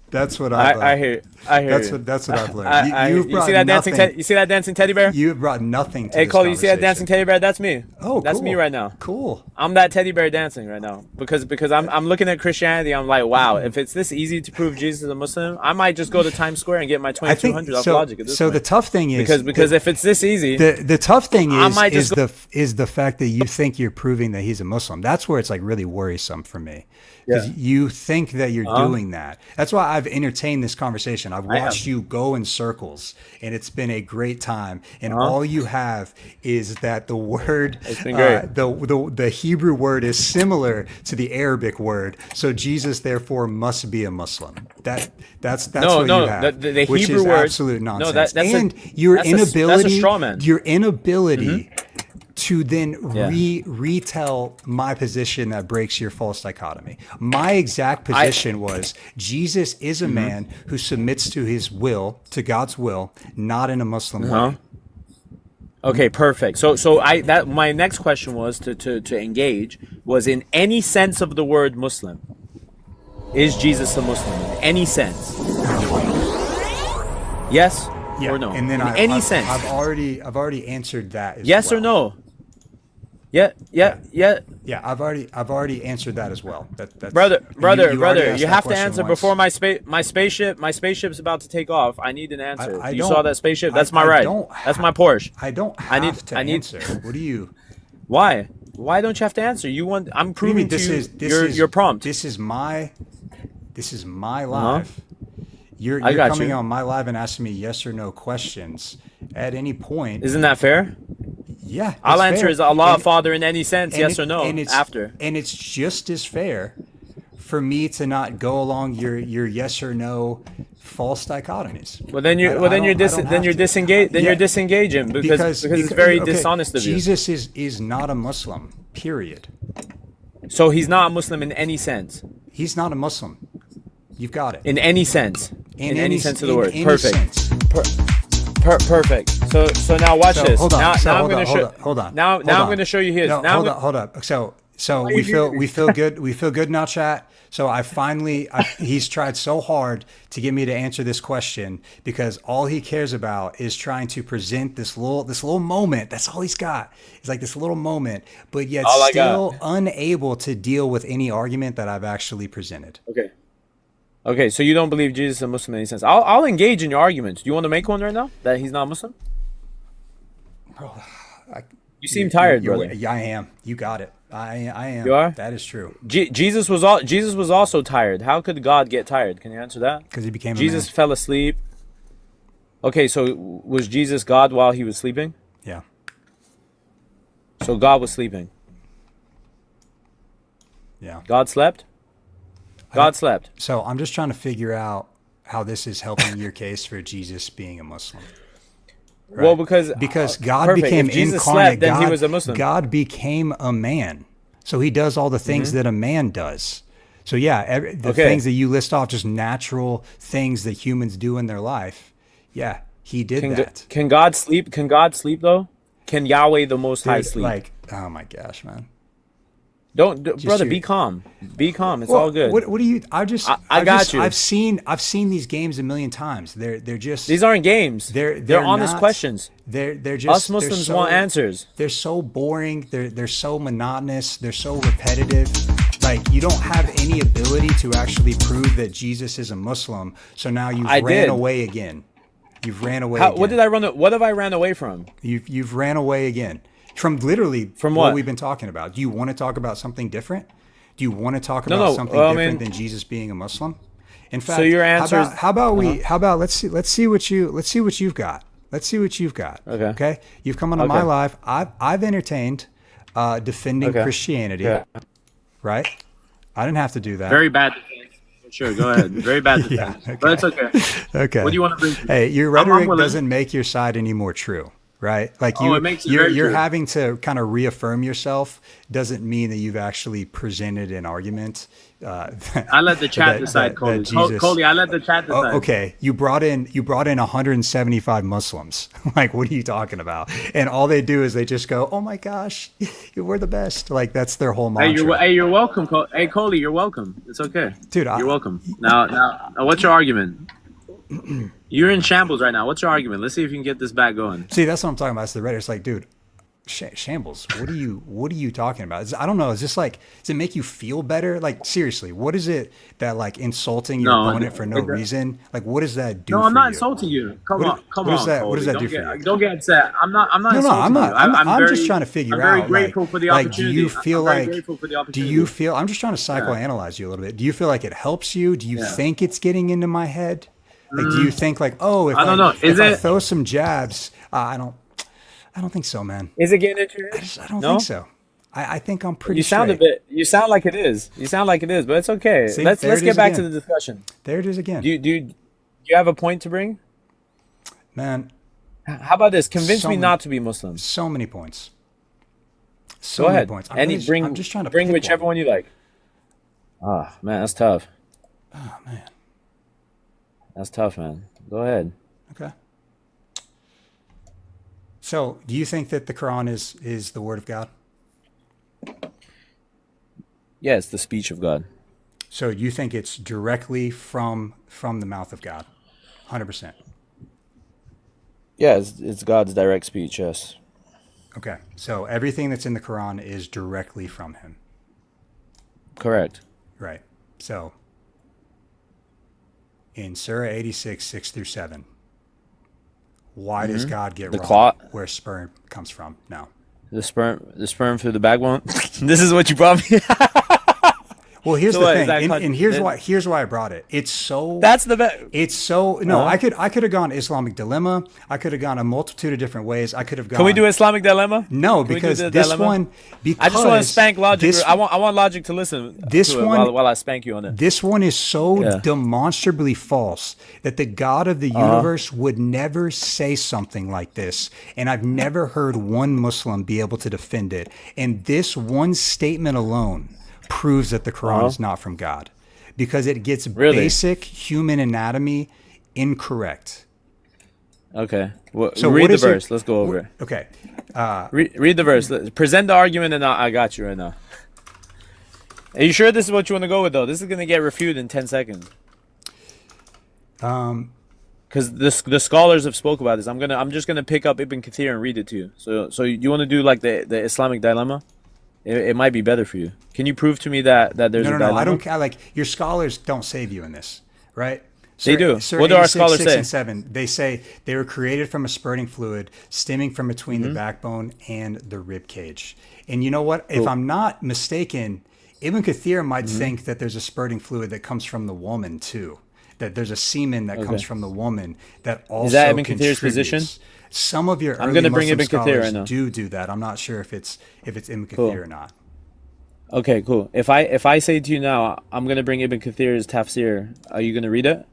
That's what I've I hear. That's you. what I've learned. You brought see that dancing? nothing- You see that dancing teddy bear? You have brought nothing to Hey, this Cole, you see that dancing conversation. teddy bear? That's me. Oh, that's cool. me right now. Cool. I'm that teddy bear dancing right now because I'm looking at Christianity. I'm like, wow, if it's this easy to prove Jesus is a Muslim, I might just go to Times Square and get my I 2200 think off so. logic at this So point. the tough thing is because if it's this easy, the tough thing I is might just is the fact that you think you're proving that he's a Muslim. That's where it's like really worrisome for me. Because you think that you're doing that. That's why I've entertained this conversation. I've watched you go in circles, and it's been a great time. And all you have is that the word, It's been great. the Hebrew word is similar to the Arabic word. So Jesus, therefore, must be a Muslim. That's No, what no, you have, the which Hebrew is word- absolute no, nonsense. that's a- and your that's a inability, straw man. your inability to then Yeah. retell my position that breaks your false dichotomy. My exact position was Jesus is a man who submits to his will, to God's will, not in a Muslim way. okay, perfect. So my next question was to engage was in any sense of the word Muslim. Is Jesus a Muslim in any sense? Yes Yeah, or no? and then in any sense. I've already answered that. As Yes well. or no? Yeah. Yeah, I've already answered that as well. That's Brother, you already asked you that have to question answer once. before my spaceship's about to take off. I need an answer. I you don't- saw that spaceship? That's my I ride. don't That's ha- my Porsche. I don't have I need- to I need- answer. What do you? Why? Why don't you have to answer? I'm What do you proving mean? to you your prompt. This is my live. You're I got coming you. on my live and asking me yes or no questions at any point. Isn't that fair? Yeah, I'll it's answer fair. is Allah And- Father in any sense, and yes it- or no, and it's, after. And it's just as fair for me to not go along your yes or no false dichotomies. Well, then you're I well, then don't- you're I don't have to. disengaged. Then Yeah. you're disengaging because it's very okay, dishonest of you. Jesus is not a Muslim. Period. So he's not a Muslim in any sense. He's not a Muslim. You've got it. In any sense. In any sense of the word. any Perfect. sense. Perfect. So now watch So, this. hold on. Now, So, now I'm hold going on, to show. hold on, hold on, Now hold I'm on. going to show you his. No, now hold up. So we feel good. We feel good now, chat. So he's tried so hard to get me to answer this question because all he cares about is trying to present this little moment. That's all he's got. It's like this little moment, but yet All I got. still unable to deal with any argument that I've actually presented. Okay. Okay, so you don't believe Jesus is a Muslim in any sense. I'll engage in your arguments. Do you want to make one right now that he's not Muslim? Bro, You seem tired, brother. Yeah, I am. You got it. I am. You are? That is true. Jesus was also tired. How could God get tired? Can you answer that? Because he became Jesus a man. fell asleep. Okay, so was Jesus God while he was sleeping? Yeah. So God was sleeping. Yeah. God slept? God slept. So I'm just trying to figure out how this is helping your case for Jesus being a Muslim. Right? Well, because God perfect. became If Jesus incarnate. slept, then God, he was a Muslim. God became a man. So he does all the things that a man does. So yeah, the things that you list off, just natural things that humans do in their life. Yeah, he did that. Can God sleep? Can God sleep though? Can Yahweh the Most High Dude, sleep? like, oh my gosh, man. Brother, you. be calm. Be calm. It's Well, all good. What do you? I got just, you. I've seen these games a million times. They're just These aren't games. they're honest not- questions. They're just Us Muslims want answers. They're so boring. They're so monotonous. They're so repetitive. Like you don't have any ability to actually prove that Jesus is a Muslim. So now you've I ran did. away again. You've ran away. Again. What did I run? What have I ran away from? You've ran away again from literally From what what? we've been talking about. Do you want to talk about something different? Do you want to talk No, about no, something well, I different mean- than Jesus being a Muslim? In fact, So your answer is- how about let's see what you've got. Let's see what you've got. Okay. Okay. You've come onto my Okay. live. I've entertained defending Okay. Christianity. Yeah. Right. I didn't have to do that. Very bad defense. Sure, go ahead. Very bad Yeah, defense. okay. But it's okay. Okay. What do you want to bring? Hey, your I'm rhetoric willing. doesn't make your side any more true, right? Like Oh, it makes it you're very true. having to kind of reaffirm yourself doesn't mean that you've actually presented an argument. I let the chat decide, Coley. Jesus. Coley, I let the chat decide. Oh, okay, you brought in 175 Muslims. Like, what are you talking about? And all they do is they just go, "Oh my gosh, we're the best." Like that's their whole mantra. Hey, you're welcome. Hey, Coley, you're welcome. It's okay. Dude, You're welcome. Now, what's your argument? You're in shambles right now. What's your argument? Let's see if you can get this back going. See, that's what I'm talking about. It's the Reddit. It's like, dude, shambles. What are you talking about? I don't know. Is this like, does it make you feel better? Like, seriously, what is it that like insulting your No, opponent for no reason? Like, what does that do? No, for I'm not you? insulting you. Come What- on, come what on. does that- Coley. what does that Don't do get, for you? Don't get upset. I'm not No, insulting I'm not. you. I'm very, just trying to figure out. I'm very grateful for the like, opportunity. do you feel I'm very like? grateful for the Do opportunity. you feel? I'm just trying to psychoanalyze you a little bit. Do you feel like it helps you? Do you think it's getting into my head? Like, do you think like, oh, if I don't know. if I Is it- throw some jabs, I don't think so, man. Is it getting into your head? I don't No? think so. I think I'm pretty. You sound straight. You sound like it is. You sound like it is, but it's okay. See, let's there it get is back again. to the discussion. There it is again, Do you have a point to bring? man. How about this? Convince So me many- not to be Muslim. So many points. So Go many ahead. points. I'm just trying to bring pick whichever one you like. Ah, man, that's tough. Oh man. That's tough, man. Go ahead. Okay. So, do you think that the Quran is the word of God? Yeah, it's the speech of God. So, you think it's directly from the mouth of God? 100%. Yeah, it's God's direct speech. Yes. Okay. So, everything that's in the Quran is directly from him. Correct. Right. So, in Surah 86, 6 through 7, why does God get The wrong claw- where sperm comes from? No. The sperm through the backbone. This is what you brought me. Well, here's So the what, is thing, that and here's then- why I brought it. It's so That's the best. it's so no. Uh-huh. I could have gone Islamic dilemma. I could have gone a multitude of different ways. I could have gone. Can we do Islamic dilemma? No, Can we do because the this dilemma? one. Because I just want to spank Logic. This, I want Logic to listen. This to it one- while I spank you on it. This one is so Yeah. demonstrably false that the God of the universe would never say something like this. And I've never heard one Muslim be able to defend it. And this one statement alone proves that the Quran is not from God because it gets Really? basic human anatomy incorrect. Okay. Well, So read what the is your- verse. Let's go over it. Okay. Read the verse. Present the argument, and I got you right now. Are you sure this is what you want to go with, though? This is going to get refuted in 10 seconds. Because the scholars have spoke about this. I'm just gonna pick up Ibn Kathir and read it to you. So you want to do like the Islamic dilemma? It might be better for you. Can you prove to me that there's a No. dilemma? I don't care. Like your scholars don't save you in this. right? They do. Surah What do our 86, scholars 6 say? and 7. They say they were created from a spurting fluid stemming from between Mm-hmm. the backbone and the rib cage. And you know what? If Cool. I'm not mistaken, Ibn Kathir might Mm-hmm. think that there's a spurting fluid that comes from the woman too. That there's a semen that comes Okay. from the woman that also Is that Ibn Kathir's contributes. position? Some of your I'm early gonna bring Muslim Ibn Kathir right scholars now. do that. I'm not sure if it's Ibn Kathir Cool. or not. Okay, cool. If I say to you now, I'm gonna bring Ibn Kathir's tafsir, are you gonna read it?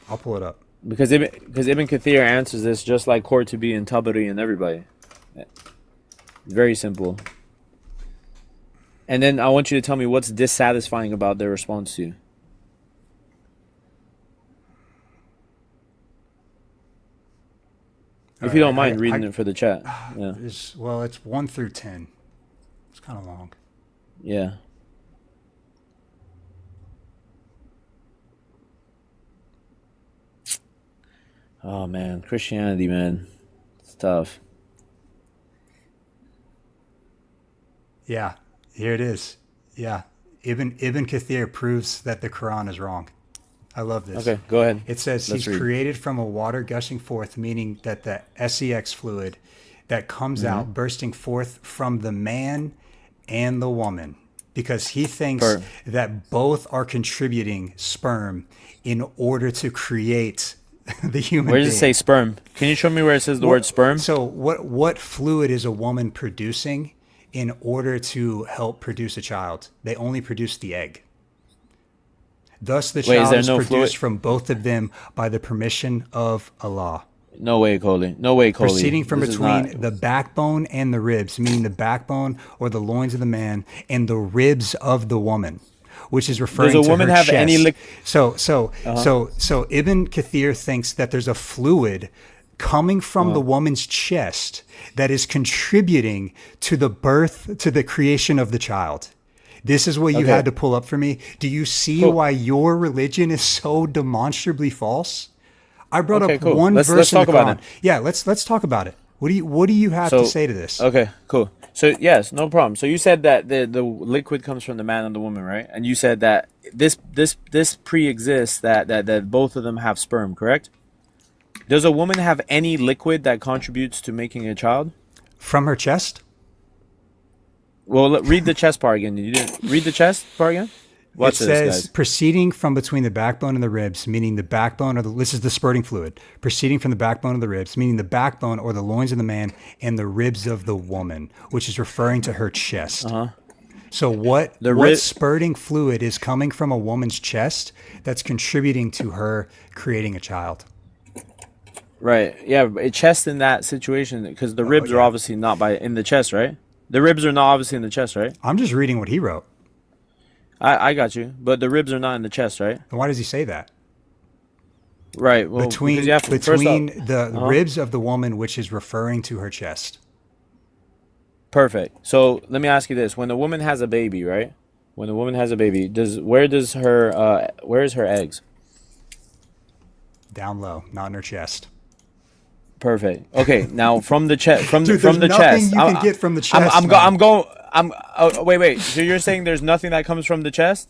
I'll pull it up. Because Ibn Kathir answers this just like Qurtubi and Tabari and everybody. Very simple. And then I want you to tell me what's dissatisfying about their response to you. If you don't mind reading it for the chat. Yeah. Well, it's 1 through 10. It's kind of long. Yeah. Oh man, Christianity, man. It's tough. Yeah, here it is. Yeah, Ibn Kathir proves that the Quran is wrong. I love this. Okay, go ahead. It says Let's he's read. created from a water gushing forth, meaning that the sex fluid that comes Mm-hmm. out bursting forth from the man and the woman, because he thinks Per- that both are contributing sperm in order to create the human Where does it being. say sperm? Can you show me where it says the word sperm? So what fluid is a woman producing in order to help produce a child? They only produce the egg. Thus the Wait, is child there is no produced fluid? from both of them by the permission of Allah. No way, Coley. No way, Coley. Proceeding from This is between not- the backbone and the ribs, meaning the backbone or the loins of the man and the ribs of the woman, which is referring Does a to woman her have chest. any So Ibn Kathir thinks that there's a fluid coming from the woman's chest that is contributing to the birth, to the creation of the child. This is what you Okay. had to pull up for me. Do you see Cool. why your religion is so demonstrably false? I brought Okay, up cool. one Let's verse in talk the about Quran. it. Yeah, let's talk about it. What do you have to say to this? Okay, cool. So yes, no problem. So you said that the liquid comes from the man and the woman, right? And you said that this pre-exists that both of them have sperm, correct? Does a woman have any liquid that contributes to making a child? From her chest? Well, read the chest part again. You didn't read the chest part again? Watch it this, says guys. proceeding from between the backbone and the ribs, meaning the backbone or this is the spurting fluid. Proceeding from the backbone of the ribs, meaning the backbone or the loins of the man and the ribs of the woman, which is referring to her chest. So what spurting fluid is coming from a woman's chest that's contributing to her creating a child? Right. Yeah, a chest in that situation because the ribs are obviously not in the chest, right? The ribs are not obviously in the chest, right? I'm just reading what he wrote. I got you, but the ribs are not in the chest, right? And why does he say that? Right. Well, Between because you have to- first off- the ribs of the woman, which is referring to her chest. Perfect. So let me ask you this: when a woman has a baby, right? When a woman has a baby, where is her eggs? Down low, not in her chest. Perfect. Okay. Now from the chest, from Dude, the there's chest, nothing you can get from the chest, Wait. So you're saying there's nothing that comes from the chest?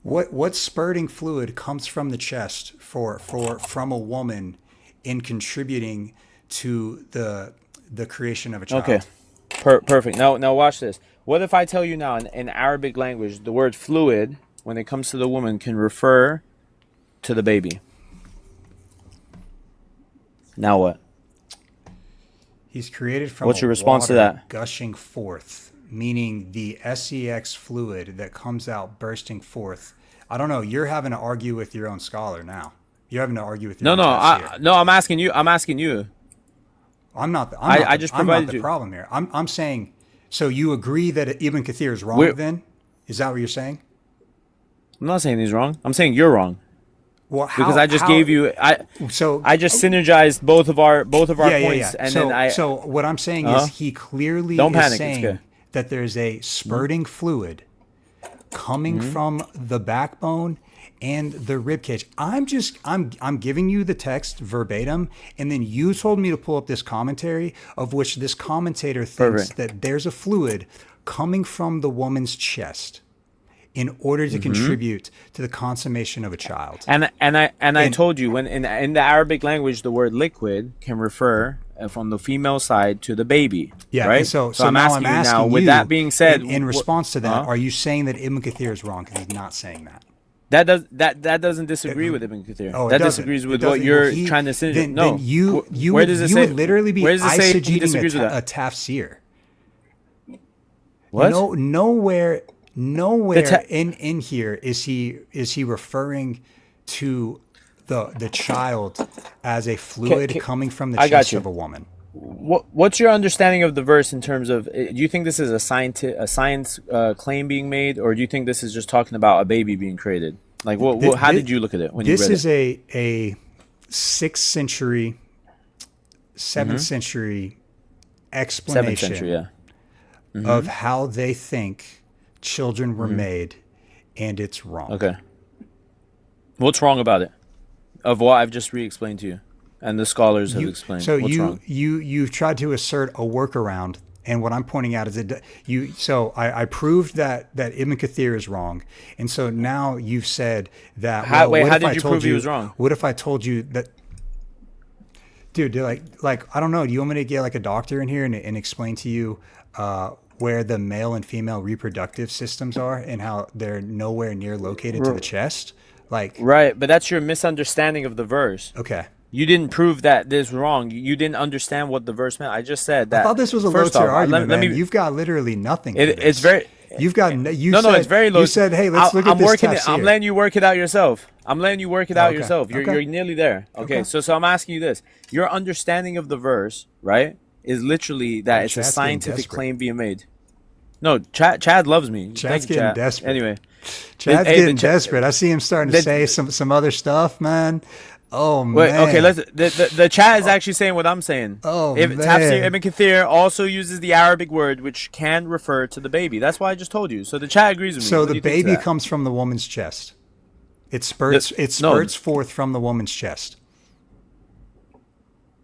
What spurting fluid comes from the chest from a woman in contributing to the creation of a child? Okay. Perfect. Now watch this. What if I tell you now in Arabic language the word fluid when it comes to the woman can refer to the baby? Now what? He's created from What's your a response to water that? gushing forth, meaning the sex fluid that comes out bursting forth. I don't know. You're having to argue with your own scholar now. You're having to argue with your own tafsir. I'm asking you. I'm asking you. I just I'm not provided the you. problem here. I'm saying. So you agree that Ibn Kathir is wrong? We're- Then is that what you're saying? I'm not saying he's wrong. I'm saying you're wrong Well, because I just gave you. I just synergized both of our points, and so, then I. So what I'm saying is he clearly Don't is panic, it's saying good. that there's a spurting fluid coming from the backbone and the rib cage. I'm giving you the text verbatim, and then you told me to pull up this commentary of which this commentator thinks Perfect. that there's a fluid coming from the woman's chest. in order to contribute to the consummation of a child. I told you when in the Arabic language the word liquid can refer from the female side to the baby. Yeah, right. and so I'm now asking I'm you asking now. you, With that being said, in response to that, huh? are you saying that Ibn Kathir is wrong? Because he's not saying that. That doesn't disagree with Ibn Kathir. Oh, it That doesn't. disagrees It with doesn't. what you're Well, trying to say. Then, No. then you Where would, does it you say? would literally be Where does it say he eisegeting disagrees with a that? tafsir. What? No, nowhere ta- in here is he referring to the child as a fluid coming from the I got chest you. of a woman. What's your understanding of the verse in terms of? Do you think this is a science claim being made, or do you think this is just talking about a baby being created? Like, how did you look at it when you read it? This is a 6th century, 7th century 7th explanation century, yeah. of how they think children were made, and it's wrong. Okay. What's wrong about it? Of what I've just re-explained to you, and the scholars have explained. So What's wrong? you've tried to assert a workaround, and what I'm pointing out is that I proved that Ibn Kathir is wrong, and so now you've said that. How what if did I you told prove he was wrong? What if I told you that? Dude, like I don't know. Do you want me to get like a doctor in here and explain to you where the male and female reproductive systems are and how they're nowhere near located to the chest? Like, Right, but that's your misunderstanding of the verse. okay. You didn't prove that this wrong. You didn't understand what the verse meant. I just said that. I thought this was a First low tier off, argument, let man. me. You've got literally nothing. For It's this. very. You've got you. No, said, it's very low. You said, "Hey, let's look at I'm this working tafsir." I'm letting you work it out yourself. I'm letting you work it out Okay. yourself. You're Okay. you're nearly there. Okay, so I'm asking you this: your understanding of the verse, right, is literally that it's a Chad's getting scientific desperate. claim being made. No, Chad loves me. Chad's Thank you, getting Chad. desperate. Anyway, Chad's Hey, getting the- desperate. I see him starting to the- say some other stuff, man. Oh wait, man. okay. The chat is actually saying what I'm saying. Oh, Tafsir man. Ibn Kathir also uses the Arabic word which can refer to the baby. That's why I just told you. So the chat agrees with me. So What do the you think to baby that? comes from the woman's chest. It spurts. It no. spurts forth from the woman's chest.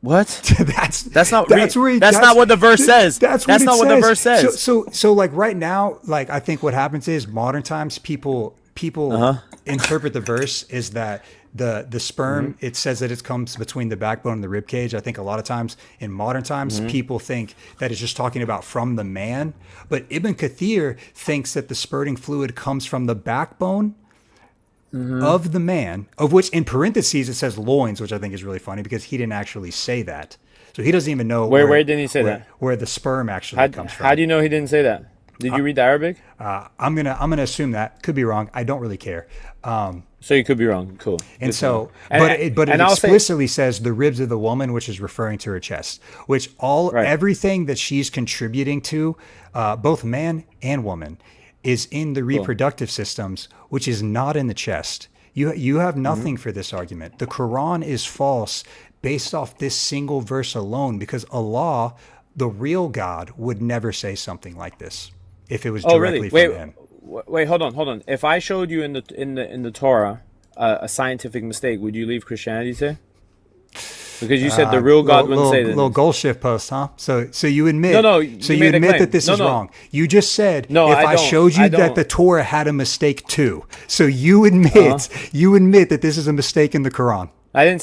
What? That's not That's where he, that's not what the verse says. That's That's it not what the verse says. So like right now, like I think what happens is modern times people Uh-huh. interpret the verse is that the sperm Mm-hmm. it says that it comes between the backbone and the rib cage. I think a lot of times in modern times Mm-hmm. people think that it's just talking about from the man, but Ibn Kathir thinks that the spurting fluid comes from the backbone Mm-hmm. of the man, of which in parentheses it says loins, which I think is really funny because he didn't actually say that. So he doesn't even know Where didn't he say that? where the sperm actually comes from. How do you know he didn't say that? Did you read the Arabic? I'm gonna assume that. Could be wrong. I don't really care. So you could be wrong. Cool. And Good to so, know. And- but it and I'll say- explicitly says the ribs of the woman, which is referring to her chest, which Right. everything that she's contributing to, both man and woman, is in the reproductive systems, which is not in the chest. You have nothing for this argument. The Quran is false based off this single verse alone, because Allah, the real God, would never say something like this if it was Oh, directly really? from him. Wait, hold on. If I showed you in the Torah a scientific mistake, would you leave Christianity today? Because you said the real God wouldn't say that. Little goal shift post, huh? So you admit, No, so you you made a admit claim. that this No, is no. wrong. You just said No, if I I don't. showed you I that don't. the Torah had a mistake too. So you admit that this is a mistake in the Quran. I didn't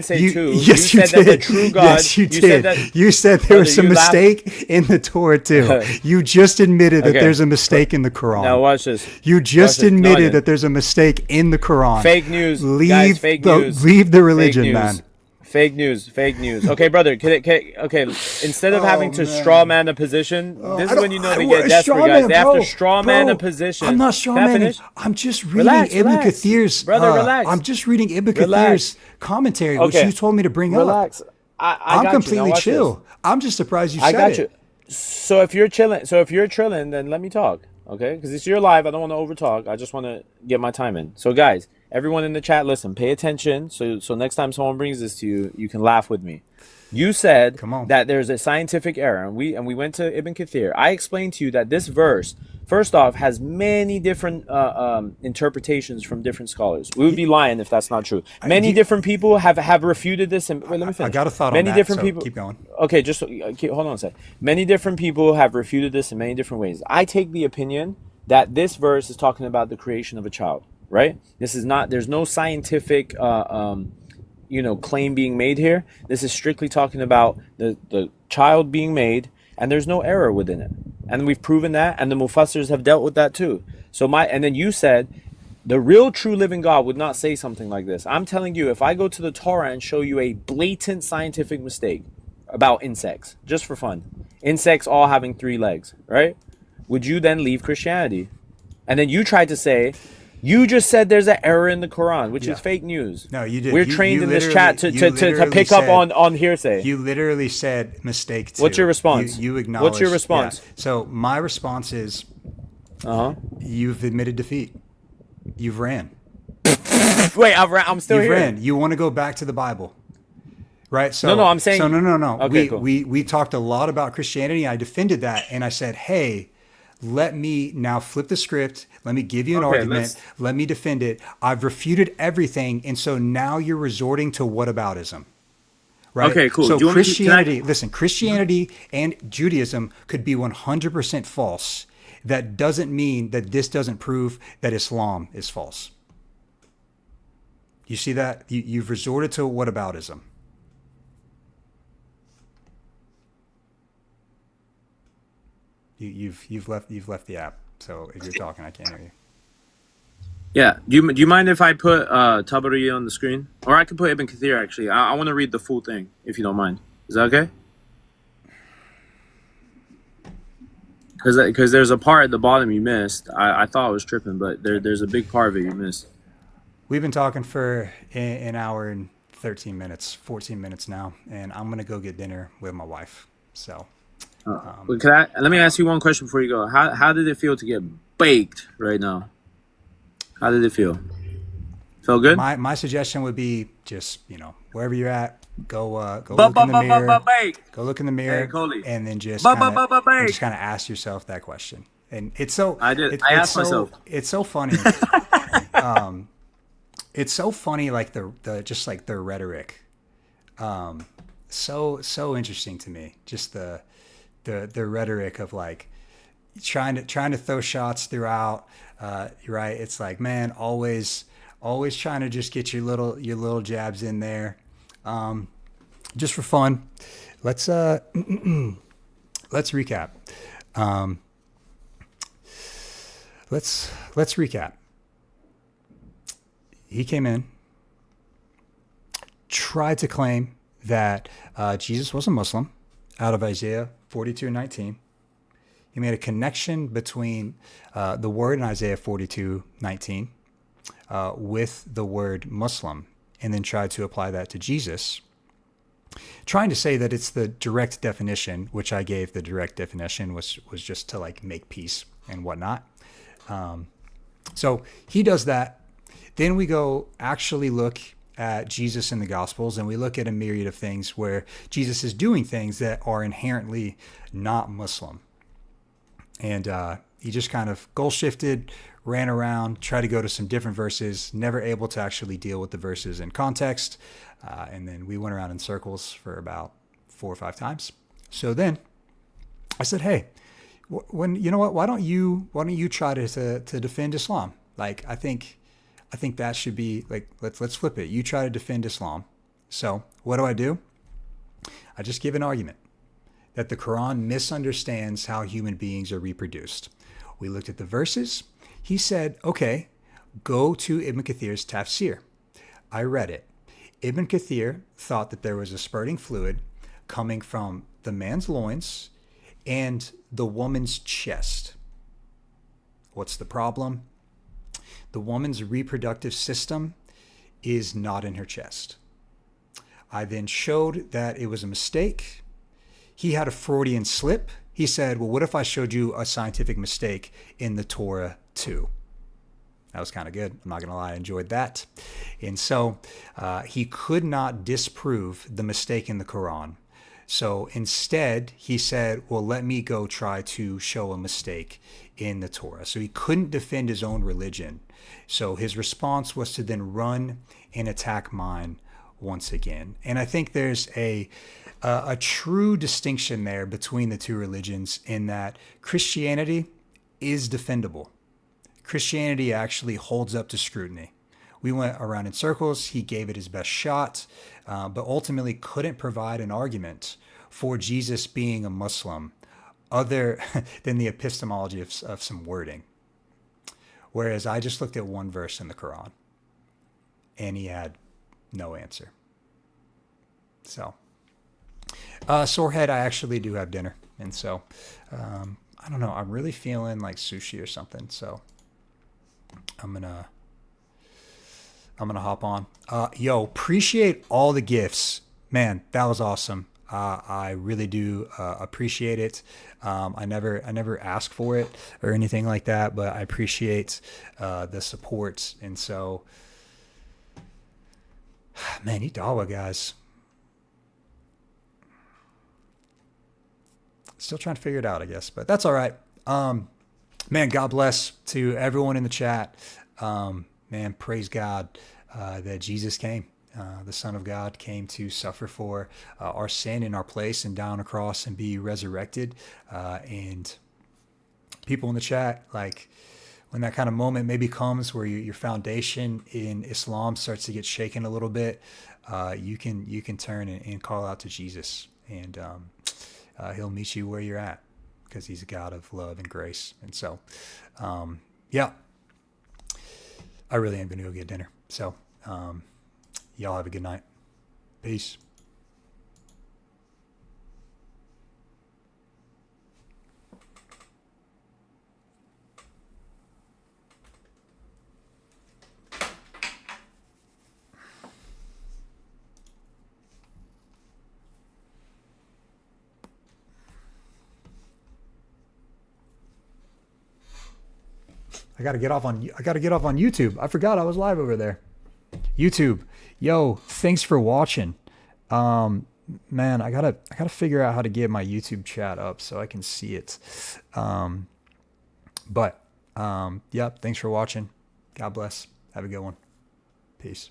say You, two. yes, you you said did. that the true God. Yes, you said did. that. You said there Brother, was some you laughed- mistake in the Torah too. You just admitted that Okay. there's a mistake in the Quran. Now watch this. You just Watch this. No, I admitted didn't. that there's a mistake in the Quran. Fake news, Leave guys. Fake news. Leave the Fake religion, news. man. Fake news. Fake news. Okay, brother. Okay. Instead of having to straw man a position, this is when you know they get desperate, guys. They have to straw man a position. I'm not straw Can I manning. finish? I'm just reading Relax, Ibn relax. Kathir's. Brother, relax. I'm just reading Ibn Relax. Kathir's commentary, which Okay. you told me to bring up. Relax. I I'm got you. Now completely watch chill. this. I'm just surprised you I said got it. you. So if you're chilling, then let me talk, okay? Because it's your live. I don't want to overtalk. I just want to get my time in. So guys, everyone in the chat, listen, pay attention. So next time someone brings this to you, you can laugh with me. You said Come on. that there's a scientific error, and we went to Ibn Kathir. I explained to you that this verse, first off, has many different interpretations from different scholars. We would be lying if that's not true. Many different people have refuted this. And wait, let me finish. I got a thought many on that. different so people. keep going. Okay, just hold on a sec. Many different people have refuted this in many different ways. I take the opinion that this verse is talking about the creation of a child, right? This is not, there's no scientific claim being made here. This is strictly talking about the child being made, and there's no error within it. And we've proven that, and the Mufassirs have dealt with that too. And then you said the real true living God would not say something like this. I'm telling you, if I go to the Torah and show you a blatant scientific mistake about insects, just for fun, insects all having 3 legs, right? Would you then leave Christianity? And then you tried to say, you just said there's an error in the Quran, which is fake news. No, you did. We're You trained in this literally- chat you to literally pick up said- on hearsay. You literally said mistake too. What's your response? You acknowledge. What's your response? Yeah. So my response is, you've admitted defeat. You've ran. Wait, I'm still You've here. ran. You want to go back to the Bible, right? So No, I'm saying- So no. Okay, cool. We talked a lot about Christianity. I defended that, and I said, hey, let me now flip the script. Let me give you an argument. Let me defend it. I've refuted everything, and so now you're resorting to whataboutism. Right? Okay, cool. So Do you want me to- Christianity, listen, Christianity and Judaism could be 100% false. That doesn't mean that this doesn't prove that Islam is false. You see that? You've resorted to whataboutism. You've left the app. So if you're talking, I can't hear you. Yeah. Do you mind if I put Tabari on the screen? Or I could put Ibn Kathir, actually. I want to read the full thing, if you don't mind. Is that okay? Because there's a part at the bottom you missed. I thought I was tripping, but there's a big part of it you missed. We've been talking for an hour and 13 minutes, 14 minutes now, and I'm going to go get dinner with my wife. So... let me ask you one question before you go. How did it feel to get baked right now? How did it feel? Felt good? My suggestion would be just, wherever you're at, go look in the mirror. Go look in the mirror, Hey, Coley. and then just kind of ask yourself that question. And it's so I did. I asked myself. It's so funny. It's so funny, like the rhetoric. So interesting to me. Just the rhetoric of like trying to throw shots throughout. You're right. It's like, man, always trying to just get your little jabs in there, just for fun. Let's recap. Let's recap. He came in, tried to claim that Jesus was a Muslim out of Isaiah 42:19. He made a connection between the word in Isaiah 42:19 with the word Muslim, and then tried to apply that to Jesus, trying to say that it's the direct definition, which I gave. The direct definition was just to like make peace and whatnot. So he does that. Then we go actually look at Jesus in the Gospels, and we look at a myriad of things where Jesus is doing things that are inherently not Muslim. And he just kind of goal shifted, ran around, tried to go to some different verses, never able to actually deal with the verses in context. And then we went around in circles for about 4 or 5 times. So then I said, hey, you know what? Why don't you try to defend Islam? Like, I think that should be like, let's flip it. You try to defend Islam. So what do? I just give an argument that the Quran misunderstands how human beings are reproduced. We looked at the verses. He said, okay, go to Ibn Kathir's Tafsir. I read it. Ibn Kathir thought that there was a spurting fluid coming from the man's loins and the woman's chest. What's the problem? The woman's reproductive system is not in her chest. I then showed that it was a mistake. He had a Freudian slip. He said, well, what if I showed you a scientific mistake in the Torah too? That was kind of good. I'm not going to lie, I enjoyed that. And so he could not disprove the mistake in the Quran. So instead, he said, well, let me go try to show a mistake in the Torah. So he couldn't defend his own religion. So his response was to then run and attack mine once again. And I think there's a true distinction there between the two religions in that Christianity is defendable. Christianity actually holds up to scrutiny. We went around in circles. He gave it his best shot, but ultimately couldn't provide an argument for Jesus being a Muslim other than the epistemology of some wording. Whereas I just looked at one verse in the Quran and he had no answer. So, Sorehead, I actually do have dinner. And so, I don't know. I'm really feeling like sushi or something. So I'm gonna hop on. Yo, appreciate all the gifts, man. That was awesome. I really do appreciate it. I never ask for it or anything like that, but I appreciate the support. And so, man, Idawa guys, still trying to figure it out, I guess, but that's all right. Man, God bless to everyone in the chat. Man, praise God that Jesus came. The Son of God came to suffer for our sin in our place and down a cross and be resurrected. And people in the chat, like when that kind of moment maybe comes where your foundation in Islam starts to get shaken a little bit, you can turn and call out to Jesus, and he'll meet you where you're at, because he's a God of love and grace. And so, yeah, I really am going to go get dinner. So, y'all have a good night. Peace. I gotta get off on YouTube. I forgot I was live over there. YouTube, yo, thanks for watching. Man, I gotta figure out how to get my YouTube chat up so I can see it. Yep, thanks for watching. God bless. Have a good one. Peace.